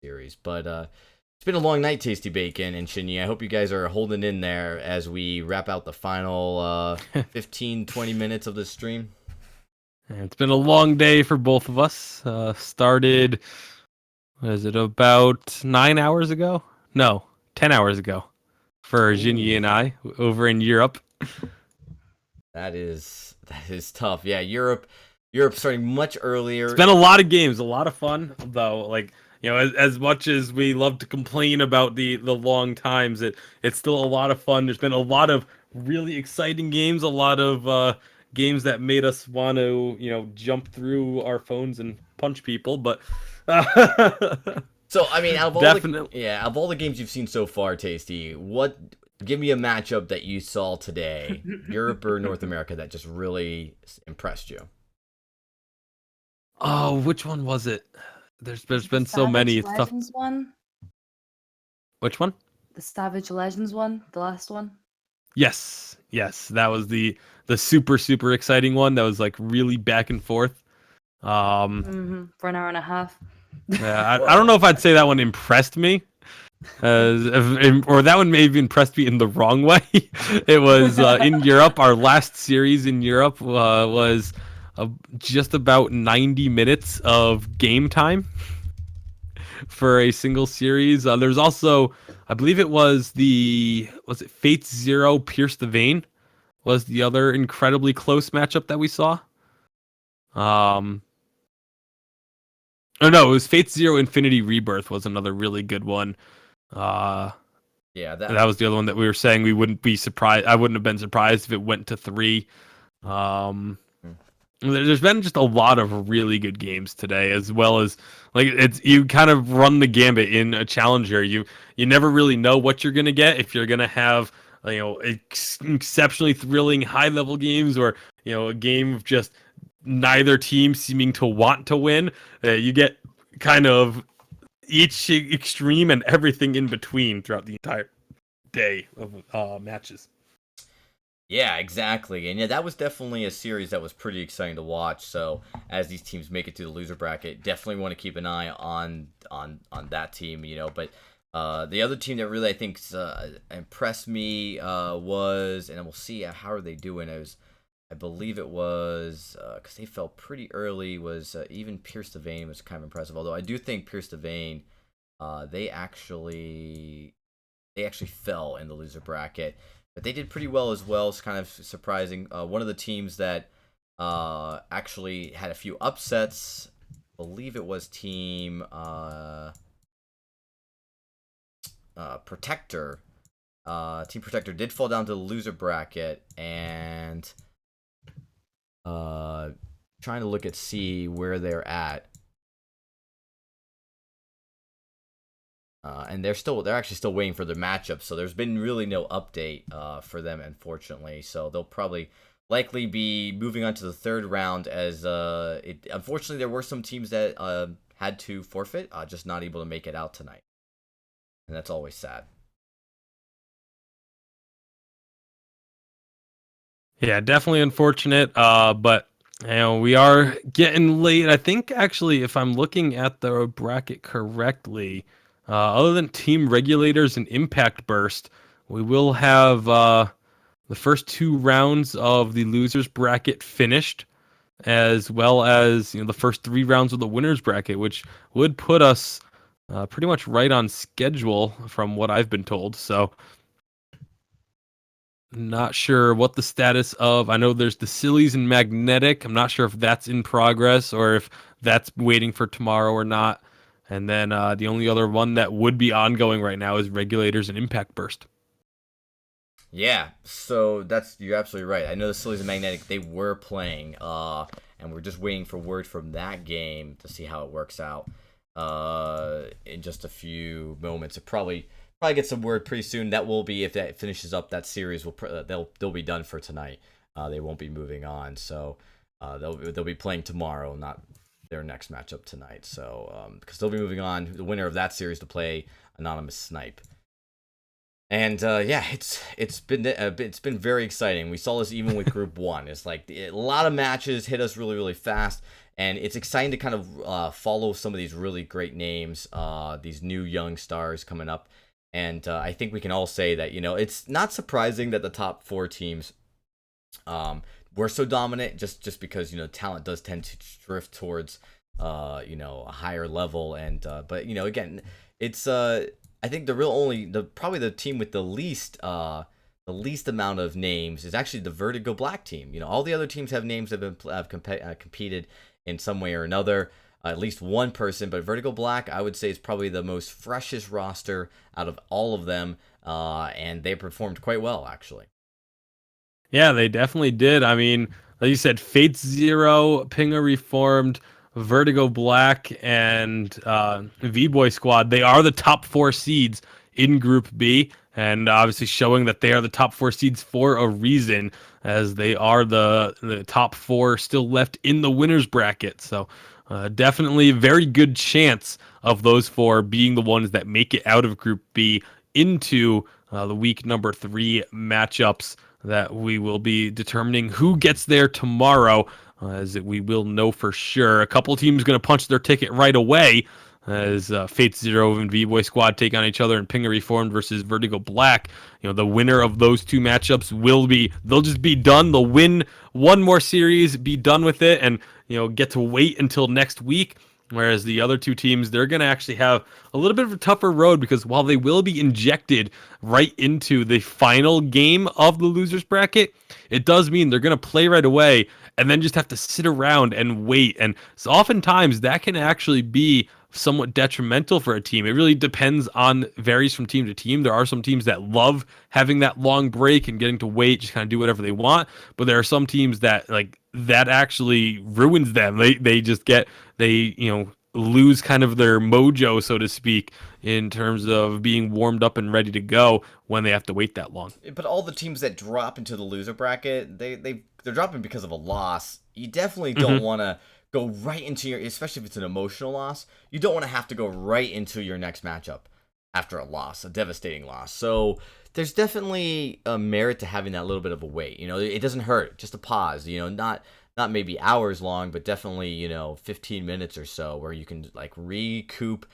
series. But it's been a long night, Tasty Bacon and Shinyi. I hope you guys are holding in there as we wrap out the final 15-20 minutes of this stream. It's been a long day for both of us. Started, what is it, about 9 hours ago? No, 10 hours ago for Jinyi and I over in Europe. That is tough. Yeah, Europe starting much earlier. It's been a lot of games, a lot of fun, though. Like, you know, as much as we love to complain about the long times, it's still a lot of fun. There's been a lot of really exciting games, a lot of games that made us want to, you know, jump through our phones and punch people. But so I mean, out of all the games you've seen so far, Tasty, give me a matchup that you saw today, Europe or North America, that just really impressed you. Oh, which one was it? There's been so many. It's tough. One? Which one? The Savage Legends one, the last one. Yes, that was the super exciting one. That was like really back and forth. For an hour and a half. Yeah, I don't know if I'd say that one impressed me, or that one maybe impressed me in the wrong way. It was in Europe. Our last series in Europe was just about 90 minutes of game time for a single series. There's also, I believe it was Fates Zero Pierce the Vein was the other incredibly close matchup that we saw. Oh no, it was Fates Zero Infinity Rebirth was another really good one. Yeah, that was the other one that we were saying we wouldn't be surprised. I wouldn't have been surprised if it went to 3. There's been just a lot of really good games today, as well as like you kind of run the gambit in a challenger. You never really know what you're gonna get, if you're gonna have, you know, exceptionally thrilling high level games, or, you know, a game of just neither team seeming to want to win. You get kind of each extreme and everything in between throughout the entire day of matches. Yeah, exactly. And yeah, that was definitely a series that was pretty exciting to watch. So as these teams make it to the loser bracket, definitely want to keep an eye on that team, you know. But the other team that really I think impressed me was, and we'll see how are they doing. I believe it was because they fell pretty early. Was even Pierce the Vein was kind of impressive. Although I do think Pierce the Vein, they actually fell in the loser bracket. But they did pretty well as well. It's kind of surprising. One of the teams that actually had a few upsets, I believe it was Team Protector. Team Protector did fall down to the loser bracket, and trying to look at see where they're at. And they're actually still waiting for their matchup, so there's been really no update for them, unfortunately. So they'll probably likely be moving on to the third round, as unfortunately there were some teams that had to forfeit, just not able to make it out tonight, and that's always sad. Yeah, definitely unfortunate. But you know, we are getting late. I think actually, if I'm looking at the bracket correctly, other than Team Regulators and Impact Burst, we will have the first 2 rounds of the losers bracket finished, as well as, you know, the first 3 rounds of the winners bracket, which would put us pretty much right on schedule from what I've been told. So Not sure what the status of. I know there's the Sillies and Magnetic. I'm not sure if that's in progress or if that's waiting for tomorrow or not. And then the only other one that would be ongoing right now is Regulators and Impact Burst. Yeah, so you're absolutely right. I know the Sillies and Magnetic, they were playing, and we're just waiting for word from that game to see how it works out. In just a few moments, it probably get some word pretty soon. That will be, if that finishes up that series, they'll be done for tonight. They won't be moving on, so they'll be playing tomorrow, not their next matchup tonight. So because they'll be moving on, the winner of that series to play Anonymous Snipe. And yeah, it's been very exciting. We saw this even with Group 1. It's like a lot of matches hit us really, really fast, and it's exciting to kind of follow some of these really great names, these new young stars coming up. And I think we can all say that, it's not surprising that the top 4 teams were so dominant, just because, talent does tend to drift towards, a higher level. And but, again, it's I think probably the team with the least amount of names is actually the Vertigo Black team. All the other teams have names that have competed in some way or another. At least one person, but Vertigo Black, I would say, is probably the most freshest roster out of all of them, and they performed quite well, actually. Yeah, they definitely did. I mean, like you said, Fate Zero, Pinga Reformed, Vertigo Black, and V-Boy Squad, they are the top 4 seeds in Group B, and obviously showing that they are the top 4 seeds for a reason, as they are the top 4 still left in the winners bracket. So definitely a very good chance of those 4 being the ones that make it out of Group B into the week number 3 matchups that we will be determining who gets there tomorrow, as we will know for sure. A couple teams going to punch their ticket right away, as Fate Zero and V-Boy Squad take on each other in Pinga Reformed versus Vertigo Black. The winner of those 2 matchups they'll just be done. They'll win one more series, be done with it, and get to wait until next week. Whereas the other 2 teams, they're going to actually have a little bit of a tougher road, because while they will be injected right into the final game of the losers bracket, it does mean they're going to play right away and then just have to sit around and wait. And so oftentimes that can actually be somewhat detrimental for a team. It really varies from team to team. There are some teams that love having that long break and getting to wait, just kind of do whatever they want. But there are some teams that that actually ruins them. They lose kind of their mojo, so to speak, in terms of being warmed up and ready to go when they have to wait that long. But all the teams that drop into the loser bracket, they're dropping because of a loss. You definitely don't want to go right into especially if it's an emotional loss, you don't want to have to go right into your next matchup after a loss, a devastating loss. So there's definitely a merit to having that little bit of a wait. It doesn't hurt, just a pause, not maybe hours long, but definitely, 15 minutes or so, where you can recoup,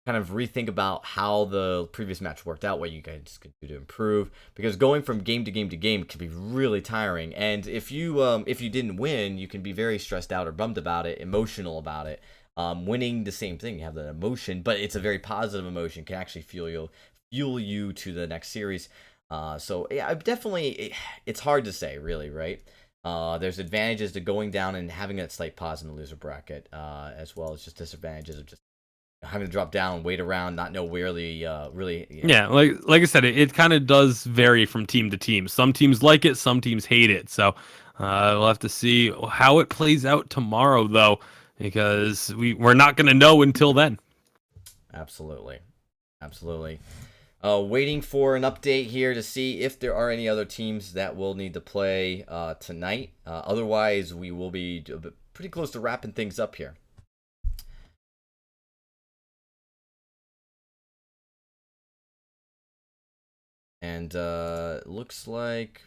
kind of rethink about how the previous match worked out, what you guys could do to improve, because going from game to game to game can be really tiring. And if you didn't win, you can be very stressed out or bummed about it, emotional about it. Winning, the same thing, you have that emotion, but it's a very positive emotion, can actually fuel you to the next series. So yeah, it's hard to say, really, right? There's advantages to going down and having that slight pause in the loser bracket, as well as just disadvantages of just having to drop down, wait around, not know where really. Yeah, like I said, it kind of does vary from team to team. Some teams like it, some teams hate it. So we'll have to see how it plays out tomorrow, though, because we're not going to know until then. Absolutely. Waiting for an update here to see if there are any other teams that will need to play tonight. Otherwise, we will be pretty close to wrapping things up here. And looks like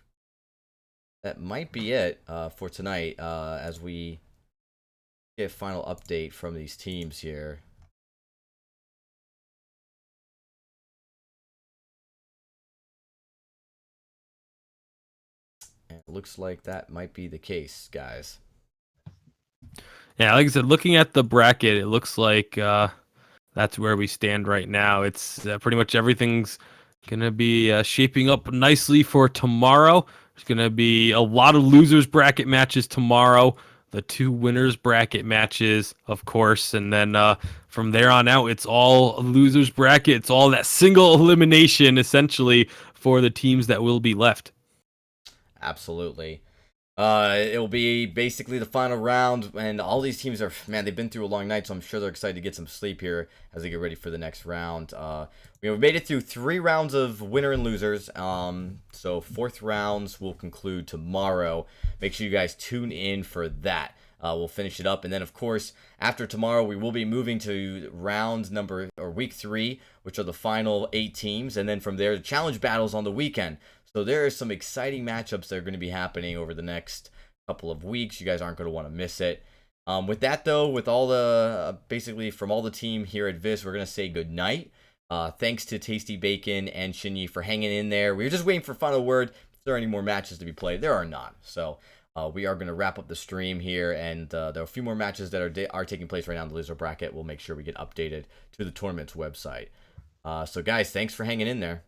that might be it for tonight, as we get a final update from these teams here. And it looks like that might be the case, guys. Yeah, like I said, looking at the bracket, it looks like that's where we stand right now. It's pretty much everything's Gonna be shaping up nicely for tomorrow. There's gonna be a lot of losers bracket matches tomorrow. The 2 winners bracket matches, of course, and then from there on out, it's all losers bracket. It's all that single elimination, essentially, for the teams that will be left. Absolutely. It'll be basically the final round, and all these teams are, man, they've been through a long night, so I'm sure they're excited to get some sleep here as they get ready for the next round. We made it through 3 rounds of winner and losers, so 4th rounds will conclude tomorrow. Make sure you guys tune in for that. We'll finish it up, and then, of course, after tomorrow, we will be moving to week 3, which are the final 8 teams, and then from there, the challenge battles on the weekend. So there are some exciting matchups that are going to be happening over the next couple of weeks. You guys aren't going to want to miss it. With that, though, with all the, basically from all the team here at VIS, we're going to say good night. Thanks to Tasty Bacon and Shinyi for hanging in there. We were just waiting for final word. If there are any more matches to be played, there are not. So we are going to wrap up the stream here, and there are a few more matches that are taking place right now in the loser bracket. We'll make sure we get updated to the tournament's website. So, guys, thanks for hanging in there.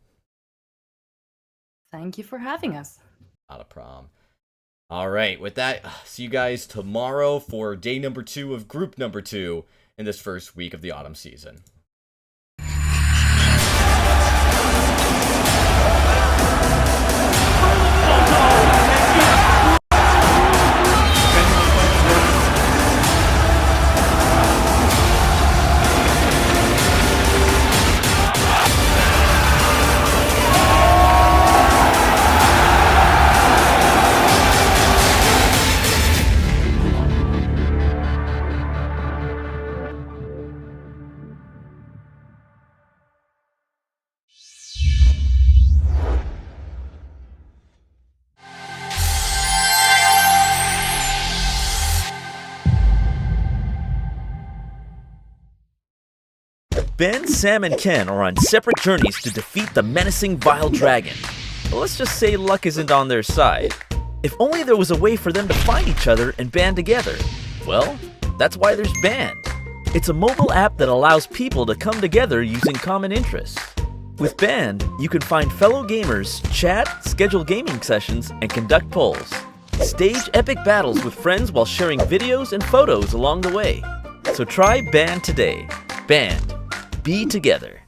Thank you for having us. Not a problem. All right, with that, see you guys tomorrow for day number 2 of group number 2 in this first week of the autumn season. Ben, Sam, and Ken are on separate journeys to defeat the menacing Vile Dragon. But let's just say luck isn't on their side. If only there was a way for them to find each other and band together. Well, that's why there's Band. It's a mobile app that allows people to come together using common interests. With Band, you can find fellow gamers, chat, schedule gaming sessions, and conduct polls. Stage epic battles with friends while sharing videos and photos along the way. So try Band today. Band. Be together.